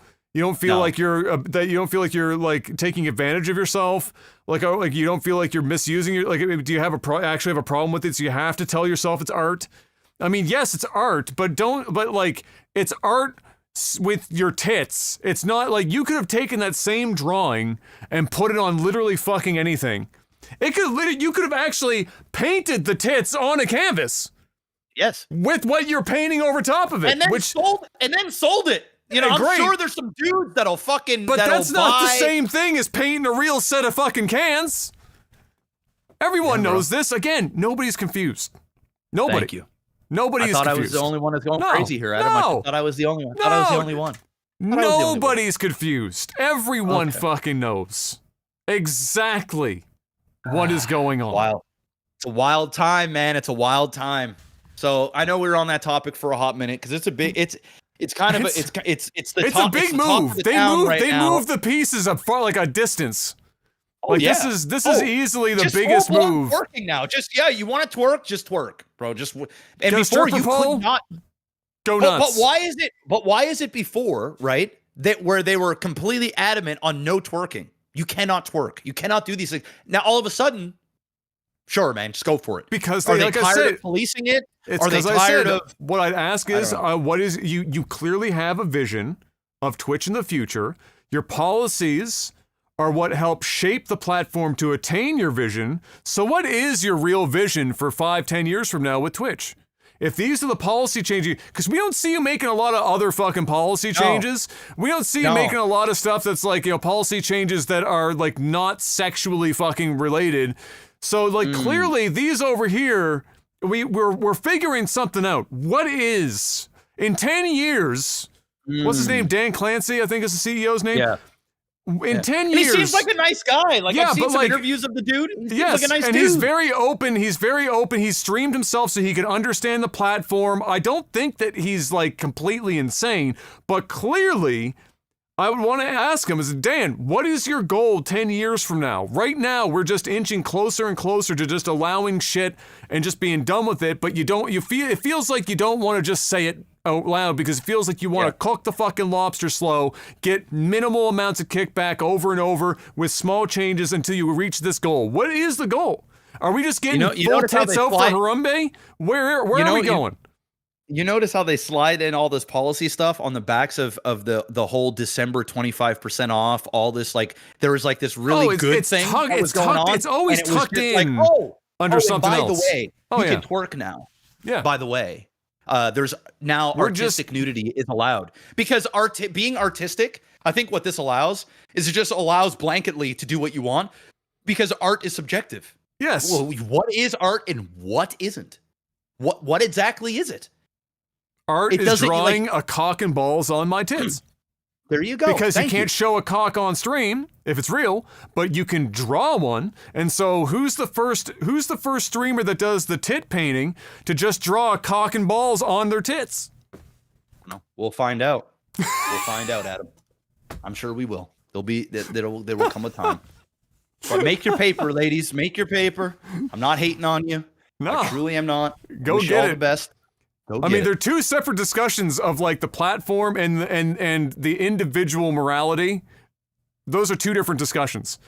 like you're like taking advantage of yourself? Like you don't feel like you're misusing your, like, do you have actually have a problem with it? So you have to tell yourself it's art. I mean, yes, it's art, but like, it's art with your tits. It's not like you could have taken that same drawing and put it on literally fucking anything. You could have actually painted the tits on a canvas. Yes. With what you're painting over top of it. And then sold it. You know, I'm sure there's some dudes that'll fucking, but that's not the same thing as painting a real set of fucking cans. Everyone knows this. Again, nobody's confused. Nobody. Thank you. Nobody's confused. I thought I was the only one that's going crazy here, Adam. I thought I was the only one. Nobody's confused. Everyone fucking knows exactly what is going on. Wild. It's a wild time, man. It's a wild time. So I know we were on that topic for a hot minute because it's a big. It's kind of it's a big move. They move the pieces of far, like a distance. Like, this is easily the biggest move. Twerking now. You want to twerk? Just twerk, bro. And Just before you could not go nuts. But why is it before, right? Where they were completely adamant on no twerking. You cannot twerk. You cannot do these things. Now all of a sudden, sure, man, just go for it. Because are they tired of policing it? Are they tired of? What I'd ask is, what is you clearly have a vision of Twitch in the future. Your policies are what help shape the platform to attain your vision. So what is your real vision for 5-10 years from now with Twitch? If these are the policy changes, because we don't see you making a lot of other fucking policy changes. We don't see you making a lot of stuff that's like, policy changes that are like not sexually fucking related. So like clearly these over here, we're figuring something out. What is in 10 years? What's his name? Dan Clancy, I think is the CEO's name. Yeah. In 10 And years, he seems like a nice guy. Like I've seen some interviews of the dude. He seems like a nice dude. He's very open. He's streamed himself so he can understand the platform. I don't think that he's like completely insane, but clearly I would want to ask him, Dan, what is your goal 10 years from now? Right now, we're just inching closer and closer to just allowing shit and just being done with it, but it feels like you don't want to just say it out loud because it feels like you want to cook the fucking lobster slow, get minimal amounts of kickback over and over with small changes until you reach this goal. What is the goal? Are we just getting full tits out for Harambe? Where are we going? You notice how they slide in all this policy stuff on the backs of the whole December 25% off, all this like there was like this really good thing that was going on. It's always tucked in under something else. By the way, you can twerk now. Yeah. By the way. There's now artistic nudity is allowed because being artistic. I think what this allows is it just allows blanketly to do what you want because art is subjective. Yes. Well, what is art and what isn't? What exactly is it? Art is drawing a cock and balls on my tits. There you go. Because you can't show a cock on stream if it's real, but you can draw one. And so who's the first streamer that does the tit painting to just draw a cock and balls on their tits? No, we'll find out. We'll find out, Adam. I'm sure we will. There will come a time. But make your paper, ladies. Make your paper. I'm not hating on you. No. I truly am not. Go get it. The best. They're two separate discussions of like the platform and the individual morality. Those are two different discussions.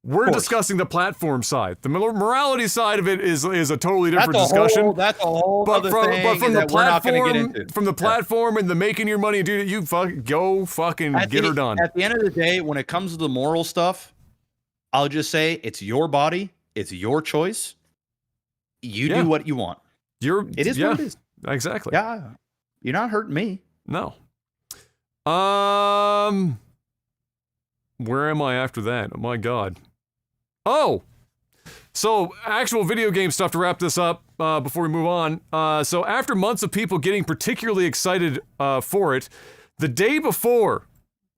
We're discussing the platform side. The morality side of it is a totally different discussion. That's a whole other thing. But from the platform, from the platform and the making your money, dude, you go fucking get her done. At the end of the day, when it comes to the moral stuff, I'll just say it's your body, it's your choice. You do what you want. It is what it is. Exactly. Yeah. You're not hurting me. No. Where am I after that? Oh my God. Oh! So, actual video game stuff to wrap this up before we move on. So, after months of people getting particularly excited for it, the day before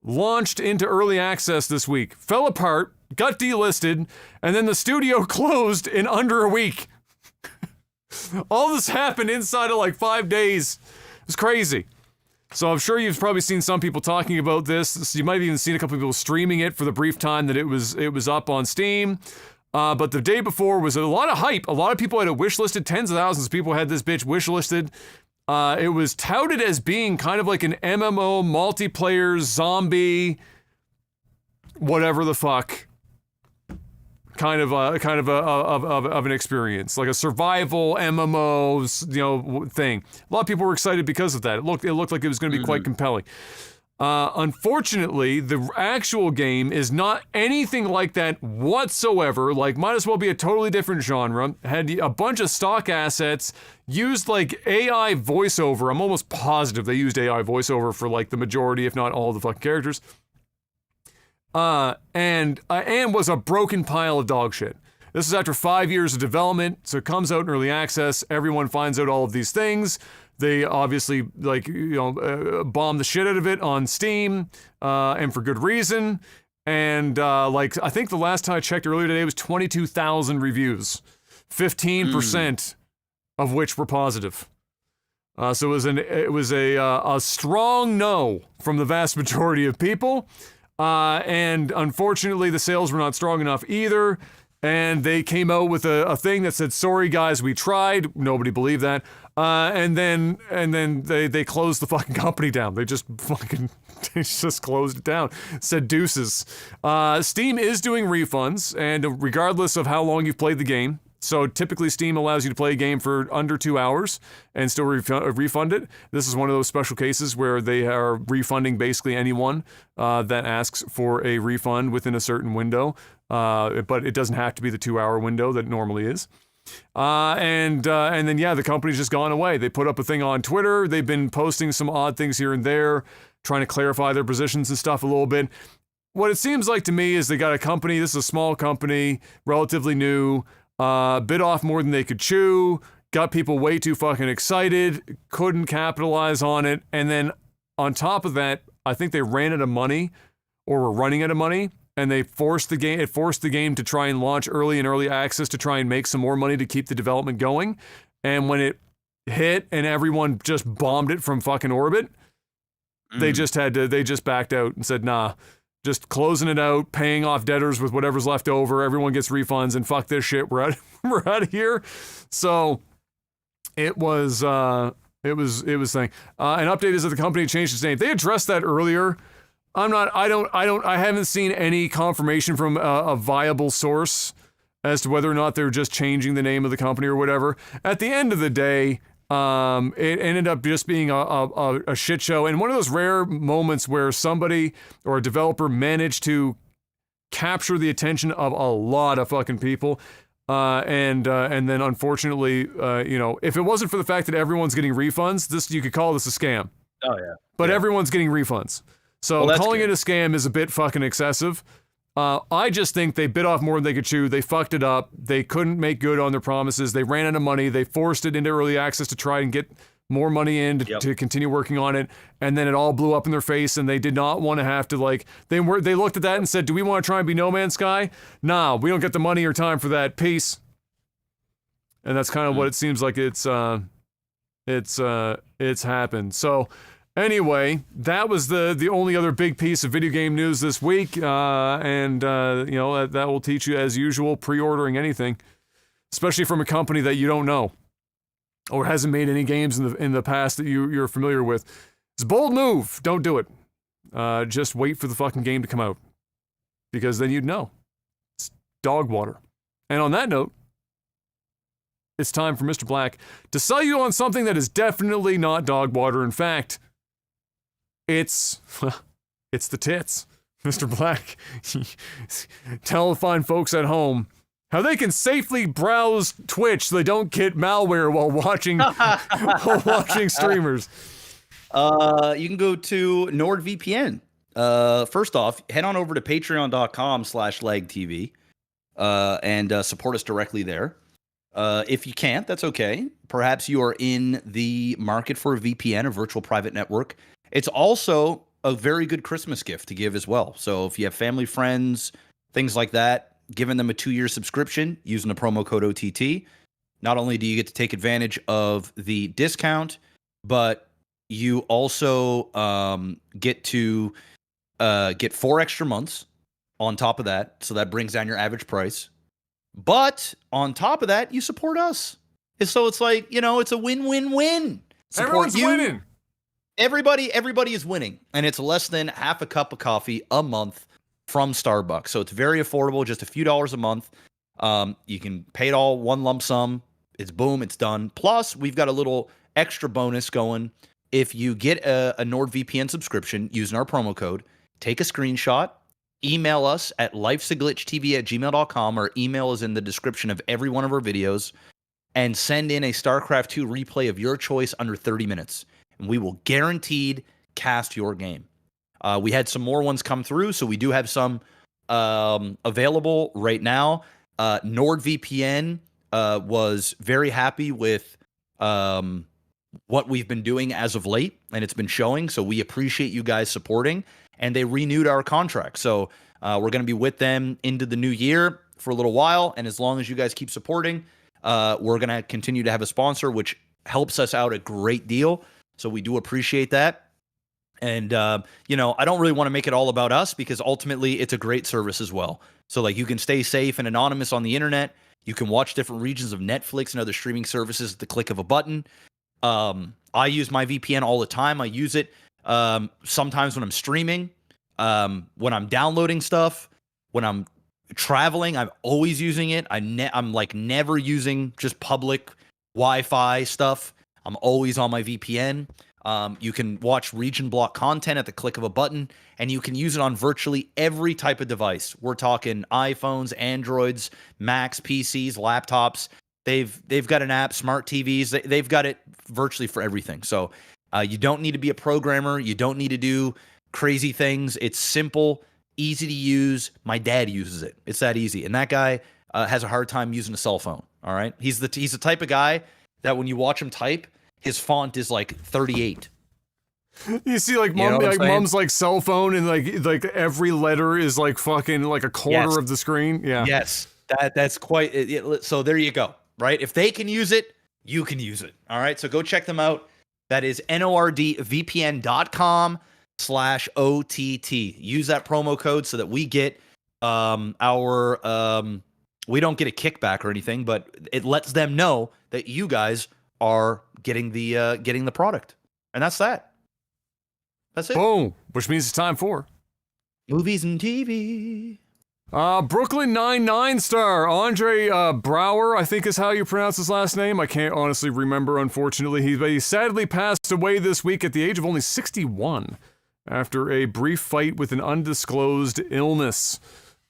launched into early access this week, fell apart, got delisted, and then the studio closed in under a week. All this happened inside of like 5 days. It's crazy. So I'm sure you've probably seen some people talking about this. You might have even seen a couple of people streaming it for the brief time that it was up on Steam. But the day before was a lot of hype. A lot of people had it wishlisted. Tens of thousands of people had this bitch wishlisted. It was touted as being kind of like an MMO multiplayer zombie, whatever the fuck. Kind of an experience, like a survival MMO, thing. A lot of people were excited because of that. It looked like it was going to be quite compelling. Unfortunately, the actual game is not anything like that whatsoever. Like, might as well be a totally different genre. Had a bunch of stock assets, used like AI voiceover. I'm almost positive they used AI voiceover for like the majority, if not all, of the fucking characters. And was a broken pile of dog shit. This is after 5 years of development, so it comes out in early access. Everyone finds out all of these things. They obviously bomb the shit out of it on Steam, and for good reason. And I think the last time I checked earlier today was 22,000 reviews, 15% of which were positive. So it was a strong no from the vast majority of people. And unfortunately, the sales were not strong enough either. And they came out with a thing that said, "Sorry guys, we tried." Nobody believed that. And then they closed the fucking company down. They just closed it down. Said deuces. Steam is doing refunds, and regardless of how long you've played the game, So typically Steam allows you to play a game for under 2 hours and still refund it. This is one of those special cases where they are refunding basically anyone that asks for a refund within a certain window, but it doesn't have to be the 2-hour window that it normally is. And then, yeah, the company's just gone away. They put up a thing on Twitter. They've been posting some odd things here and there, trying to clarify their positions and stuff a little bit. What it seems like to me is they got a company, this is a small company, relatively new, bit off more than they could chew, got people way too fucking excited, couldn't capitalize on it, and then on top of that, I think they ran out of money, or were running out of money, and they forced the game to try and launch early in early access to try and make some more money to keep the development going. And when it hit and everyone just bombed it from fucking orbit, they just backed out and said, nah, just closing it out, paying off debtors with whatever's left over, everyone gets refunds, and fuck this shit, we're out of here. So it was thing. An update is that the company changed its name. They addressed that earlier. I haven't seen any confirmation from a viable source as to whether or not they're just changing the name of the company or whatever. At the end of the day, it ended up just being a shit show, and one of those rare moments where somebody or a developer managed to capture the attention of a lot of fucking people. And then unfortunately, if it wasn't for the fact that everyone's getting refunds, you could call this a scam. Oh yeah. But everyone's getting refunds. So calling it a scam is a bit fucking excessive. I just think they bit off more than they could chew. They fucked it up. They couldn't make good on their promises. They ran out of money. They forced it into early access to try and get more money in to continue working on it. And then it all blew up in their face, and they did not want to have to, they looked at that and said, do we want to try and be No Man's Sky? Nah, we don't get the money or time for that. Peace. And that's kind of what it seems like it's happened. So anyway, that was the only other big piece of video game news this week, that will teach you, as usual, pre-ordering anything, especially from a company that you don't know or hasn't made any games in the past that you're familiar with. It's a bold move. Don't do it. Just wait for the fucking game to come out, because then you'd know. It's dog water. And on that note, it's time for Mr. Black to sell you on something that is definitely not dog water. In fact, it's the tits. Mr. Black, tell the fine folks at home how they can safely browse Twitch so they don't get malware while watching streamers. You can go to NordVPN. First off, head on over to patreon.com/legtv and support us directly there. If you can't, that's okay. Perhaps you are in the market for a VPN, a virtual private network. It's also a very good Christmas gift to give as well. So if you have family, friends, things like that, giving them a 2-year subscription using the promo code OTT, not only do you get to take advantage of the discount, but you also get to get 4 extra months on top of that. So that brings down your average price. But on top of that, you support us. And so it's like, it's a win-win-win. Everyone's winning. Everybody is winning. And it's less than half a cup of coffee a month from Starbucks. So it's very affordable, just a few dollars a month. You can pay it all one lump sum. It's boom, it's done. Plus, we've got a little extra bonus going. If you get a NordVPN subscription using our promo code, take a screenshot, email us at lifesaglitchtv@gmail.com. Our email is in the description of every one of our videos, and send in a StarCraft 2 replay of your choice under 30 minutes. And we will guaranteed cast your game. We had some more ones come through, so we do have some available right now. NordVPN was very happy with what we've been doing as of late, and it's been showing, so we appreciate you guys supporting. And they renewed our contract, so we're going to be with them into the new year for a little while, and as long as you guys keep supporting, we're going to continue to have a sponsor, which helps us out a great deal, so we do appreciate that. And, I don't really want to make it all about us, because ultimately it's a great service as well. So, you can stay safe and anonymous on the internet. You can watch different regions of Netflix and other streaming services at the click of a button. I use my VPN all the time. I use it sometimes when I'm streaming, when I'm downloading stuff, when I'm Traveling, I'm always using it. I'm like never using just public Wi-Fi stuff. I'm always on my VPN. You can watch region block content at the click of a button, and you can use it on virtually every type of device. We're talking iPhones, Androids, Macs, PCs, laptops. They've got an app, smart TVs. They've got it virtually for everything. So you don't need to be a programmer. You don't need to do crazy things. It's simple, easy to use. My dad uses it. It's that easy. And that guy has a hard time using a cell phone. All right. He's the type of guy that when you watch him type, his font is like 38. You see, like, mom's like cell phone, and like every letter is like fucking like a quarter of the screen. Yeah. Yes. That's quite. So there you go. Right. If they can use it, you can use it. All right. So go check them out. That is nordvpn.com/OTT. Use that promo code so that we get we don't get a kickback or anything, but it lets them know that you guys are getting the product. And that's that. That's it. Boom. Which means it's time for movies and TV. Brooklyn Nine-Nine star Andre Brower, I think is how you pronounce his last name. I can't honestly remember, unfortunately. He sadly passed away this week at the age of only 61 after a brief fight with an undisclosed illness,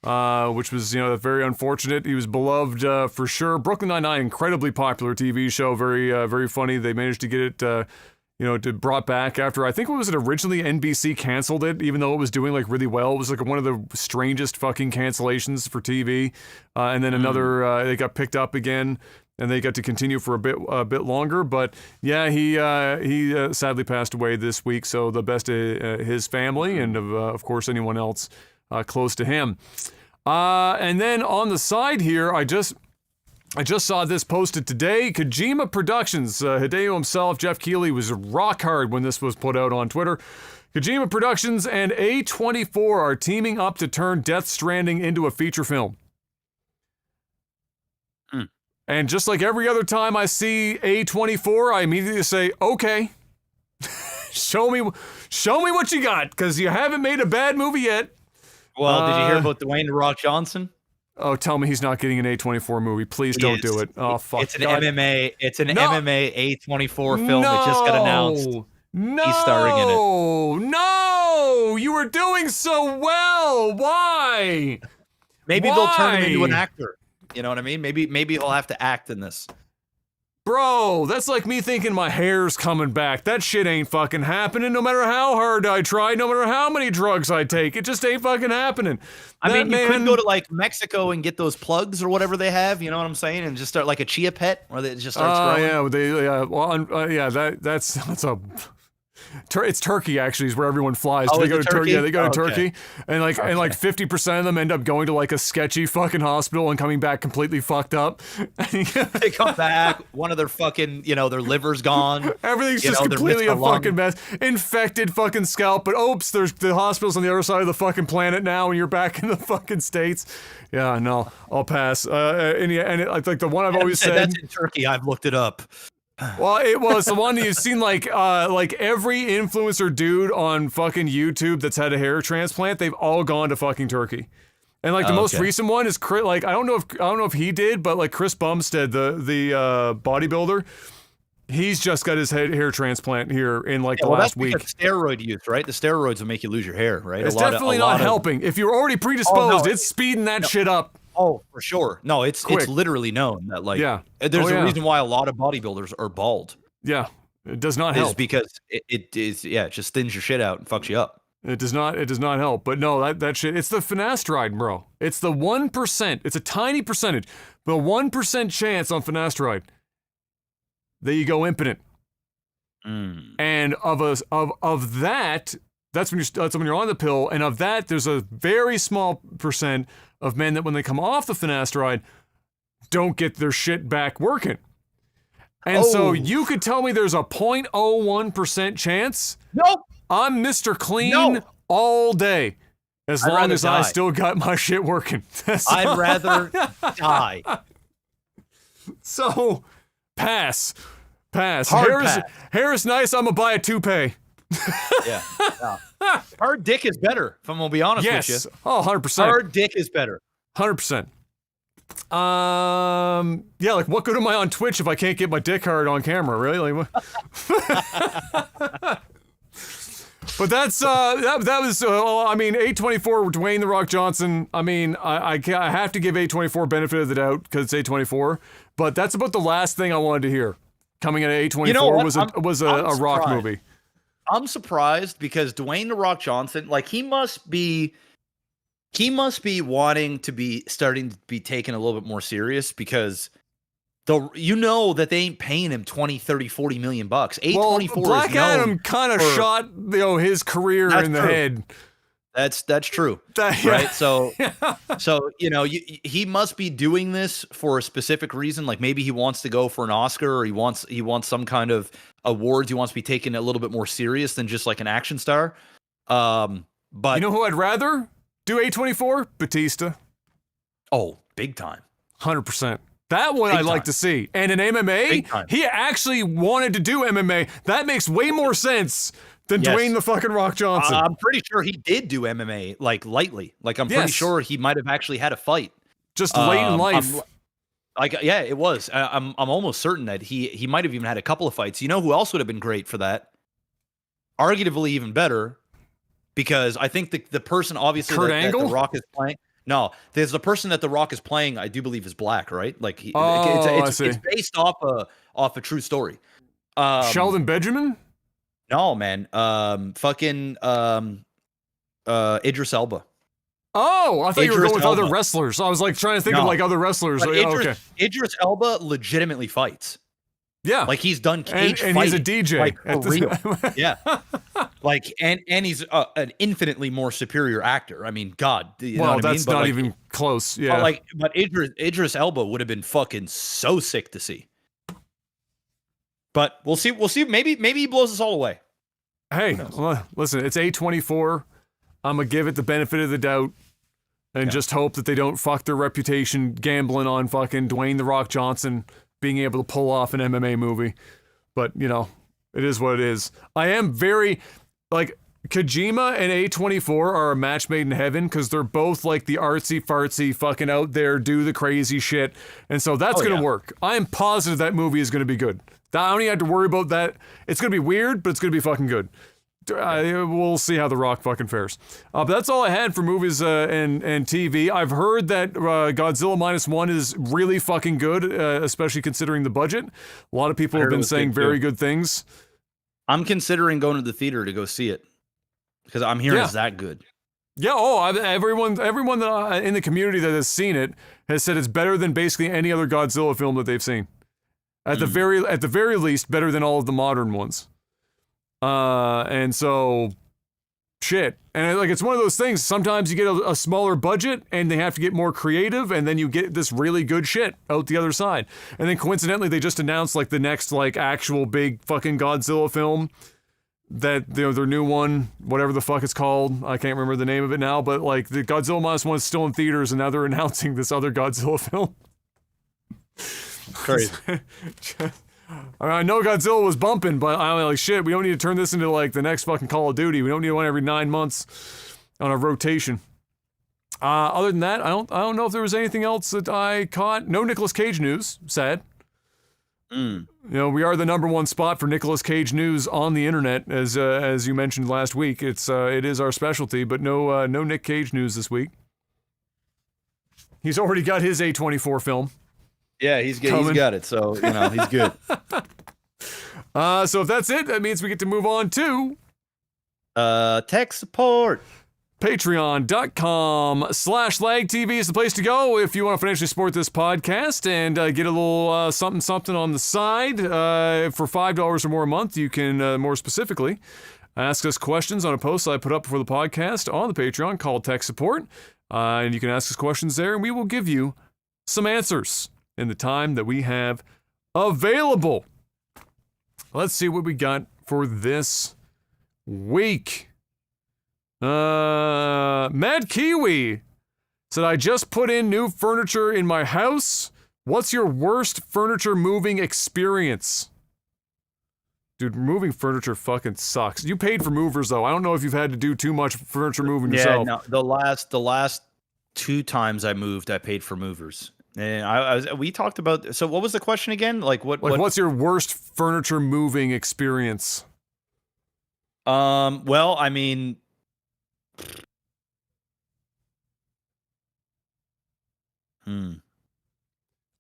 which was, very unfortunate. He was beloved for sure. Brooklyn Nine-Nine, incredibly popular TV show, very funny. They managed to get it brought back after, I think, what was it, originally NBC canceled it, even though it was doing like really well. It was like one of the strangest fucking cancellations for TV. And then another, they got picked up again, and they got to continue for a bit longer. But yeah, he sadly passed away this week. So the best of his family and of course anyone else close to him. And then on the side here, I just saw this posted today. Kojima Productions, Hideo himself, Jeff Keighley, was rock hard when this was put out on Twitter. Kojima Productions and A24 are teaming up to turn Death Stranding into a feature film. And just like every other time I see A24, I immediately say, okay, show me what you got, because you haven't made a bad movie yet. Well, did you hear about Dwayne "The Rock" Johnson? Oh, tell me he's not getting an A24 movie. Please don't do it. Oh, fuck. It's an MMA A24 film that just got announced. No! He's starring in it. No! You were doing so well. Why? Maybe they'll turn him into an actor. You know what I mean? Maybe he'll have to act in this. Bro, that's like me thinking my hair's coming back. That shit ain't fucking happening no matter how hard I try, no matter how many drugs I take. It just ain't fucking happening. You could go to like Mexico and get those plugs or whatever they have, you know what I'm saying? And just start like a chia pet where it just starts growing. That's a... It's Turkey, actually, is where everyone flies. Oh, they go to Turkey? Turkey. They go to Okay. Turkey, and like 50% of them end up going to like a sketchy fucking hospital and coming back completely fucked up. They come back, one of their fucking, their liver's gone. Everything's just completely a fucking mess. Infected fucking scalp, but oops, there's the hospital's on the other side of the fucking planet now, and you're back in the fucking States. Yeah, no, I'll pass. Like the one I've always said. That's in Turkey. I've looked it up. Well, it's the one you've seen, like every influencer dude on fucking YouTube that's had a hair transplant, they've all gone to fucking Turkey. And like the most recent one is like I don't know if he did, but like Chris Bumstead, the bodybuilder, he's just got his hair transplant here in like the last week. That's steroid use, right? The steroids will make you lose your hair, right? It's definitely not helping. If you're already predisposed, it's speeding that shit up. Oh, for sure. No, it's literally known that there's a reason why a lot of bodybuilders are bald. Yeah, it does not help. It's because it just thins your shit out and fucks you up. It does not help. But no, that shit, it's the finasteride, bro. It's the 1%. It's a tiny percentage, but 1% chance on finasteride that you go impotent. And of that, that's when you're on the pill, and of that, there's a very small percent of men that when they come off the finasteride don't get their shit back working. And so you could tell me there's a 0.01% chance? Nope. I'm Mr. Clean all day, as long as I still got my shit working. I'd rather die. So, pass. Hard pass. Hair is nice, I'm gonna buy a toupee. Yeah. Hard dick is better, if I'm gonna be honest with you. Oh, 100%. Hard dick is better. 100%. Yeah, like what good am I on Twitch if I can't get my dick hard on camera, really? Like, what? But that's that was I mean, A24, Dwayne The Rock Johnson. I mean, I have to give A24 benefit of the doubt because it's A24. But that's about the last thing I wanted to hear coming out of A24. You know what? was a Rock movie. I'm surprised because Dwayne The Rock Johnson, like he must be wanting to be starting to be taken a little bit more serious because that they ain't paying him 20, 30, 40 million bucks. A24 well, Black is known Adam kind of shot his career in the head. That's true. Right? So he must be doing this for a specific reason. Like maybe he wants to go for an Oscar or he wants some kind of awards. He wants to be taken a little bit more serious than just like an action star. But you know who I'd rather do A24? Batista. Oh, big time. 100%. That one I'd like to see. And in MMA, he actually wanted to do MMA. That makes way more sense than Dwayne the fucking Rock Johnson. I'm pretty sure he did do MMA, like lightly. Like I'm pretty sure he might have actually had a fight. Just late in life. It was. I'm almost certain that he might have even had a couple of fights. You know who else would have been great for that? Arguably even better, because I think the person obviously that The Rock is playing. No, there's the person that The Rock is playing. I do believe is black, right? Like it's based off a true story. Sheldon Benjamin? No, man. Idris Elba. Oh, I thought you were going with other wrestlers. I was like trying to think of like other wrestlers. Like, Idris Elba legitimately fights. Yeah, like he's done cage and he's a DJ, like for real. Yeah, like and he's an infinitely more superior actor. I mean, God, you know what that's I mean? not even close. Yeah, but Idris Elba would have been fucking so sick to see. But we'll see. We'll see. Maybe he blows us all away. Hey, listen, it's A24. I'm gonna give it the benefit of the doubt, and just hope that they don't fuck their reputation gambling on fucking Dwayne The Rock Johnson being able to pull off an MMA movie. But, you know, it is what it is. I am very, like, Kojima and A24 are a match made in heaven because they're both, like, the artsy-fartsy fucking out there, do the crazy shit. And so that's going to work. I am positive that movie is going to be good. I don't even have to worry about that. It's going to be weird, but it's going to be fucking good. We'll see how The Rock fucking fares. But that's all I had for movies and TV. I've heard that Godzilla -1 is really fucking good, especially considering the budget. A lot of people have been saying very good things. I'm considering going to the theater to go see it because I'm hearing it's that good. Yeah. Everyone that in the community that has seen it has said it's better than basically any other Godzilla film that they've seen. At the very least, better than all of the modern ones. And so, shit. And like, it's one of those things, sometimes you get a smaller budget and they have to get more creative and then you get this really good shit out the other side. And then coincidentally, they just announced like the next like actual big fucking Godzilla film that, you know, their new one, whatever the fuck it's called. I can't remember the name of it now, but like the Godzilla -1 is still in theaters and now they're announcing this other Godzilla film. Crazy. I mean, I know Godzilla was bumping, but I'm like, shit, we don't need to turn this into like the next fucking Call of Duty. We don't need one every 9 months on a rotation. Other than that, I don't know if there was anything else that I caught. No Nicolas Cage news. Sad. You know, we are the #1 spot for Nicolas Cage news on the internet, as you mentioned last week. It is our specialty, but no Nick Cage news this week. He's already got his A24 film. Yeah, he's got it, so, you know, he's good. So if that's it, that means we get to move on to... tech support. Patreon.com/LagTV is the place to go if you want to financially support this podcast and get a little something on the side. For $5 or more a month, you can, more specifically, ask us questions on a post I put up before the podcast on the Patreon called Tech Support. And you can ask us questions there, and we will give you some answers in the time that we have available. Let's see what we got for this week. Mad Kiwi said, I just put in new furniture in my house. What's your worst furniture moving experience? Dude, moving furniture fucking sucks. You paid for movers, though. I don't know if you've had to do too much furniture moving yourself. Yeah, no, the last 2 times I moved, I paid for movers. And we talked about, so what was the question again? Like what's your worst furniture moving experience? Well, I mean,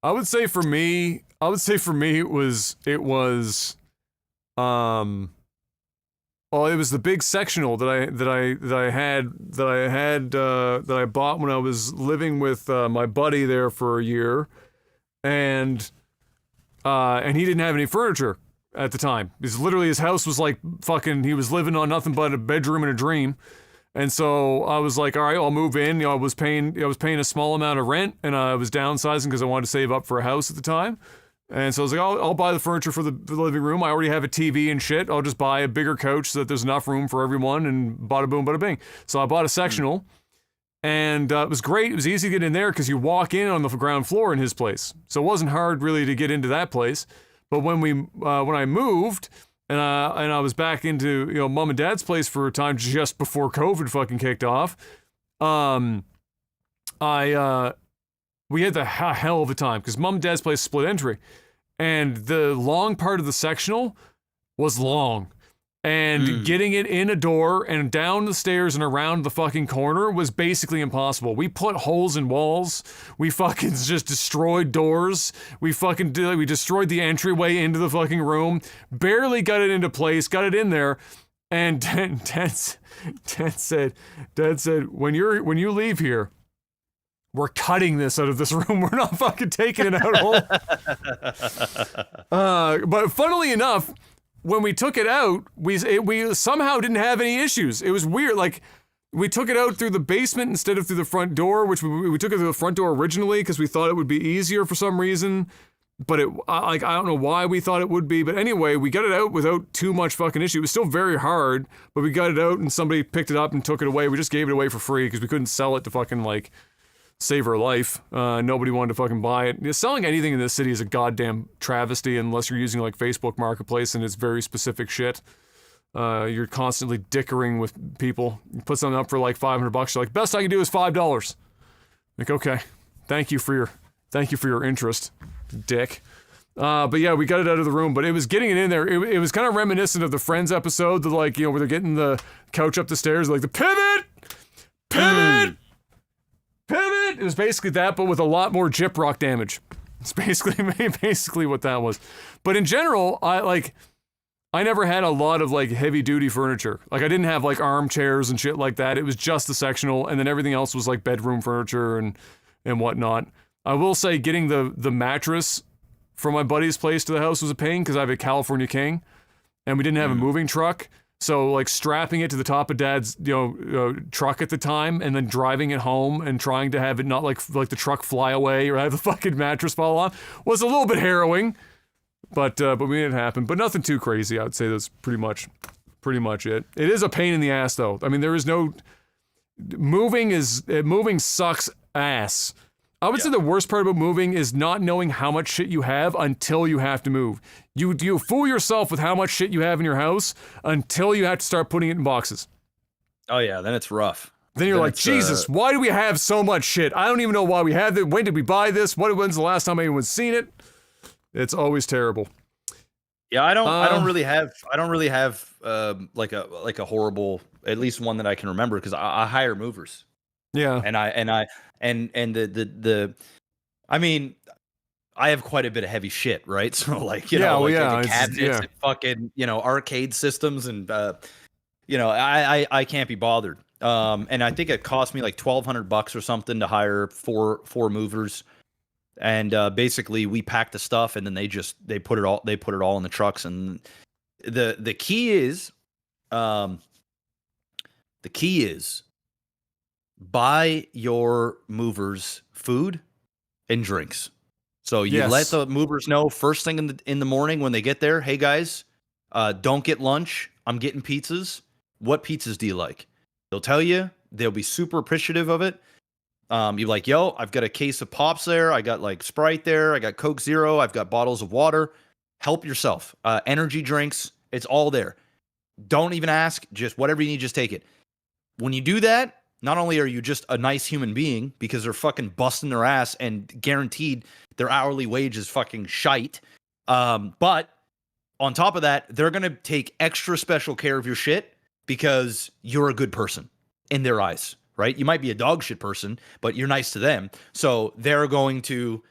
I would say for me it was well, it was the big sectional that I bought when I was living with my buddy there for a year, and he didn't have any furniture at the time. Because literally his house was like fucking, he was living on nothing but a bedroom and a dream. And so I was like, all right, I'll move in. You know, I was paying a small amount of rent, and I was downsizing because I wanted to save up for a house at the time. And so I was like, I'll buy the furniture for the living room. I already have a TV and shit. I'll just buy a bigger couch so that there's enough room for everyone, and bada boom, bada bing. So I bought a sectional, and it was great. It was easy to get in there because you walk in on the ground floor in his place. So it wasn't hard really to get into that place. But when I moved, and I was back into, you know, mom and dad's place for a time just before COVID fucking kicked off, we had the hell of a time because mom and dad's place split entry, and the long part of the sectional was long, and getting it in a door and down the stairs and around the fucking corner was basically impossible. We put holes in walls. We fucking just destroyed doors. We destroyed the entryway into the fucking room. Barely got it into place. Got it in there, and Dad said, when you leave here, we're cutting this out of this room. We're not fucking taking it out whole. But funnily enough, when we took it out, we somehow didn't have any issues. It was weird. Like, we took it out through the basement instead of through the front door, which we took it through the front door originally because we thought it would be easier for some reason. But I don't know why we thought it would be. But anyway, we got it out without too much fucking issue. It was still very hard, but we got it out and somebody picked it up and took it away. We just gave it away for free because we couldn't sell it to fucking, like, save her life. Nobody wanted to fucking buy it. Selling anything in this city is a goddamn travesty unless you're using like Facebook Marketplace and it's very specific shit. You're constantly dickering with people. You put something up for like $500. You're like, best I can do is $5. Like, okay, thank you for your interest, dick. But yeah, we got it out of the room, but it was getting it in there. It was kind of reminiscent of the Friends episode, like, you know, where they're getting the couch up the stairs, like the pivot. It was basically that, but with a lot more gyprock damage. It's basically what that was. But in general, I never had a lot of like heavy duty furniture. Like, I didn't have like armchairs and shit like that. It was just the sectional, and then everything else was like bedroom furniture and whatnot. I will say getting the mattress from my buddy's place to the house was a pain because I have a California King, and we didn't have a moving truck. So, like, strapping it to the top of Dad's, truck at the time, and then driving it home and trying to have it not like the truck fly away or have the fucking mattress fall off was a little bit harrowing. But we made it happen. But nothing too crazy. I would say that's pretty much it. It is a pain in the ass, though. I mean, there is no moving sucks ass. I would say the worst part about moving is not knowing how much shit you have until you have to move. You fool yourself with how much shit you have in your house until you have to start putting it in boxes. Oh yeah, then it's rough. Then you're like, Jesus, why do we have so much shit? I don't even know why we have it. When did we buy this? When's the last time anyone's seen it? It's always terrible. Yeah, I don't really have like a horrible, at least one that I can remember, because I hire movers. Yeah. I mean, I have quite a bit of heavy shit, right? So like, the cabinets and fucking, arcade systems and, I can't be bothered. And I think it cost me like $1,200 or something to hire four movers. And basically we pack the stuff and then they put it all in the trucks. And the key is buy your movers food and drinks. So you let the movers know first thing in the morning when they get there, hey guys, don't get lunch. I'm getting pizzas. What pizzas do you like? They'll tell you. They'll be super appreciative of it. You're like, yo, I've got a case of Pops there. I got like Sprite there. I got Coke Zero. I've got bottles of water. Help yourself. Energy drinks. It's all there. Don't even ask. Just whatever you need, just take it. When you do that, not only are you just a nice human being because they're fucking busting their ass and guaranteed their hourly wage is fucking shite, but on top of that, they're going to take extra special care of your shit because you're a good person in their eyes, right? You might be a dog shit person, but you're nice to them. So they're going to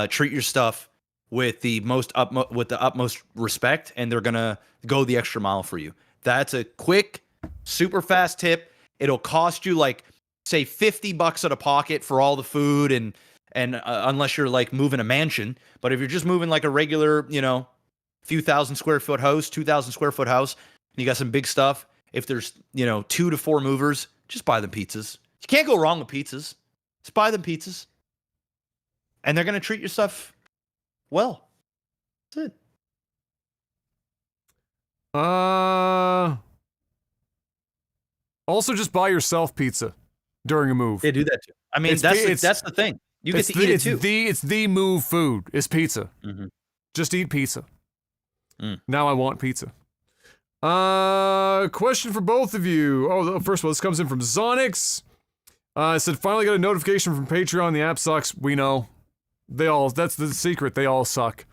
treat your stuff with the utmost respect, and they're going to go the extra mile for you. That's a quick, super fast tip. It'll cost you like, say, $50 out of pocket for all the food and unless you're like moving a mansion. But if you're just moving like a regular, few thousand square foot house, 2,000 square foot house, and you got some big stuff, if there's, 2 to 4 movers, just buy them pizzas. You can't go wrong with pizzas. Just buy them pizzas. And they're going to treat your stuff well. That's it. Also, just buy yourself pizza during a move. They do that too. I mean, that's the thing. You get to eat it too. It's the move food is pizza. Mm-hmm. Just eat pizza. Mm. Now I want pizza. Question for both of you. Oh, first of all, this comes in from Zonix. It said, finally got a notification from Patreon. The app sucks. We know. That's the secret. They all suck.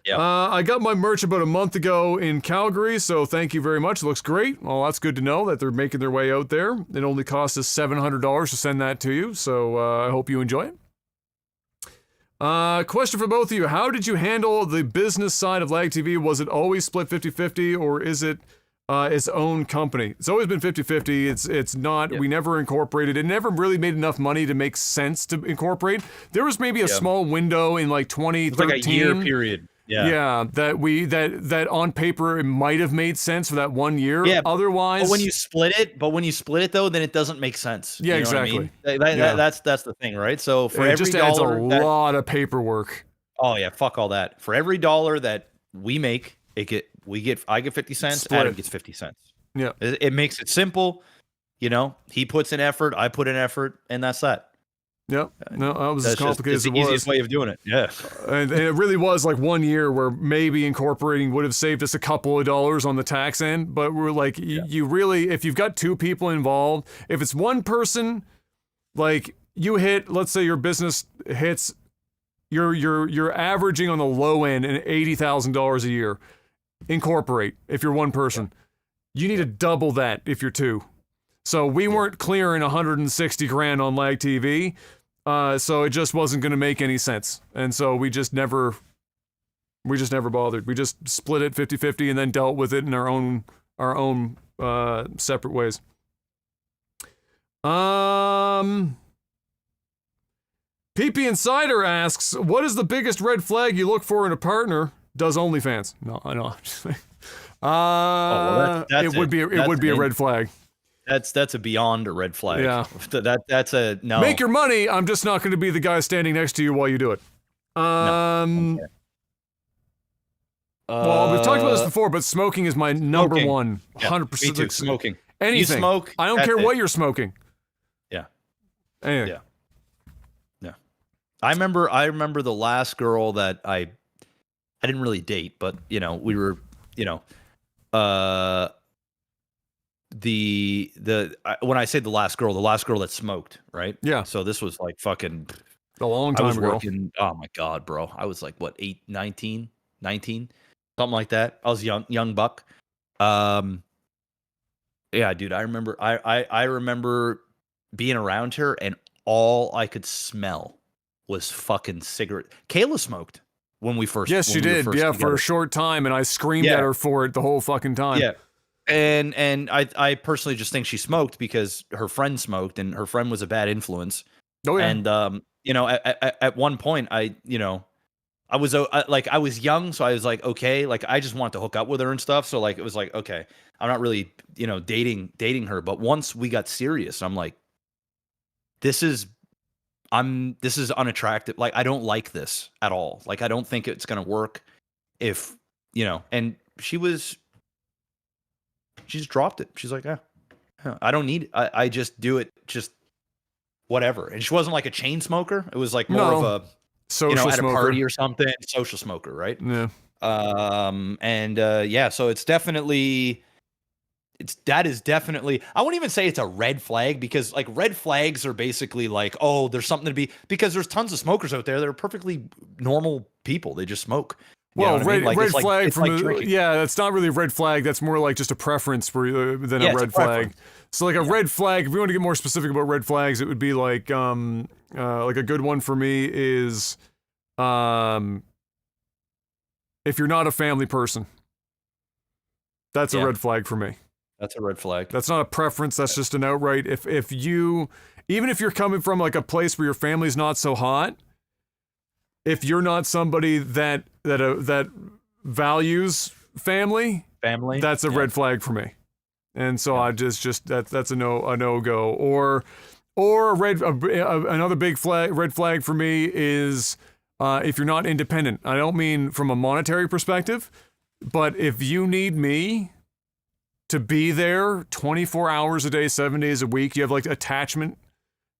Yep. I got my merch about a month ago in Calgary, so thank you very much. It looks great. Well, that's good to know that they're making their way out there. It only cost us $700 to send that to you, so I hope you enjoy it. Question for both of you. How did you handle the business side of Lag TV? Was it always split 50-50, or is it its own company? It's always been 50-50. It's not, we never incorporated. It never really made enough money to make sense to incorporate. There was maybe a small window in like 2013. Like a year period. Yeah, that on paper it might have made sense for that 1 year. Yeah, otherwise, but when you split it though, then it doesn't make sense. Yeah, you know exactly. What I mean? That's the thing, right? So for it every just adds dollar, a lot of paperwork. Oh yeah, fuck all that. For every dollar that we make, I get 50 cents. Split. Adam gets 50 cents. Yeah, it makes it simple. He puts in effort, I put in effort, and that's that. Yep. No, that was as complicated as it was. It's the easiest way of doing it. Yeah. And it really was like 1 year where maybe incorporating would have saved us a couple of dollars on the tax end. But we're like, you really, if you've got 2 people involved, if it's one person, like you hit, let's say your business hits, you're averaging on the low end and $80,000 a year. Incorporate if you're one person. You need to double that if you're 2. So we weren't clearing 160 grand on Lag TV, so it just wasn't going to make any sense, and so we just never bothered. We just split it 50-50 and then dealt with it in our own separate ways. PP Insider asks, "What is the biggest red flag you look for in a partner? Does OnlyFans?" No, I know. It would be a red flag. That's a beyond a red flag. Yeah. That's a no. Make your money. I'm just not going to be the guy standing next to you while you do it. No. Okay. Well, we've talked about this before, but smoking is my number one. 100%. Me too. Smoking. Anything. You smoke. I don't care what you're smoking. Yeah. Anything. Yeah. I remember the last girl that I didn't really date, but we were, when I say the last girl that smoked, right? Yeah. So this was like fucking a long time ago. Oh my God, bro. I was like, what, 19, something like that. I was young buck. Yeah, dude, I remember, I remember being around her and all I could smell was fucking cigarette. Kayla smoked when we first. Yes, she did. Yeah, for a short time, and I screamed at her for it the whole fucking time. Yeah. And I personally just think she smoked because her friend smoked and her friend was a bad influence. Oh yeah. And at one point I was young, so I was like, okay, like I just wanted to hook up with her and stuff. So like it was like, okay, I'm not really dating her. But once we got serious, I'm like, this is unattractive. Like I don't like this at all. Like I don't think it's gonna work if and she just dropped it. She's like, I don't need it. I just do it, just whatever. And she wasn't like a chain smoker. It was like more of a social at smoker. A party or something, social smoker, right? Yeah. So it's definitely that is definitely, I wouldn't even say it's a red flag, because like red flags are basically like, oh, there's something to be, because there's tons of smokers out there that are perfectly normal people. They just smoke. You know Well, what I mean? Like, red flag it's from like the drinking. yeah, that's not really a red flag. That's more like just a preference for than Yeah, a it's a red flag. preference. So like a red flag, if we want to get more specific about red flags, it would be like a good one for me is if you're not a family person. That's a red flag for me. That's a red flag. That's not a preference. That's just an outright. If you, even if you're coming from like a place where your family's not so hot, if you're not somebody that values family, that's a red flag for me. And so I just that's a no go. Or another big red flag for me is if you're not independent. I don't mean from a monetary perspective, but if you need me to be there 24 hours a day, 7 days a week, you have like attachment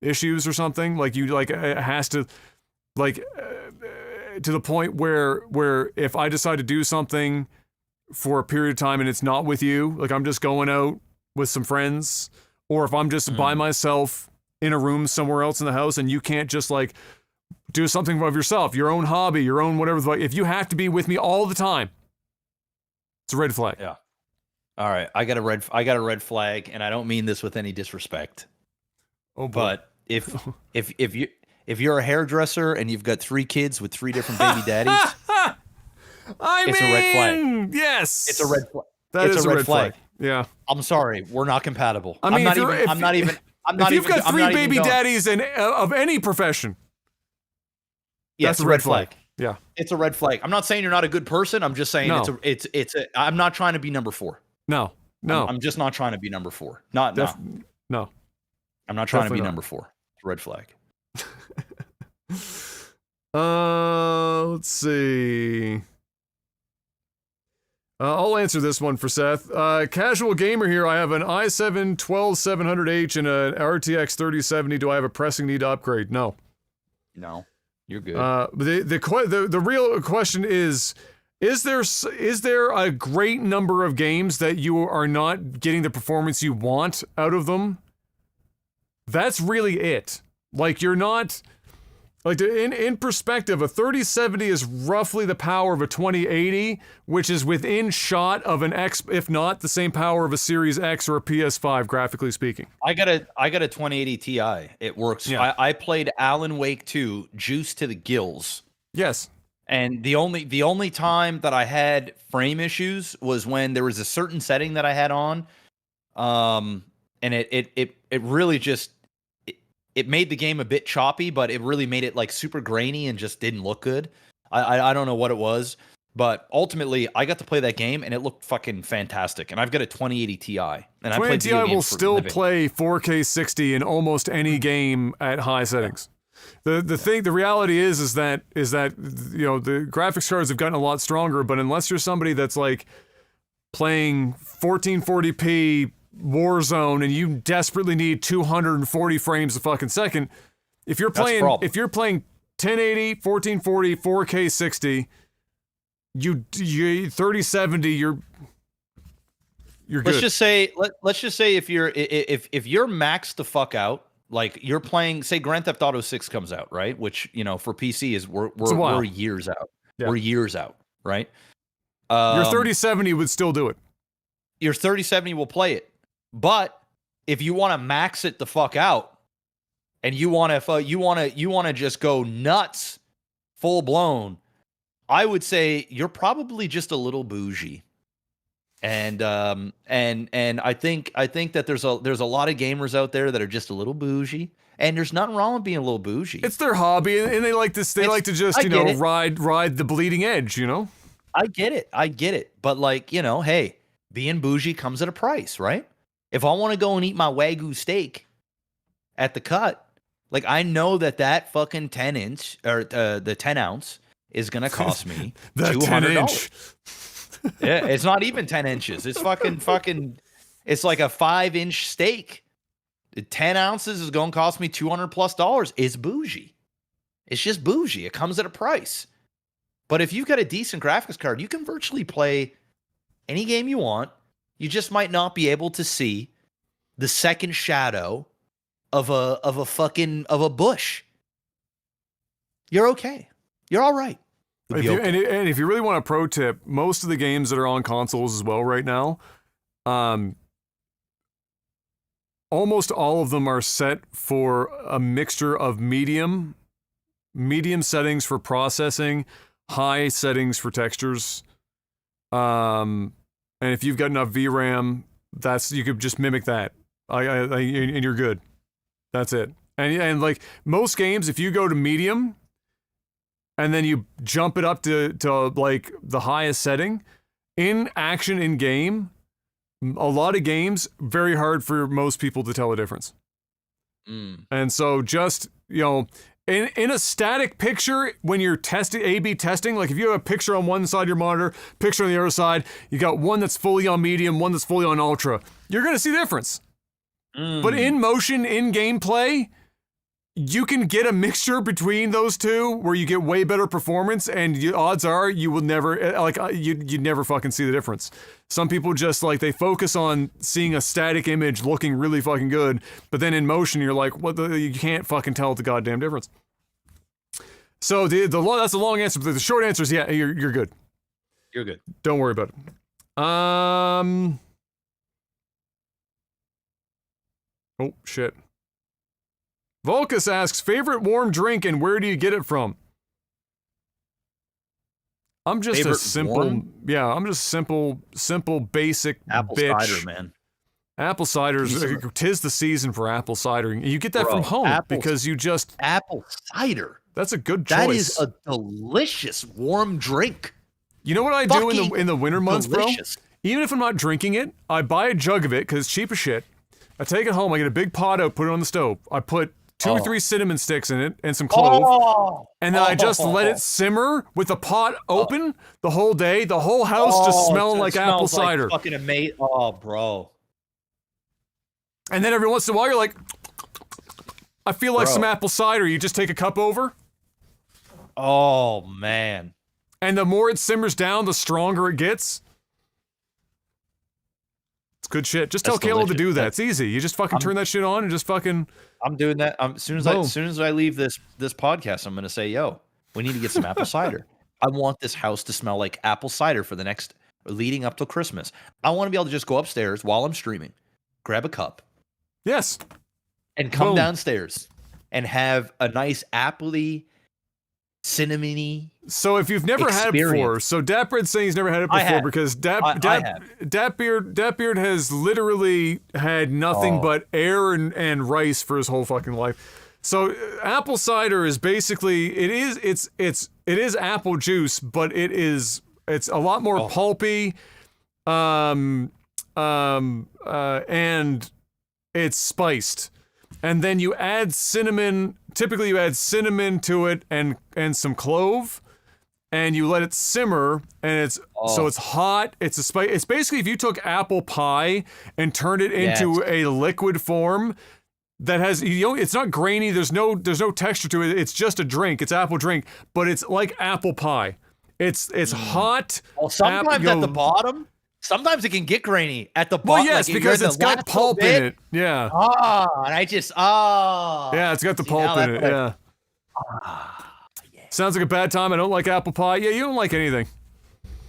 issues or something, like you like it has to like to the point where if I decide to do something for a period of time and it's not with you, like I'm just going out with some friends, or if I'm just by myself in a room somewhere else in the house and you can't just like do something of yourself, your own hobby, your own whatever, like if you have to be with me all the time, it's a red flag. Yeah. All right, I got a red flag, and I don't mean this with any disrespect. Oh boy. But if you're a hairdresser and you've got 3 kids with 3 different baby daddies, it's a red flag. Yes, it's a red flag. It's a red flag. Yeah, I'm sorry, we're not compatible. I mean, I'm not even. If you've got 3 baby daddies and of any profession, that's a red flag. Yeah, it's a red flag. I'm not saying you're not a good person. I'm just saying I'm not trying to be number 4. No. I'm just not trying to be number 4. No. I'm not trying to be number 4. It's a red flag. Let's see. I'll answer this one for Seth. Casual gamer here. I have an i7-12700H and an RTX 3070. Do I have a pressing need to upgrade? No. No, you're good. The real question is there a great number of games that you are not getting the performance you want out of them? That's really it. Like you're not, like in perspective, a 3070 is roughly the power of a 2080, which is within shot of an X, if not the same power of a Series X or a PS5, graphically speaking. I got a 2080 Ti. It works. Yeah. I played Alan Wake 2, juice to the gills. Yes. And the only time that I had frame issues was when there was a certain setting that I had on, and it really just it made the game a bit choppy, but it really made it like super grainy and just didn't look good. I don't know what it was, but ultimately I got to play that game and it looked fucking fantastic. And I've got a 2080 Ti, and 2080 Ti will still play 4K 60 in almost any game at high settings. The reality is that you know the graphics cards have gotten a lot stronger, but unless you're somebody that's like playing 1440p Warzone and you desperately need 240 frames a fucking second, if you're playing 1080, 1440, 4K 60, you 3070, you're good. Let's just say if you're maxed the fuck out. Like you're playing, say Grand Theft Auto 6 comes out, right? Which, you know, for PC is we're years out. Yeah. We're years out, right? Your 3070 would still do it. Your 3070 will play it. But if you want to max it the fuck out and you want to just go nuts, full blown, I would say you're probably just a little bougie. And I think that there's a lot of gamers out there that are just a little bougie, and there's nothing wrong with being a little bougie. It's their hobby, and they like to just ride the bleeding edge, you know. I get it, but like, you know, hey, being bougie comes at a price, right? If I want to go and eat my Wagyu steak at the cut, like I know that fucking 10-inch or the 10-ounce is gonna cost me $200. Yeah, it's not even 10 inches. It's fucking. It's like a 5-inch steak. 10 ounces is going to cost me $200+. It's bougie. It's just bougie. It comes at a price. But if you've got a decent graphics card, you can virtually play any game you want. You just might not be able to see the second shadow of a bush. You're okay. You're all right. If you, and if you really want a pro tip, most of the games that are on consoles as well right now, almost all of them are set for a mixture of medium settings for processing, high settings for textures. And if you've got enough VRAM, you could just mimic that. And you're good. That's it. And like most games, if you go to medium and then you jump it up to like the highest setting, in action in game, a lot of games, very hard for most people to tell the difference. And so just, in a static picture, when you're testing, A/B testing, like if you have a picture on one side of your monitor, picture on the other side, you got one that's fully on medium, one that's fully on ultra, you're going to see the difference. But in motion, in gameplay, you can get a mixture between those two where you get way better performance, and odds are you will never, you'd never fucking see the difference. Some people just they focus on seeing a static image looking really fucking good, but then in motion you're like, you can't fucking tell the goddamn difference. So that's the long answer, but the short answer is yeah, you're good. You're good. Don't worry about it. Oh shit. Volkus asks, favorite warm drink and where do you get it from? I'm just favorite a simple, warm? I'm just simple, basic Apple bitch. cider, man. Apple cider's, tis the season for apple cider. You get that from home because you just... Apple cider. That's a good choice. That is a delicious warm drink. You know what I do in the winter months, delicious. bro? Even if I'm not drinking it, I buy a jug of it because it's cheap as shit. I take it home, I get a big pot out, put it on the stove. I put 2 or 3 cinnamon sticks in it and some clove. And then I just let it simmer with the pot open the whole day. The whole house just smelling like apple cider. Fucking amazing. Oh, bro. And then every once in a while you're like, I feel like some apple cider. You just take a cup over. Oh, man. And the more it simmers down, the stronger it gets. It's good shit. Just tell Caleb to do that. It's easy. You just fucking turn that shit on and just fucking... I'm doing that. As soon as I leave this podcast, I'm going to say, yo, we need to get some apple cider. I want this house to smell like apple cider for the next leading up till Christmas. I want to be able to just go upstairs while I'm streaming, grab a cup. Yes. And come downstairs and have a nice appley, cinnamony. So if you've never had it before, so Dapbeard's saying he's never had it before because Dapbeard has literally had nothing but air and rice for his whole fucking life. So apple cider is basically it is apple juice, but it's a lot more pulpy, and it's spiced. And then you add cinnamon. Typically, you add cinnamon to it and some clove, and you let it simmer. And so it's hot. It's basically if you took apple pie and turned it into a liquid form that has it's not grainy. There's no texture to it. It's just a drink. It's apple drink, but it's like apple pie. It's hot. Well, sometimes at the bottom. Sometimes it can get grainy at the bottom. Well, yes, because it's got pulp in it. Yeah. And Yeah, it's got the pulp in it. Yeah. Sounds like a bad time. I don't like apple pie. Yeah, you don't like anything.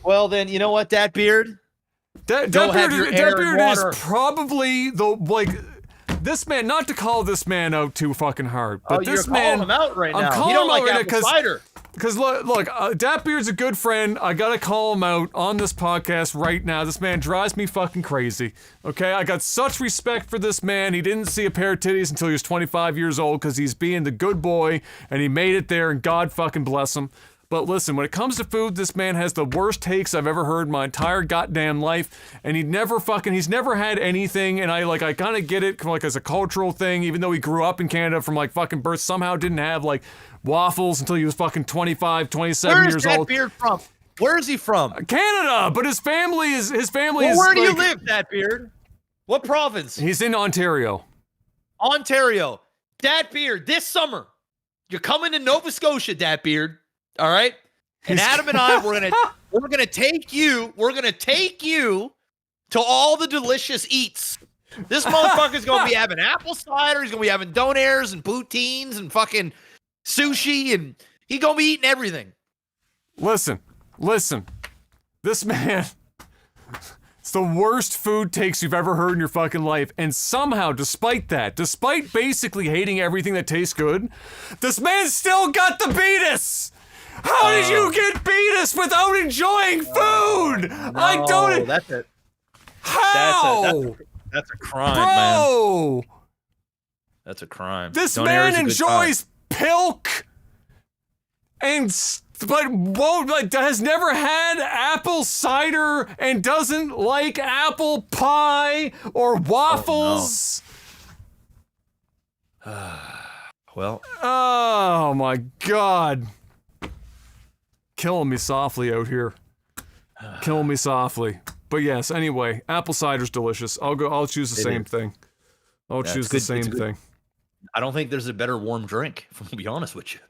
Well, then you know what, Datbeard? Datbeard is probably this man. Not to call this man out too fucking hard, but this man. You're calling him out right now. I'm calling him out right now cider. Because look, Datbeard's a good friend. I gotta call him out on this podcast right now. This man drives me fucking crazy. Okay, I got such respect for this man. He didn't see a pair of titties until he was 25 years old because he's being the good boy and he made it there, and God fucking bless him. But listen, when it comes to food, this man has the worst takes I've ever heard in my entire goddamn life, and he's never had anything, and I kind of get it as a cultural thing, even though he grew up in Canada from fucking birth, somehow didn't have waffles until he was fucking 25, 27 years old. Where's Datbeard from? Where is he from? Canada, but his family is where do you live, Datbeard? What province? He's in Ontario. Ontario. Datbeard, this summer, you're coming to Nova Scotia, Datbeard. All right, and Adam and I we're gonna take you to all the delicious eats. This motherfucker's gonna be having apple cider. He's gonna be having donairs and poutines and fucking sushi, and he gonna be eating everything. Listen. This man, it's the worst food takes you've ever heard in your fucking life. And somehow, despite basically hating everything that tastes good, this man still got the beatus. How did you get beatus without enjoying food? No, I don't. That's it. How? That's a crime, man. Bro! That's a crime. This Donair man is a good enjoys pilk but has never had apple cider and doesn't like apple pie or waffles. Well, Oh my God. Killing me softly out here. Killing me softly. But yes, anyway, apple cider's delicious. I'll choose the same thing. I'll choose the same thing. I don't think there's a better warm drink, if I'm gonna be honest with you.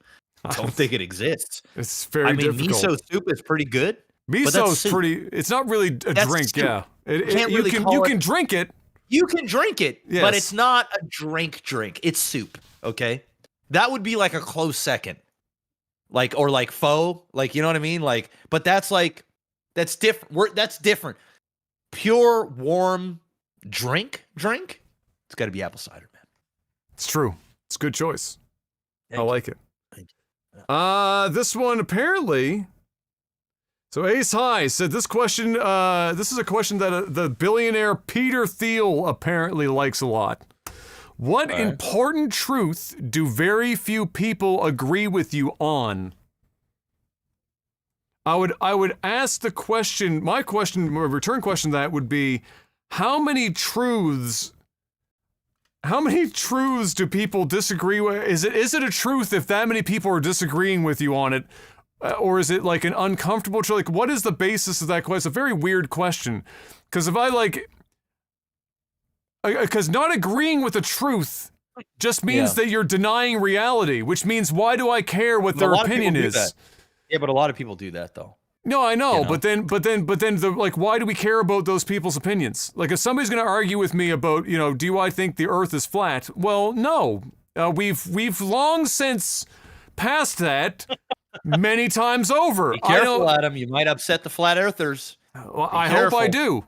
I don't think it exists. It's very difficult. Miso soup is pretty good. Miso's pretty. It's not really a drink. Soup. Yeah, You can drink it. You can drink it, Yes. but it's not a drink. It's soup. Okay, that would be like a close second. Or like pho. Like, you know what I mean? Like, but that's different. That's different. Pure warm drink. It's got to be apple cider, man. It's true. It's a good choice. I like it. Thank you. This one apparently. So Ace High said this question. This is a question that the billionaire Peter Thiel apparently likes a lot. What important truth do very few people agree with you on? I would ask the question. My return question to that would be, how many truths do people disagree with? Is it a truth if that many people are disagreeing with you on it? Or is it like an uncomfortable truth? Like, what is the basis of that question? It's a very weird question. Because because not agreeing with the truth just means that you're denying reality, which means why do I care what their opinion is? Yeah, but a lot of people do that though. No, I know, but then why do we care about those people's opinions? Like, if somebody's going to argue with me about, do I think the Earth is flat? Well, no, we've long since passed that many times over. Be careful, Adam. You might upset the flat earthers. Well, I hope I do.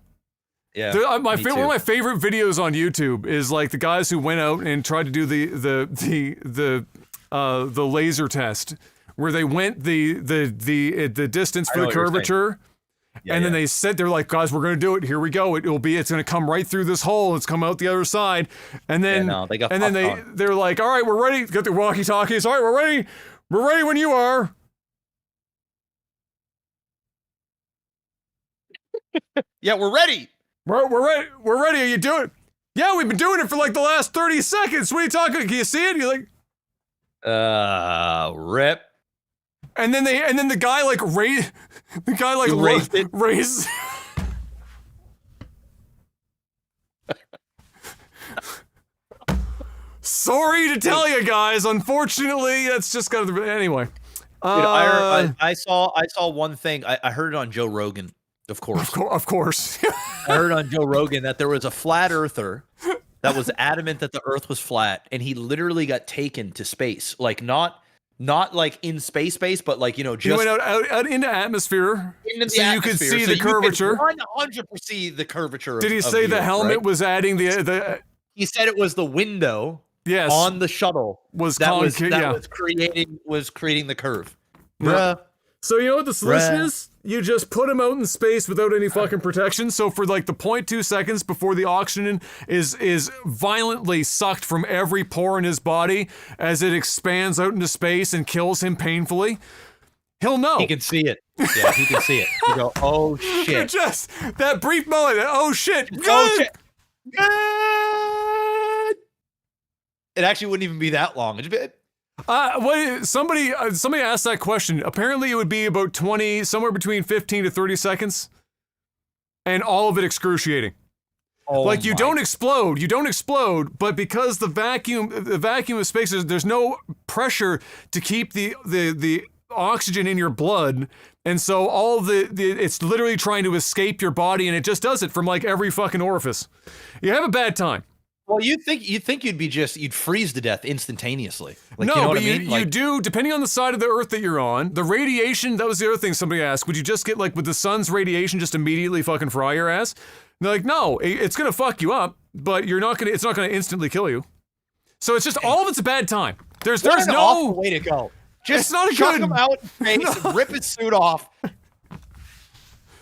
Yeah, one of my favorite videos on YouTube is like the guys who went out and tried to do the laser test, where they went the distance for the curvature, and then they said, they're like, guys, we're gonna do it. Here we go. It's gonna come right through this hole. It's come out the other side, and then they're like, all right, we're ready. Got the walkie-talkies. All right, we're ready. We're ready when you are. Yeah, we're ready. We're ready. We're ready. Are you doing it? Yeah, we've been doing it for like the last 30 seconds. What are you talking? Can you see it? You're like, rip. And then the guy like raised raised. Sorry to tell you guys. Unfortunately, that's just kind of anyway. I saw one thing. I heard it on Joe Rogan. Of course. I heard on Joe Rogan that there was a flat earther that was adamant that the Earth was flat, and he literally got taken to space. Like not like in space, but like, just he went out into atmosphere, you could see the curvature. 100% see the curvature. Did he say the helmet was adding the? He said it was the window. Yes. On the shuttle was creating the curve. Yeah. So you know what the solution is? You just put him out in space without any fucking protection. So for like the 0.2 seconds before the oxygen is violently sucked from every pore in his body as it expands out into space and kills him painfully, he'll know. He can see it. Yeah, he can see it. You go, oh shit. Just that brief moment. Oh shit. Oh shit. It actually wouldn't even be that long. Somebody asked that question. Apparently it would be about somewhere between 15 to 30 seconds. And all of it excruciating. Like you don't explode, but because the vacuum of space, there's no pressure to keep the oxygen in your blood, and so all the it's literally trying to escape your body, and it just does it from like every fucking orifice. You have a bad time. Well, you'd think you'd freeze to death instantaneously. Like, no, you know but what I mean? you do, depending on the side of the earth that you're on, the radiation, that was the other thing somebody asked, would you just get like, would the sun's radiation just immediately fucking fry your ass? And they're like, no, it's gonna fuck you up, but it's not gonna instantly kill you. So it's just, all of it's a bad time. There's what an no awful way to go. Just it's not a chuck good him out in space, rip his suit off.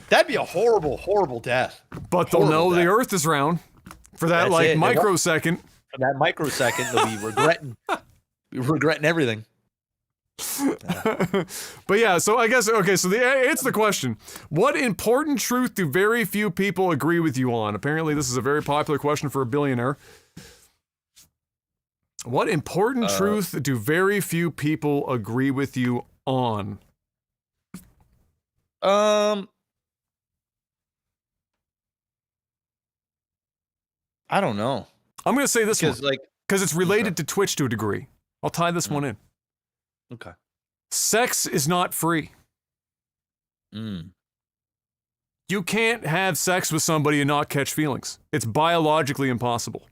That'd be a horrible, horrible death. But they'll know the earth is round for that microsecond. For that microsecond, they'll be regretting everything. But yeah, so I guess, okay, so answer the question. What important truth do very few people agree with you on? Apparently this is a very popular question for a billionaire. What important truth do very few people agree with you on? I don't know. I'm going to say this one. Because it's related to okay. Twitch to a degree. I'll tie this one in. Okay. Sex is not free. You can't have sex with somebody and not catch feelings. It's biologically impossible.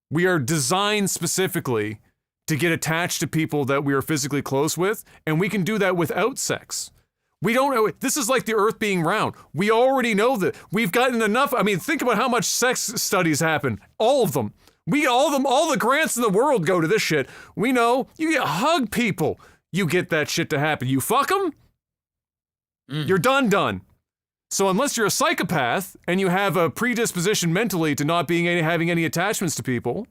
We are designed specifically to get attached to people that we are physically close with, and we can do that without sex. We don't know. This is like the earth being round. We already know that. We've gotten enough. I mean, think about how much sex studies happen. All of them. All the grants in the world go to this shit. We know you get hug people. You get that shit to happen. You fuck them, you're done. So unless you're a psychopath and you have a predisposition mentally to not having any attachments to people,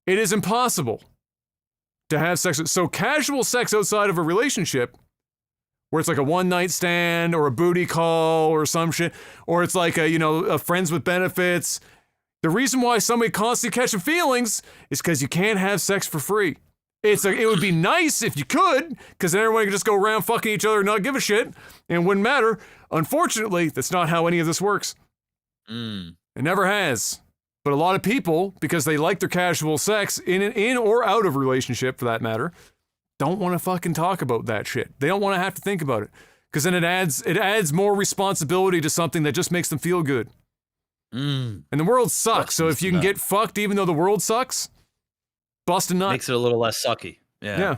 it is impossible to have sex. So casual sex outside of a relationship, where it's like a one-night stand or a booty call or some shit, or it's like a friends with benefits. The reason why somebody constantly catching feelings is because you can't have sex for free. It would be nice if you could, because then everyone could just go around fucking each other and not give a shit, and it wouldn't matter. Unfortunately, that's not how any of this works. It never has. But a lot of people, because they like their casual sex, in or out of relationship for that matter, don't want to fucking talk about that shit. They don't want to have to think about it, because then it adds more responsibility to something that just makes them feel good. And the world sucks, so if you can get fucked even though the world sucks, bust a nut. Makes it a little less sucky. Yeah.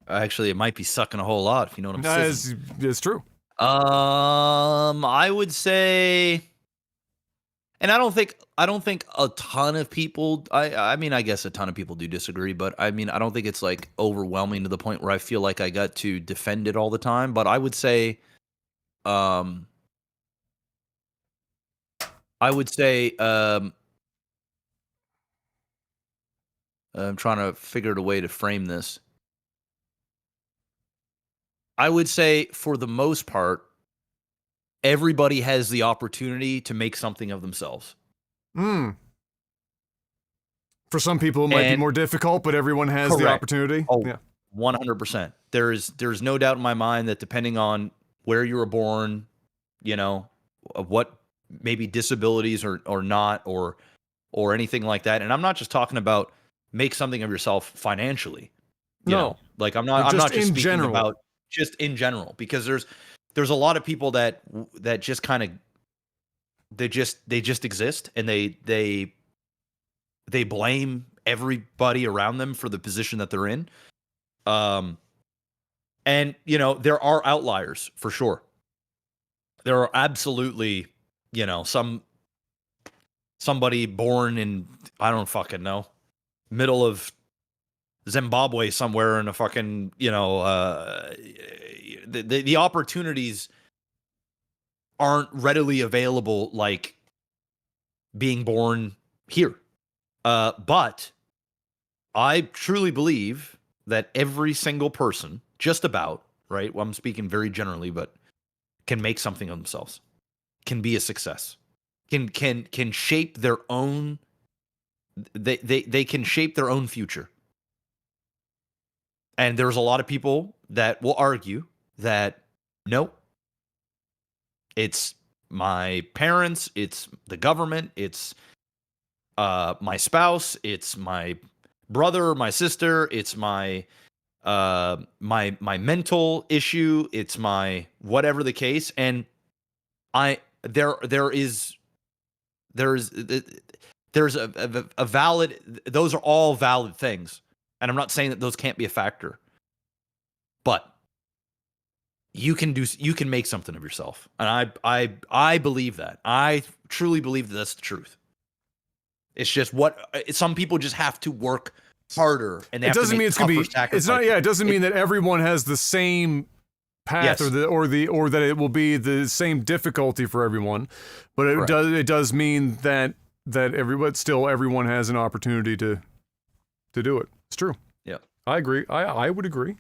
Actually, it might be sucking a whole lot, if you know what I'm saying. It's true. I would say, and I don't think a ton of people, I mean, I guess a ton of people do disagree, but I mean, I don't think it's like overwhelming to the point where I feel like I got to defend it all the time, but I would say, I'm trying to figure out a way to frame this. I would say, for the most part, everybody has the opportunity to make something of themselves. For some people, it might be more difficult, but everyone has the opportunity. Oh, yeah. 100%. There's no doubt in my mind that depending on where you were born, what maybe disabilities or not, or anything like that. And I'm not just talking about make something of yourself financially. You know? Like I'm not just speaking about just in general, because there's a lot of people that just kind of they just exist, and they blame everybody around them for the position that they're in. And there are outliers for sure. There are absolutely, somebody born in, I don't fucking know, middle of Zimbabwe somewhere in a fucking, the opportunities aren't readily available like being born here. But I truly believe that every single person, just about, right? Well, I'm speaking very generally, but can make something of themselves, can be a success, can shape their own, they can shape their own future. And there's a lot of people that will argue that, no, it's my parents, it's the government, it's my spouse, it's my brother, my sister, it's my my mental issue, it's my whatever the case, and there's a valid, those are all valid things, and I'm not saying that those can't be a factor, but you can make something of yourself, and I believe that. I truly believe that that's the truth. It's just some people just have to work harder, and they it doesn't mean it's gonna be. It's not. Yeah, it doesn't mean that everyone has the same path, Yes. or that it will be the same difficulty for everyone, but Correct. it does mean that everyone has an opportunity to do it. It's true. Yeah. I agree. I would agree.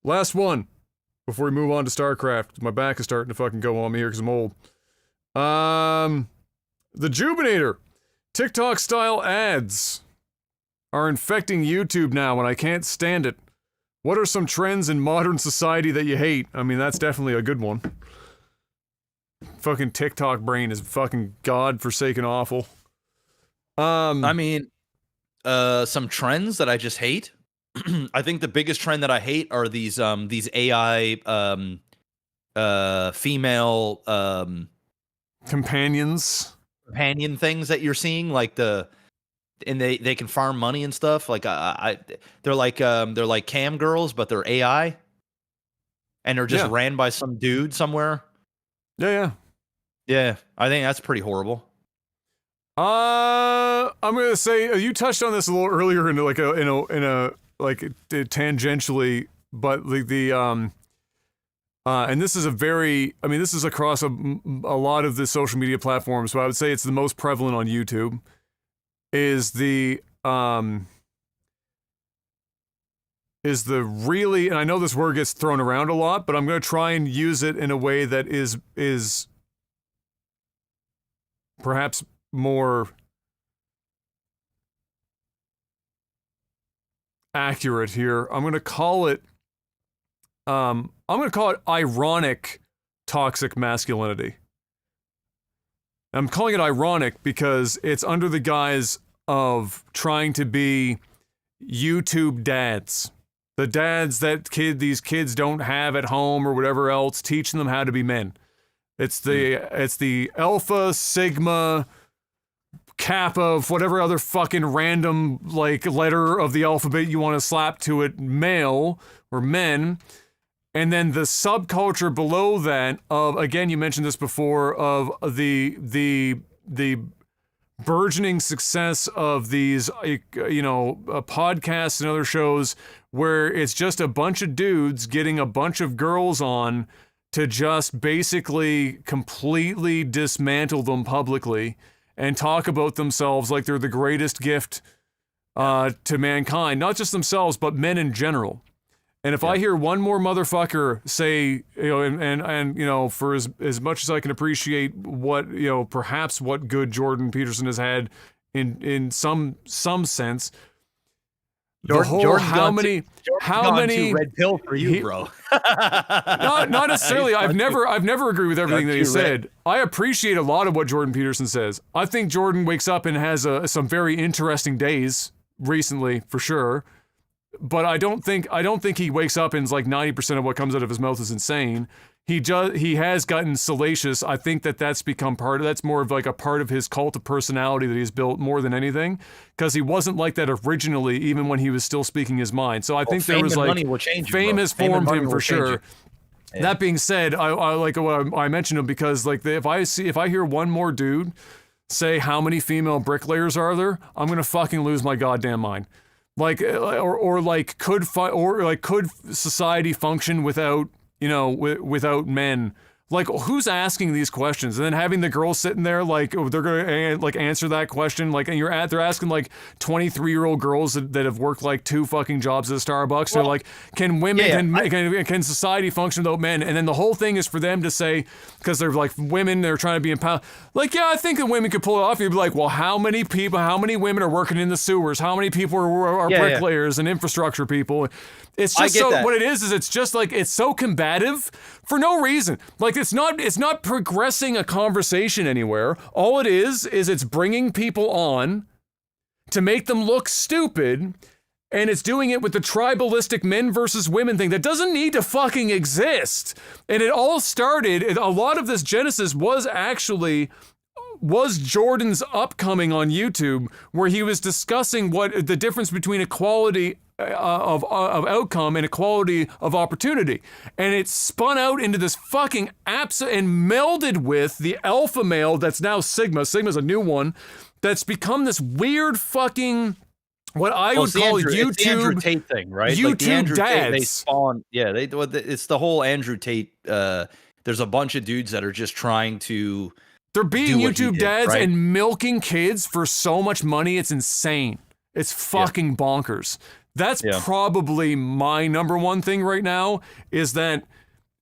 Last one before we move on to StarCraft. My back is starting to fucking go on me here because I'm old. The Jubinator. TikTok style ads are infecting YouTube now, and I can't stand it. What are some trends in modern society that you hate? I mean, that's definitely a good one. Fucking TikTok brain is fucking godforsaken awful. I mean, some trends that I just hate. I think the biggest trend that I hate are these AI female companions. companion things that you're seeing, like they can farm money and stuff. Like they're like cam girls, but they're AI, and they're just ran by some dude somewhere. Yeah. I think that's pretty horrible. I'm gonna say you touched on this a little earlier in tangentially, but and this is this is across a lot of the social media platforms, but I would say it's the most prevalent on YouTube, is the really, and I know this word gets thrown around a lot, but I'm going to try and use it in a way that is perhaps more accurate here. I'm going to call it ironic toxic masculinity. I'm calling it ironic because it's under the guise of trying to be YouTube dads. The dads that these kids don't have at home or whatever else, teaching them how to be men. It's the alpha, sigma, kappa of whatever other fucking random like letter of the alphabet you want to slap to it, male or men. And then the subculture below that of, again, you mentioned this before, of the burgeoning success of these, podcasts and other shows where it's just a bunch of dudes getting a bunch of girls on to just basically completely dismantle them publicly and talk about themselves like they're the greatest gift to mankind, not just themselves, but men in general. And if I hear one more motherfucker say, and for as much as I can appreciate what, perhaps what good Jordan Peterson has had in some sense, how many red pill for you, bro? not necessarily. I've never agreed with everything that he said. I appreciate a lot of what Jordan Peterson says. I think Jordan wakes up and has some very interesting days recently, for sure. But I don't think he wakes up and is like 90% of what comes out of his mouth is insane. He has gotten salacious. I think that's become that's more of like a part of his cult of personality that he's built more than anything, because he wasn't like that originally, even when he was still speaking his mind. So I think there was like money will change you, fame bro. has Fame and formed money him for will change sure. you. Yeah. That being said, I like what I mentioned him because like if I hear one more dude say how many female bricklayers are there, I'm gonna fucking lose my goddamn mind. Like could society function without without men? Like, who's asking these questions? And then having the girls sitting there like they're gonna like answer that question, like, and they're asking like 23-year-old girls that have worked like 2 fucking jobs at Starbucks. They're like, can can society function without men? And then the whole thing is for them to say, because they're like women, they're trying to be empowered. Like, yeah, I think that women could pull it off. You'd be like, well, how many women are working in the sewers? How many people are bricklayers and infrastructure people? It's just what it is it's just like, it's so combative for no reason. Like, it's not progressing a conversation anywhere. All it is it's bringing people on to make them look stupid And it's doing it with the tribalistic men versus women thing that doesn't need to fucking exist. And it all started, a lot of this genesis was Jordan's upcoming on YouTube, where he was discussing what the difference between equality of outcome and equality of opportunity. And it spun out into this fucking and melded with the alpha male that's now Sigma. Sigma's a new one that's become this weird fucking, what I would call YouTube. It's the Andrew Tate thing, right? YouTube like the Andrew dads. Tate, they spawn. Yeah, it's the whole Andrew Tate. There's a bunch of dudes that are just trying to. They're being YouTube dads right? and milking kids for so much money. It's insane. It's fucking bonkers. That's probably my number one thing right now is that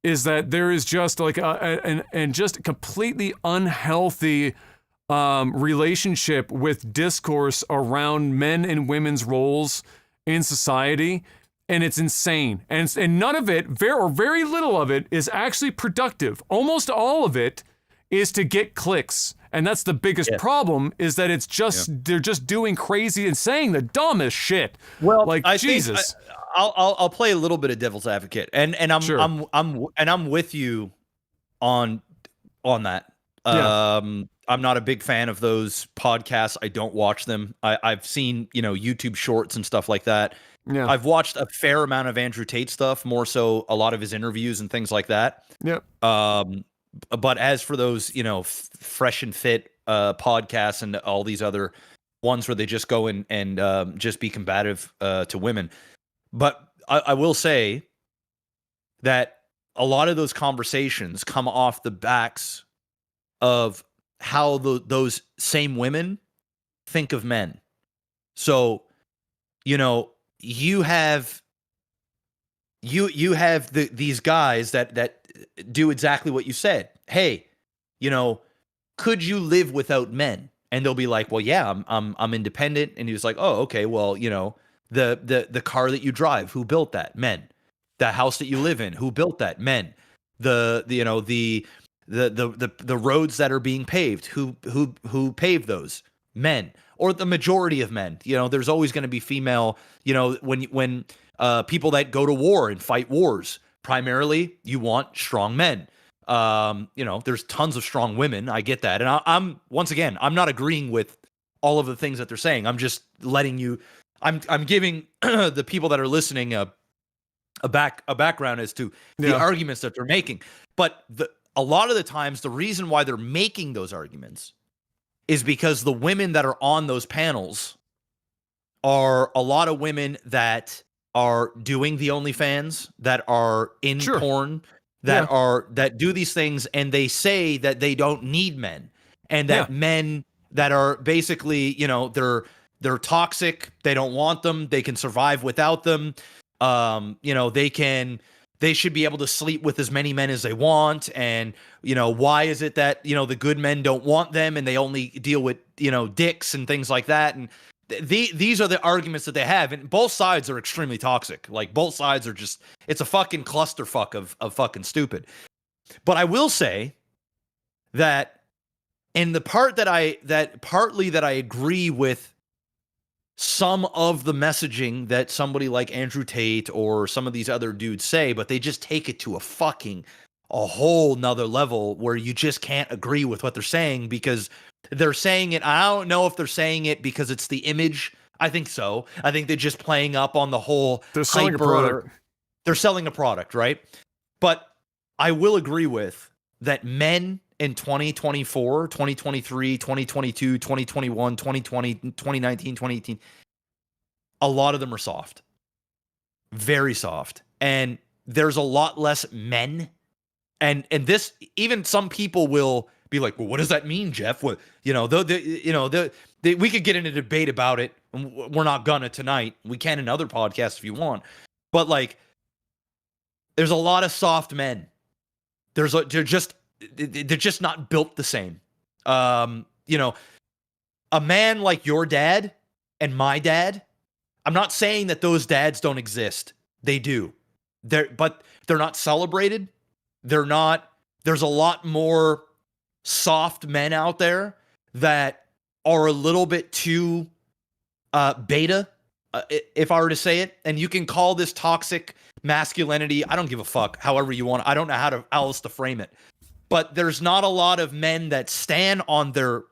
there is just like and just a completely unhealthy relationship with discourse around men and women's roles in society. And it's insane. And none of it, very little of it, is actually productive. Almost all of it is to get clicks. And that's the biggest problem, is that it's just they're just doing crazy and saying the dumbest shit. Well, like Jesus. I'll play a little bit of devil's advocate, and I'm with you on that. I'm not a big fan of those podcasts. I don't watch them. I've seen YouTube shorts and stuff like that. Yeah. I've watched a fair amount of Andrew Tate stuff, more so a lot of his interviews and things like that. Yep. But as for those, fresh and fit podcasts and all these other ones where they just go and just be combative to women. But I will say that a lot of those conversations come off the backs of how those same women think of men. So, you have these guys that do exactly what you said. Hey, could you live without men? And they'll be like, well, yeah, I'm independent. And he was like, oh, okay, well, the car that you drive, who built that? Men. The house that you live in, who built that? Men. The roads that are being paved, who paved those? Men. Or the majority of men. There's always going to be female, when people that go to war and fight wars, primarily you want strong men. There's tons of strong women. I get that. And I'm not agreeing with all of the things that they're saying. I'm just letting you, I'm giving the people that are listening a background as to the arguments that they're making. But a lot of the times, the reason why they're making those arguments is because the women that are on those panels are a lot of women that are doing the OnlyFans, that are in porn, that do these things, and they say that they don't need men, and that men that are basically, they're toxic, they don't want them, they can survive without them, they should be able to sleep with as many men as they want, and why is it that the good men don't want them and they only deal with dicks and things like that? And these are the arguments that they have, and both sides are extremely toxic. Like, both sides are just, it's a fucking clusterfuck of fucking stupid. But I will say that in the part partly that I agree with some of the messaging that somebody like Andrew Tate or some of these other dudes say, but they just take it to a whole nother level where you just can't agree with what they're saying, because they're saying it. I don't know if they're saying it because it's the image. I think so. I think they're just playing up on the whole. They're selling a product. They're selling a product, right? But I will agree with that men in 2024, 2023, 2022, 2021, 2020, 2019, 2018, a lot of them are soft. Very soft. And there's a lot less men. And this, even some people will be like, well, what does that mean, Jeff? What, we could get in a debate about it. We're not gonna tonight. We can in other podcasts if you want. But like, there's a lot of soft men. They're just not built the same. A man like your dad and my dad, I'm not saying that those dads don't exist. They do. But they're not celebrated. There's a lot more soft men out there that are a little bit too beta if I were to say it, and you can call this toxic masculinity, I don't give a fuck, however you want. I don't know how else to frame it. But there's not a lot of men that stand on their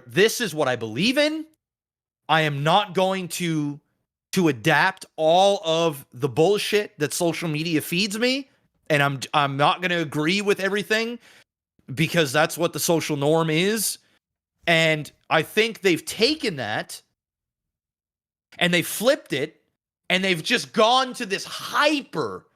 this is what I believe in. I am not going to adapt all of the bullshit that social media feeds me, and I'm not going to agree with everything because that's what the social norm is. And I think they've taken that and they flipped it, and they've just gone to this hyper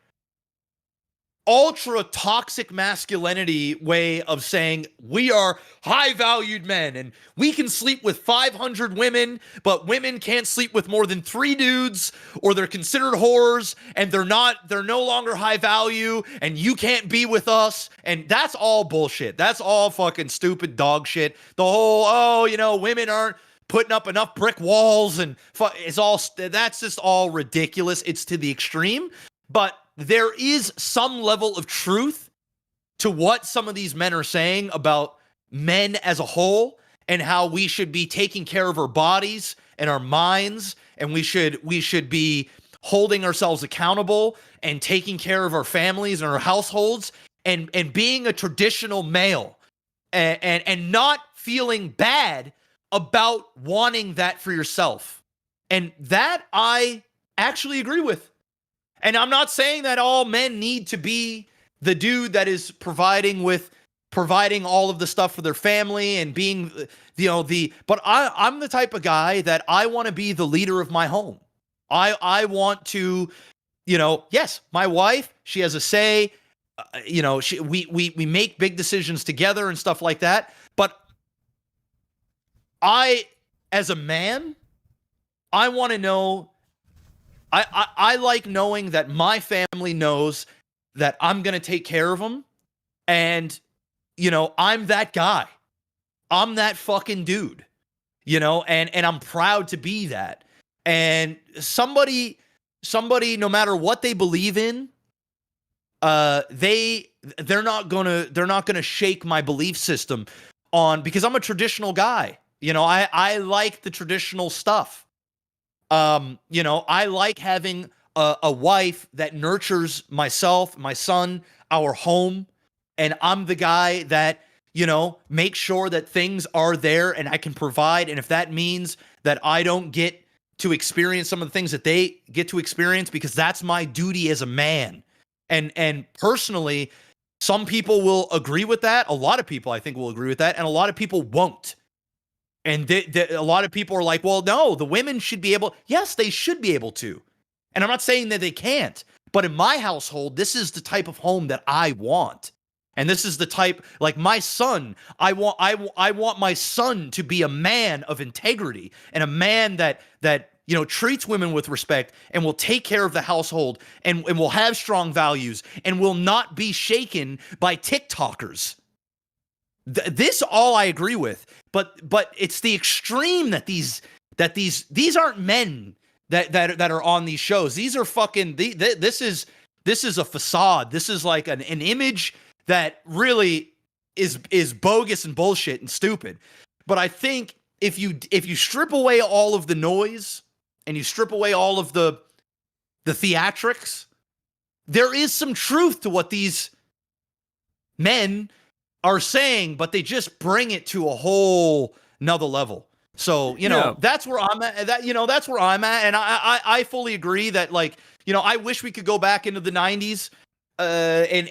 ultra toxic masculinity way of saying we are high valued men and we can sleep with 500 women, but women can't sleep with more than 3 dudes, or they're considered whores and they're no longer high value and you can't be with us. And that's all bullshit. That's all fucking stupid dog shit. The whole, women aren't putting up enough brick walls and that's just all ridiculous. It's to the extreme, but there is some level of truth to what some of these men are saying about men as a whole and how we should be taking care of our bodies and our minds, and we should be holding ourselves accountable and taking care of our families and our households and being a traditional male and not feeling bad about wanting that for yourself. And that I actually agree with. And I'm not saying that all men need to be the dude that is providing all of the stuff for their family and being, but I'm the type of guy that I want to be the leader of my home. I want to, yes, my wife, she has a say, we make big decisions together and stuff like that. But as a man, I want to know, I like knowing that my family knows that I'm going to take care of them. And, I'm that guy. I'm that fucking dude, and I'm proud to be that. And somebody, no matter what they believe in, they're not gonna shake my belief system because I'm a traditional guy. I like the traditional stuff. I like having a wife that nurtures myself, my son, our home. And I'm the guy that, makes sure that things are there and I can provide. And if that means that I don't get to experience some of the things that they get to experience, because that's my duty as a man. And personally, some people will agree with that. A lot of people, I think, will agree with that. And a lot of people won't. And a lot of people are like, well, no, the women should be able. Yes, they should be able to. And I'm not saying that they can't. But in my household, this is the type of home that I want. And this is the type, like my son, I want my son to be a man of integrity and a man that treats women with respect and will take care of the household and will have strong values and will not be shaken by TikTokers. This all I agree with, but it's the extreme that these aren't men that are on these shows. These are fucking this is a facade. This is like an image that really is bogus and bullshit and stupid. But I think if you strip away all of the noise and you strip away all of the theatrics, there is some truth to what these men are saying, but they just bring it to a whole nother level. So, that's where I'm at. That's where I'm at. And I fully agree that, like, I wish we could go back into the 90s. And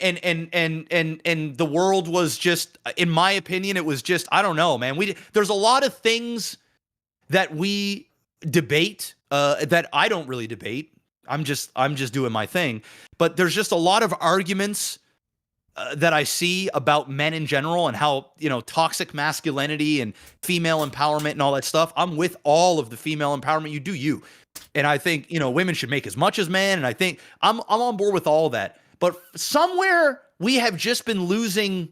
the world was just, in my opinion, it was just, I don't know, man. There's a lot of things that we debate that I don't really debate. I'm just doing my thing. But there's just a lot of arguments that I see about men in general and how, toxic masculinity and female empowerment and all that stuff. I'm with all of the female empowerment. You do you. And I think, women should make as much as men. And I think I'm on board with all that. But somewhere we have just been losing.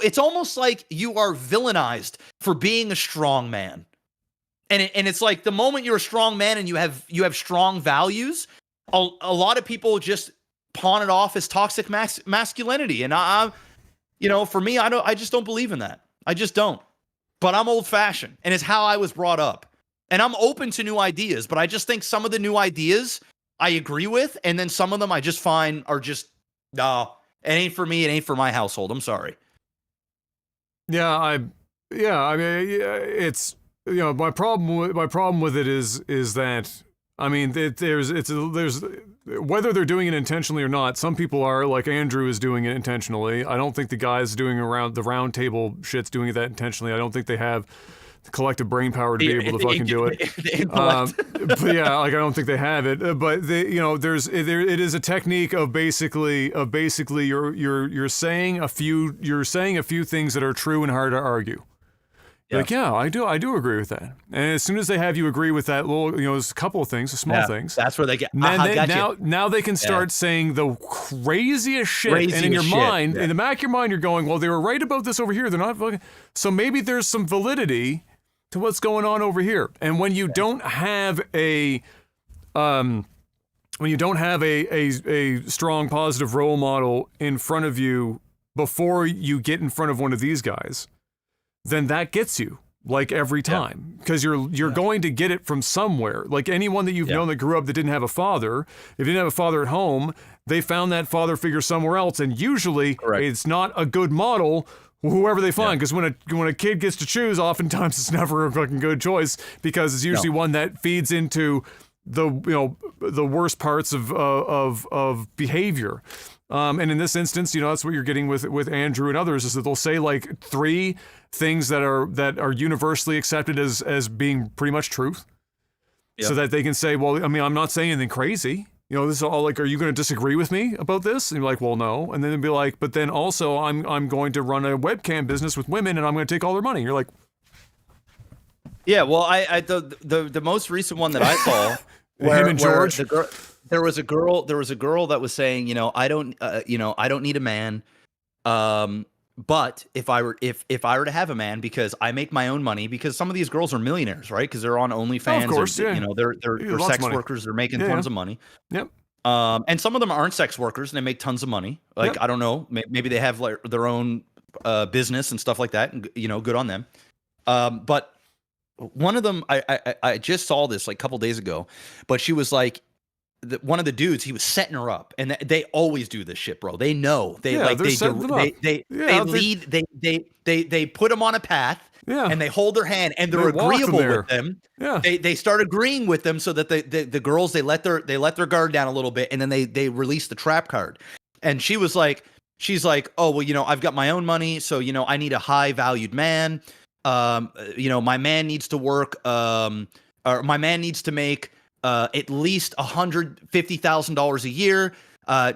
It's almost like you are villainized for being a strong man. And it's like the moment you're a strong man and you have strong values, a lot of people just pawn it off as toxic masculinity. And for me, I just don't believe in that. I just don't. But I'm old fashioned, and it's how I was brought up. And I'm open to new ideas, but I just think some of the new ideas I agree with, and then some of them I just find are just, nah, it ain't for me. It ain't for my household. I'm sorry. Yeah, I mean, it's, my problem with it is that, I mean, there's whether they're doing it intentionally or not. Some people are, like Andrew is doing it intentionally. I don't think the guys doing the round table shit's doing it that intentionally. I don't think they have the collective brain power to be able to fucking do it. But yeah, like I don't think they have it. But it is a technique of basically you're saying a few things that are true and hard to argue. Yeah. Like, yeah, I do agree with that. And as soon as they have you agree with that little, there's a couple of things, small things. That's where they get. Now they can start saying the craziest shit. And in your mind, in the back of your mind, you're going, well, they were right about this over here. They're not fucking. So maybe there's some validity to what's going on over here. And when you don't have a strong positive role model in front of you before you get in front of one of these guys, then that gets you, like, every time, because you're going to get it from somewhere. Like anyone that you've known that grew up that didn't have a father, if you didn't have a father at home, they found that father figure somewhere else, and usually it's not a good model, whoever they find, because when a kid gets to choose, oftentimes it's never a fucking good choice, because it's usually one that feeds into the worst parts of behavior. And in this instance, that's what you're getting with Andrew and others, is that they'll say like 3 things that are universally accepted as being pretty much truth, so that they can say, well, I mean, I'm not saying anything crazy. This is all like, are you going to disagree with me about this? And you're like, well, no. And then they'd be like, but then also I'm going to run a webcam business with women, and I'm going to take all their money. And you're like, yeah. Well, the most recent one that I saw, him and George. There was a girl that was saying, I don't need a man. But if I were to have a man, because I make my own money, because some of these girls are millionaires, right? Because they're on OnlyFans, of course, they're sex workers, they're making tons of money. Yep. And some of them aren't sex workers and they make tons of money. Like, I don't know, maybe they have like their own business and stuff like that, and good on them. But one of them, I just saw this like a couple days ago, but she was like, one of the dudes, he was setting her up, and they always do this shit, bro. They know they put them on a path, and they hold their hand, and they're agreeable with them. Yeah. They start agreeing with them, so that the girls, they let their guard down a little bit, and then they release the trap card. And she's like, oh well, I've got my own money, so I need a high valued man. My man needs to work, or my man needs to make at least $150,000 a year,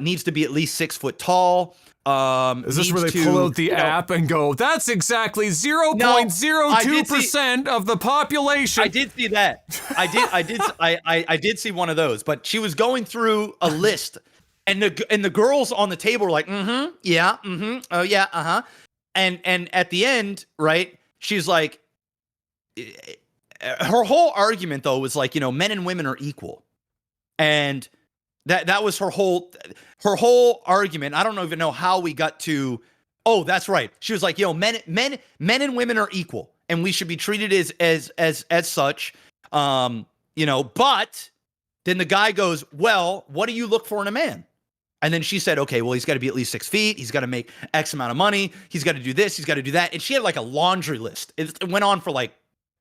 needs to be at least 6 foot tall. Is this where they pull out the app and go, that's exactly 0.02% of the population? I did see that. I did see one of those, but she was going through a list, and the girls on the table were like, oh yeah, and at the end, right, she's like, her whole argument though was like, men and women are equal, and that was her whole argument. I don't even know how we got to. Oh, that's right. She was like, men and women are equal, and we should be treated as such. But then the guy goes, well, what do you look for in a man? And then she said, okay, well, he's got to be at least 6 feet. He's got to make X amount of money. He's got to do this. He's got to do that. And she had like a laundry list. It went on for like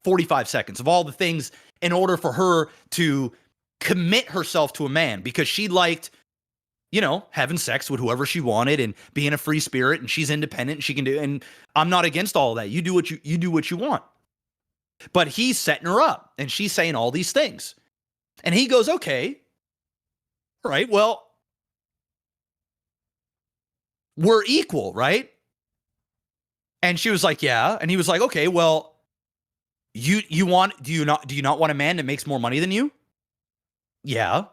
45 seconds of all the things in order for her to commit herself to a man, because she liked, having sex with whoever she wanted and being a free spirit, and she's independent and she can do, and I'm not against all of that. You do what you want. But he's setting her up, and she's saying all these things. And he goes, okay, all right, well, we're equal, right? And she was like, yeah. And he was like, okay, well, do you not want a man that makes more money than you? Yeah.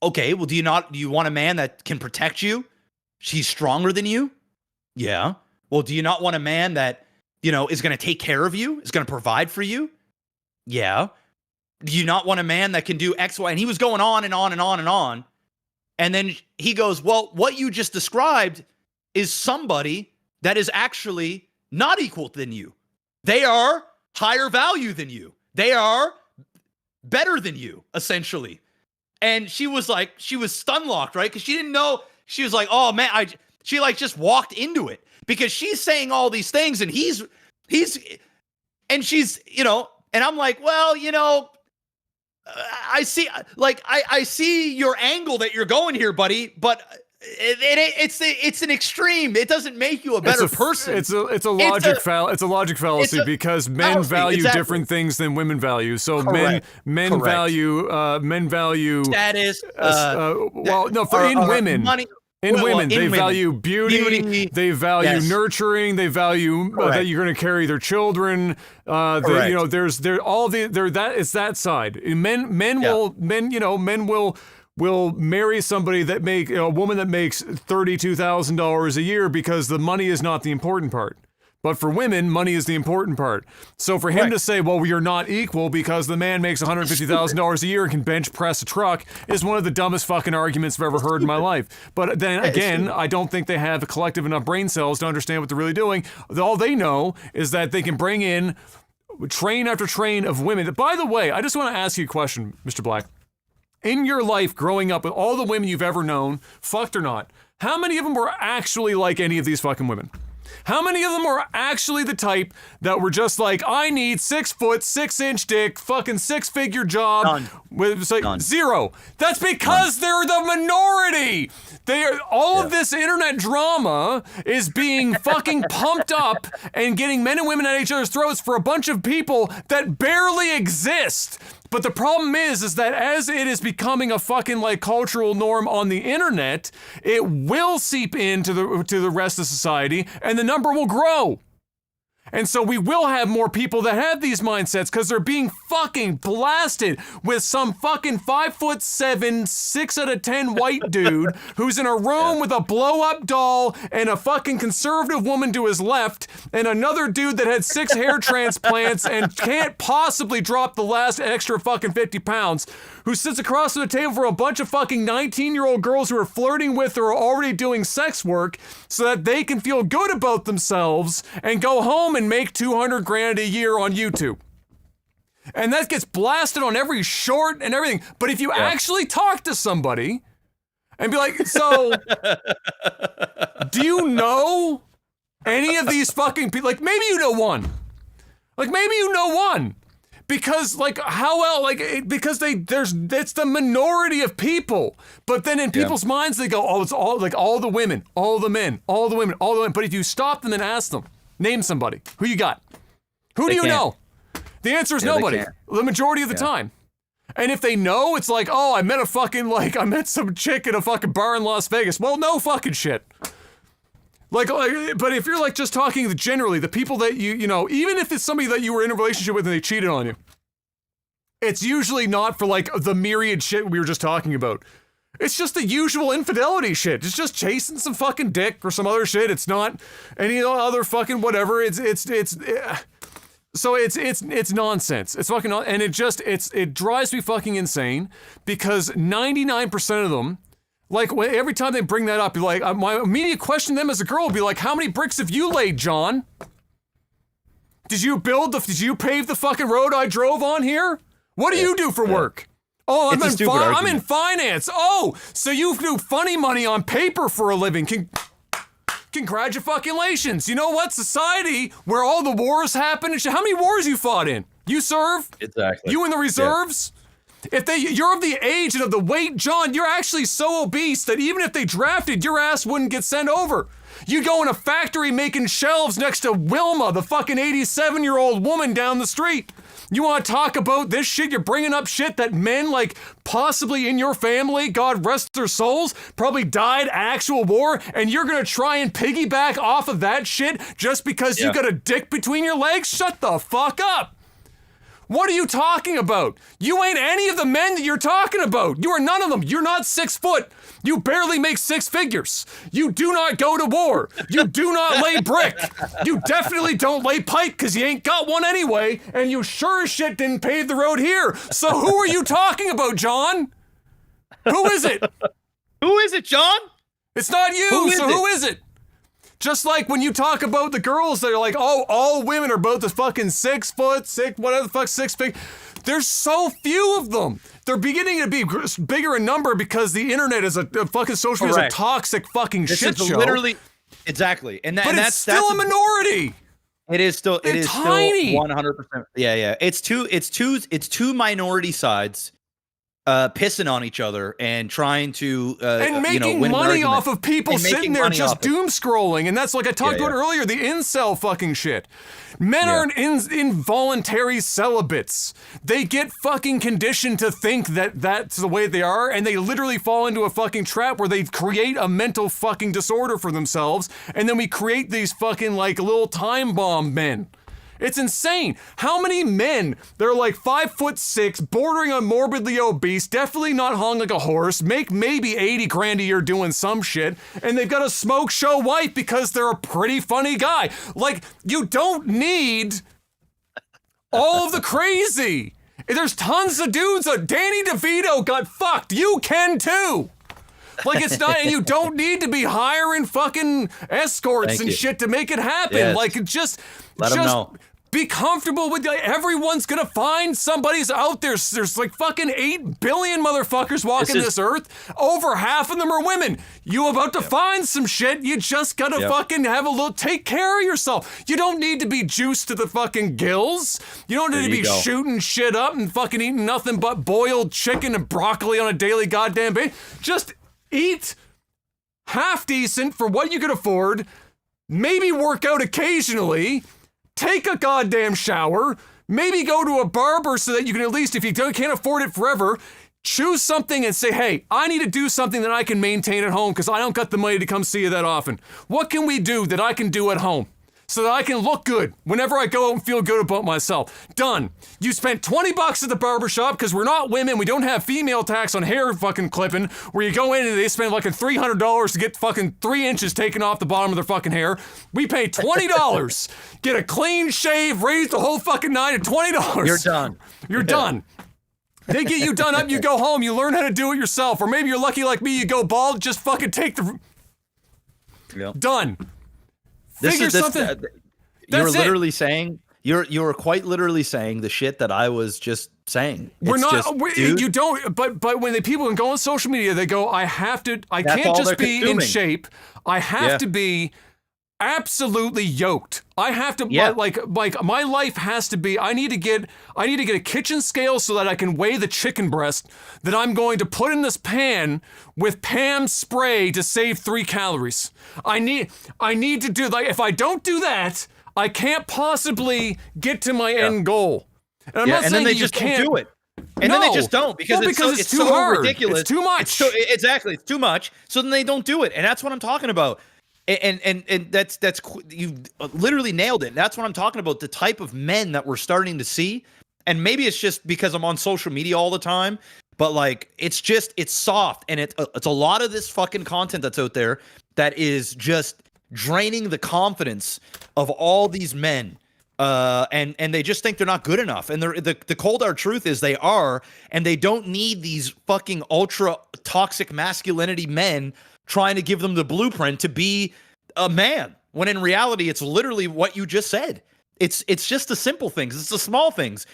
Okay, well, do you want a man that can protect you? She's stronger than you? Yeah. Well, do you not want a man that, is going to take care of you, is going to provide for you? Yeah. Do you not want a man that can do X, Y? And he was going on and on and on and on. And then he goes, well, what you just described is somebody that is actually not equal than you. They are higher value than you. They are better than you, essentially. And she was stun locked, right? Because she didn't know. She was like, oh man, she like just walked into it because she's saying all these things and he's, and she's, and I'm like, well, I see your angle that you're going here, buddy, but it's an extreme. It doesn't make you a better person. It's a logic fallacy because men value different things than women value. So men value status. Women. Money. In women, they value beauty, they value nurturing, they value that you're going to carry their children. It's that side. Men will marry somebody that a woman that makes $32,000 a year because the money is not the important part. But for women, money is the important part. So for him to say, well, we are not equal because the man makes $150,000 a year and can bench press a truck is one of the dumbest fucking arguments I've ever heard in my life. But then again, I don't think they have collective enough brain cells to understand what they're really doing. All they know is that they can bring in train after train of women. By the way, I just want to ask you a question, Mr. Black. In your life growing up with all the women you've ever known, fucked or not, how many of them were actually like any of these fucking women? How many of them were actually the type that were just like, I need 6 foot, 6 inch dick, fucking 6-figure job? None. It's like None. Zero. That's because they're the minority. All of this internet drama is being fucking pumped up and getting men and women at each other's throats for a bunch of people that barely exist. But the problem is that as it is becoming a fucking like cultural norm on the internet, it will seep into the rest of society and the number will grow. And so we will have more people that have these mindsets because they're being fucking blasted with some fucking 5'7", 6 out of 10 white dude who's in a room with a blow-up doll and a fucking conservative woman to his left and another dude that had 6 hair transplants and can't possibly drop the last extra fucking 50 pounds, who sits across from the table from a bunch of fucking 19-year-old girls who are flirting with or are already doing sex work so that they can feel good about themselves and go home and make $200,000 a year on YouTube. And that gets blasted on every short and everything. But if you actually talk to somebody and be like, so, do you know any of these fucking people? Like, maybe you know one. Because because it's the minority of people. But then in people's minds, they go, oh, it's all like all the women, all the men, all the women, all the women. But if you stop them and ask them, name somebody, who you got? Who do you know? The answer is nobody, the majority of the time. And if they know, it's like, oh, I met some chick at a fucking bar in Las Vegas. Well, no fucking shit. But if you're like just talking generally, the people that you know, even if it's somebody that you were in a relationship with and they cheated on you, it's usually not for like the myriad shit we were just talking about. It's just the usual infidelity shit. It's just chasing some fucking dick or some other shit. It's not any other fucking whatever. It's nonsense. It's fucking and it drives me fucking insane because 99% of them. Like, every time they bring that up, you're like, my immediate question to them as a girl would be like, how many bricks have you laid, John? Did you pave the fucking road I drove on here? What do you do for work? Oh, I'm in finance. Oh, so you do funny money on paper for a living. Congratulations. You know what? Society, where all the wars happen, and how many wars you fought in? You serve? Exactly. You in the reserves? Yeah. If you're of the age and of the weight, John, you're actually so obese that even if they drafted, your ass wouldn't get sent over. You'd go in a factory making shelves next to Wilma, the fucking 87-year-old woman down the street. You want to talk about this shit? You're bringing up shit that men, like, possibly in your family, God rest their souls, probably died actual war, and you're going to try and piggyback off of that shit just because you got a dick between your legs? Shut the fuck up. What are you talking about? You ain't any of the men that you're talking about. You are none of them. You're not 6 foot. You barely make 6 figures. You do not go to war. You do not lay brick. You definitely don't lay pipe because you ain't got one anyway, and you sure as shit didn't pave the road here. So who are you talking about, John? Who is it? Who is it, John? It's not you, who is it? Just like when you talk about the girls that are like, oh, all women are both the fucking 6 foot, whatever the fuck, 6 feet. There's so few of them. They're beginning to be bigger in number because the internet is a fucking social media is a toxic fucking shit show. Literally, exactly. And but it's still a minority. It is still. It is tiny. Still 100%. Yeah. It's two minority sides. Pissing on each other and trying to and making money off of people sitting there just doom scrolling, and that's like I talked about earlier, the incel fucking shit. Men aren't involuntary celibates. They get fucking conditioned to think that that's the way they are, and they literally fall into a fucking trap where they create a mental fucking disorder for themselves, and then we create these fucking like little time bomb men. It's insane. How many men, they're like 5'6", bordering on morbidly obese, definitely not hung like a horse, make maybe 80 grand a year doing some shit, and they've got a smoke show wife because they're a pretty funny guy. Like, you don't need all of the crazy. There's tons of dudes. Danny DeVito got fucked. You can too. Like, it's not, and you don't need to be hiring fucking escorts and shit to make it happen. Yes. Like, just let them know. Be comfortable with, like, everyone's gonna find somebody's out there. There's like fucking 8 billion motherfuckers walking this earth. Over half of them are women. You about to find some shit. You just gotta fucking have a little, take care of yourself. You don't need to be juiced to the fucking gills. You don't need to be shooting shit up and fucking eating nothing but boiled chicken and broccoli on a daily goddamn basis. Just eat half decent for what you can afford. Maybe work out occasionally. Take a goddamn shower, maybe go to a barber so that you can at least, if you can't afford it forever, choose something and say, hey, I need to do something that I can maintain at home because I don't got the money to come see you that often. What can we do that I can do at home so that I can look good whenever I go out and feel good about myself? Done. You spent $20 at the barbershop because we're not women. We don't have female tax on hair fucking clipping where you go in and they spend like $300 to get fucking 3 inches taken off the bottom of their fucking hair. We pay $20. Get a clean shave, raise the whole fucking nine at $20. You're done. You're done. They get you done up, you go home, you learn how to do it yourself. Or maybe you're lucky like me, you go bald, just fucking take the... Done. Figure something. You're literally saying, you're quite literally saying the shit that I was just saying. We're you don't, but when the people can go on social media, they go, I can't just be in shape. I have to be absolutely yoked. I have to like my life has to be, I need to get a kitchen scale so that I can weigh the chicken breast that I'm going to put in this pan with Pam spray to save 3 calories. I need to do, like, if I don't do that, I can't possibly get to my end goal. And I'm not saying then they you just can't don't do it. And then they just don't because it's too so hard. Ridiculous. It's too much. Exactly, it's too much. So then they don't do it, and that's what I'm talking about. And that's you literally nailed it. That's what I'm talking about. The type of men that we're starting to see, and maybe it's just because I'm on social media all the time, but like it's soft, and it's a lot of this fucking content that's out there that is just draining the confidence of all these men. And they just think they're not good enough. And the cold hard truth is they are, and they don't need these fucking ultra toxic masculinity men trying to give them the blueprint to be a man. When in reality, it's literally what you just said. It's just the simple things. It's the small things.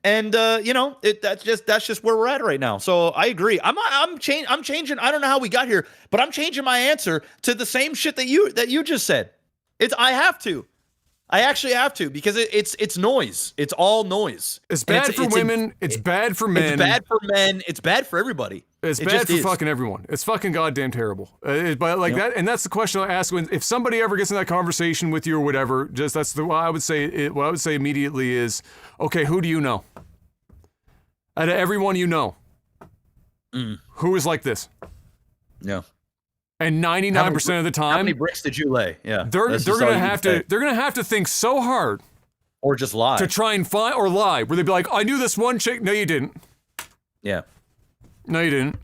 And that's just where we're at right now. So I agree. I'm changing. I don't know how we got here, but I'm changing my answer to the same shit that you just said. I have to. I actually have to, because it's noise. It's all noise. It's bad for women. It's bad for men. It's bad for men. It's bad for everybody. It's bad for fucking everyone. It's fucking goddamn terrible. But like that, and that's the question I ask if somebody ever gets in that conversation with you or whatever. Just what I would say. What I would say immediately is, okay, who do you know? Out of everyone you know, who is like this? Yeah. And 99% of the time, how many bricks did you lay? Yeah, they're gonna have to think so hard, or just lie to try and find, or lie, where they'd be like, I knew this one chick. No, you didn't. Yeah. No, you didn't.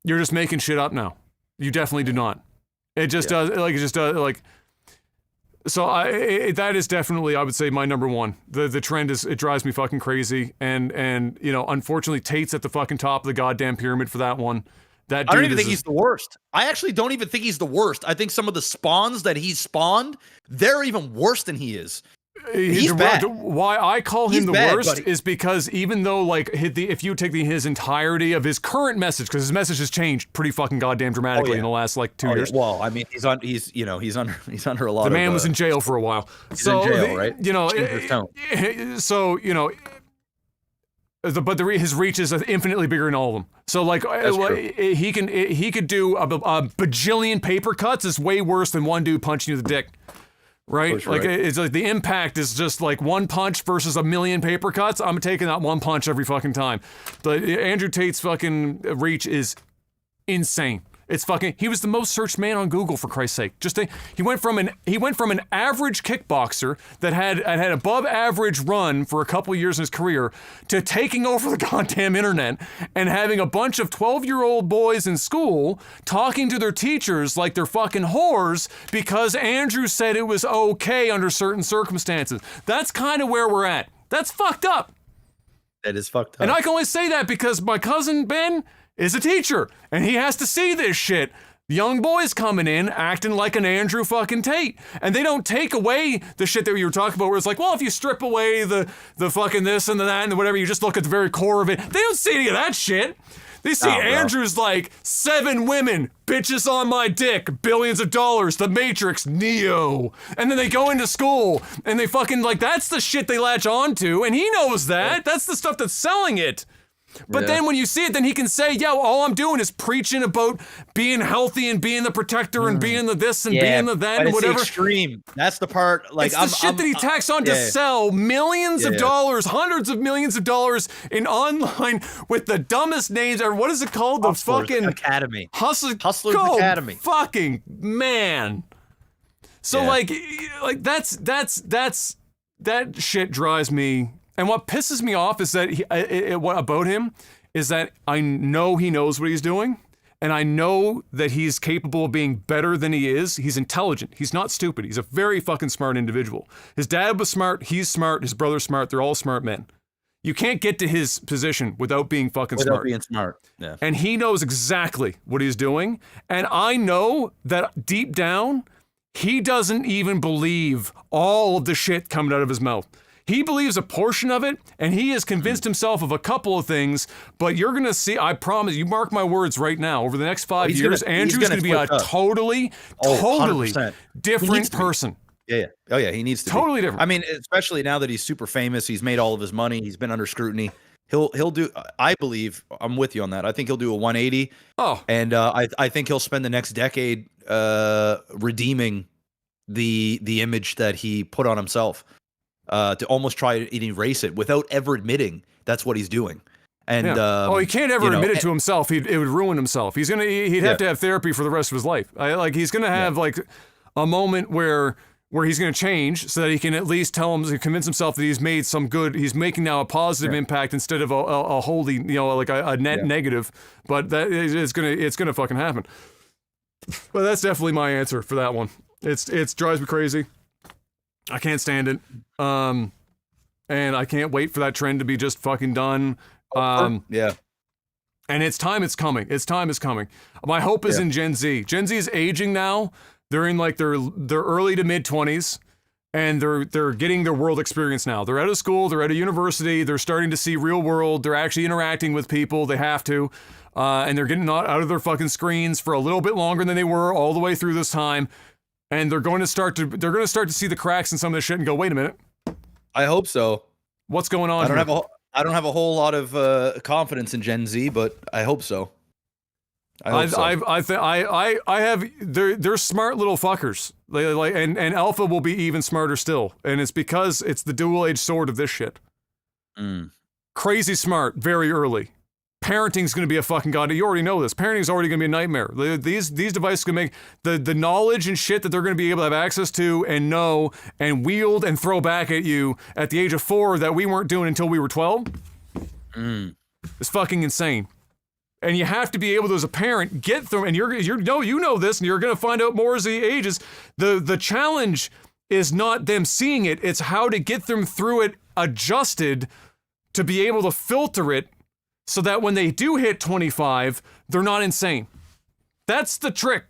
You're just making shit up now. You definitely do not. It just does. Like it just does. Like. So that is definitely, I would say, my number one. The trend is, it drives me fucking crazy, and unfortunately Tate's at the fucking top of the goddamn pyramid for that one. That dude, I don't even think he's the worst. I actually don't even think he's the worst. I think some of the spawns that he's spawned, they're even worse than he is. He's bad. Why I call him He's the bad, worst buddy. is because even though like if you take his entirety of his current message, because his message has changed pretty fucking goddamn dramatically in the last like 2 years. Well, I mean, he's under a lot. The man was in jail for a while. He's in jail, right? You know, so you know. But his reach is infinitely bigger than all of them. So like he could do a bajillion paper cuts. Is way worse than one dude punching you in the dick, right? Like it's like the impact is just like one punch versus a million paper cuts. I'm taking that one punch every fucking time. But Andrew Tate's fucking reach is insane. It's fucking. He was the most searched man on Google, for Christ's sake. He went from an average kickboxer that had above average run for a couple of years in his career to taking over the goddamn internet and having a bunch of 12-year-old boys in school talking to their teachers like they're fucking whores because Andrew said it was okay under certain circumstances. That's kind of where we're at. That's fucked up. That is fucked up. And I can only say that because my cousin Ben is a teacher, and he has to see this shit. Young boys coming in, acting like an Andrew fucking Tate. And they don't take away the shit that you were talking about where it's like, well, if you strip away the fucking this and the that and the whatever, you just look at the very core of it. They don't see any of that shit. They see Andrew's like 7 women, bitches on my dick, billions of dollars, the Matrix, Neo. And then they go into school and they fucking like, that's the shit they latch on to. And he knows that. That's the stuff that's selling it. But then when you see it, then he can say, yeah, well, all I'm doing is preaching about being healthy and being the protector and being the this and being the that and whatever. It's extreme. That's the part. Like, it's the shit that he tacks on to sell millions of dollars, hundreds of millions of dollars in online with the dumbest names. Or what is it called? The fucking Academy. Hustlers Academy. Fucking man. So like that's that shit drives me. And what pisses me off is that what about him is that I know he knows what he's doing, and I know that he's capable of being better than he is. He's intelligent. He's not stupid. He's a very fucking smart individual. His dad was smart. He's smart. His brother's smart. They're all smart men. You can't get to his position without being fucking smart. Without being smart. Yeah. And he knows exactly what he's doing. And I know that deep down, he doesn't even believe all of the shit coming out of his mouth. He believes a portion of it, and he has convinced himself of a couple of things, but you're going to see, I promise, you mark my words right now, over the next 5 years, Andrew's going to be a totally different person. Yeah. Oh, yeah, he needs to totally different. I mean, especially now that he's super famous, he's made all of his money, he's been under scrutiny. He'll do, I believe, I'm with you on that. I think he'll do a 180. Oh. And I think he'll spend the next decade redeeming the image that he put on himself. To almost try and erase it without ever admitting that's what he's doing. And he can't ever admit it to himself. It would ruin himself. He'd have to have therapy for the rest of his life. He's gonna have like a moment where he's gonna change so that he can at least convince himself that he's made some good. He's making now a positive impact instead of a wholly, a net negative. But that it's gonna fucking happen. But that's definitely my answer for that one. It drives me crazy. I can't stand it. And I can't wait for that trend to be just fucking done. And it's time it's coming. Time is coming. My hope is in Gen Z. Gen Z is aging now. They're in like their early to mid 20s, and they're getting their world experience now. They're out of school, they're out of university, they're starting to see real world, they're actually interacting with people, they have to. And they're getting out of their fucking screens for a little bit longer than they were all the way through this time. And they're going to start to see the cracks in some of this shit and go, wait a minute. I hope so. What's going on? I don't have a whole lot of confidence in Gen Z, but I hope so. I have. They're smart little fuckers. And Alpha will be even smarter still. And it's because it's the dual-edged sword of this shit. Crazy smart, very early. Parenting's going to be a fucking god. You already know this. Parenting's already going to be a nightmare. These devices can make the knowledge and shit that they're going to be able to have access to and know and wield and throw back at you at the age of 4 that we weren't doing until we were 12. It's fucking insane. And you have to be able to, as a parent, get through. And you know this, and you're going to find out more as he ages. The challenge is not them seeing it; it's how to get them through it, adjusted to be able to filter it. So that when they do hit 25, they're not insane. That's the trick.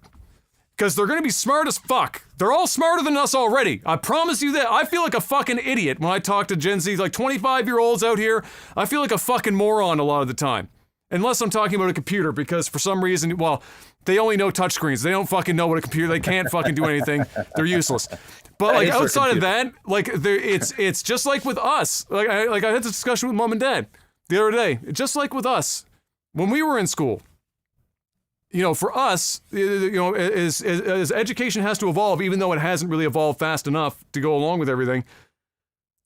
Because they're going to be smart as fuck. They're all smarter than us already. I promise you that. I feel like a fucking idiot when I talk to Gen Z, like 25-year-olds out here. I feel like a fucking moron a lot of the time. Unless I'm talking about a computer, because for some reason, well, they only know touchscreen. They don't fucking know what a computer, they can't fucking do anything. They're useless. But like outside of that, like it's just like with us. Like I had this discussion with mom and dad the other day. Just like with us, when we were in school, you know, for us, you know, as education has to evolve, even though it hasn't really evolved fast enough to go along with everything,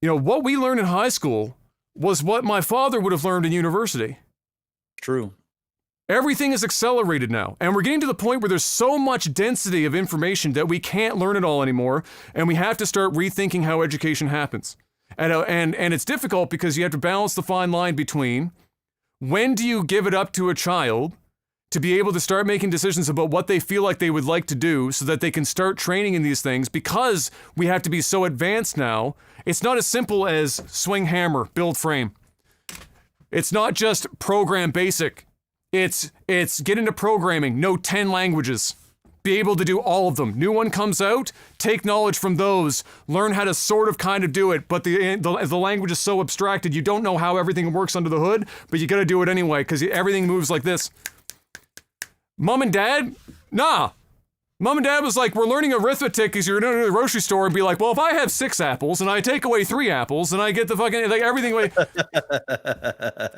you know, what we learned in high school was what my father would have learned in university. True. Everything is accelerated now, and we're getting to the point where there's so much density of information that we can't learn it all anymore, and we have to start rethinking how education happens. And it's difficult because you have to balance the fine line between when do you give it up to a child to be able to start making decisions about what they feel like they would like to do so that they can start training in these things, because we have to be so advanced now. It's not as simple as swing hammer, build frame. It's not just program basic. It's get into programming, know 10 languages, be able to do all of them. New one comes out, take knowledge from those, learn how to sort of kind of do it, but the language is so abstracted, you don't know how everything works under the hood, but you gotta do it anyway, because everything moves like this. Mom and dad? Nah. Mom and dad was like, we're learning arithmetic because you're going to the grocery store and be like, well, if I have 6 apples and I take away 3 apples and I get the fucking, like, everything away.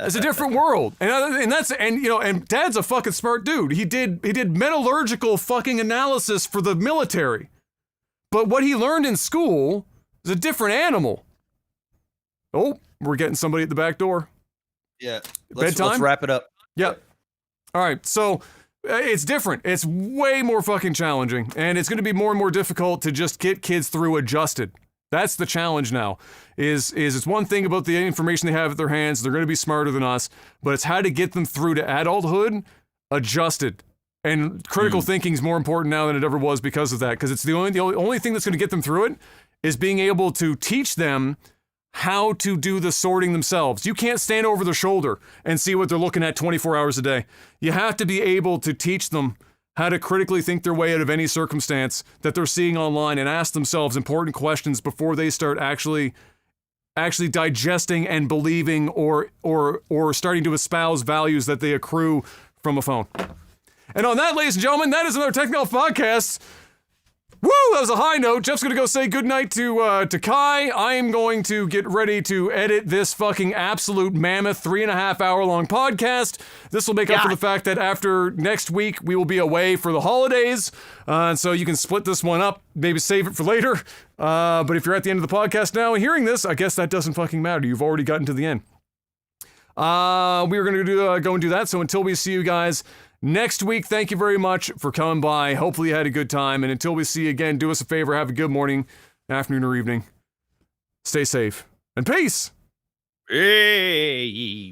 It's a different world. And dad's a fucking smart dude. He did metallurgical fucking analysis for the military. But what he learned in school is a different animal. Oh, we're getting somebody at the back door. Yeah. Bedtime? Let's wrap it up. Yep. All right. So it's different. It's way more fucking challenging. And it's going to be more and more difficult to just get kids through adjusted. That's the challenge now. Is it's one thing about the information they have at their hands. They're going to be smarter than us. But it's how to get them through to adulthood adjusted. And critical thinking is more important now than it ever was because of that. Because it's the only thing that's going to get them through it is being able to teach them how to do the sorting themselves. You can't stand over their shoulder and see what they're looking at 24 hours a day. You have to be able to teach them how to critically think their way out of any circumstance that they're seeing online and ask themselves important questions before they start actually digesting and believing or starting to espouse values that they accrue from a phone. And on that, ladies and gentlemen, that is another Techno Podcast. Woo! That was a high note. Jeff's gonna go say goodnight to Kai. I am going to get ready to edit this fucking absolute mammoth 3.5 hour long podcast. This will make up for the fact that after next week we will be away for the holidays, and so you can split this one up, maybe save it for later. But if you're at the end of the podcast now and hearing this, I guess that doesn't fucking matter. You've already gotten to the end. We are gonna go and do that. So until we see you guys next week, thank you very much for coming by. Hopefully you had a good time. And until we see you again, do us a favor. Have a good morning, afternoon, or evening. Stay safe. And peace! Hey!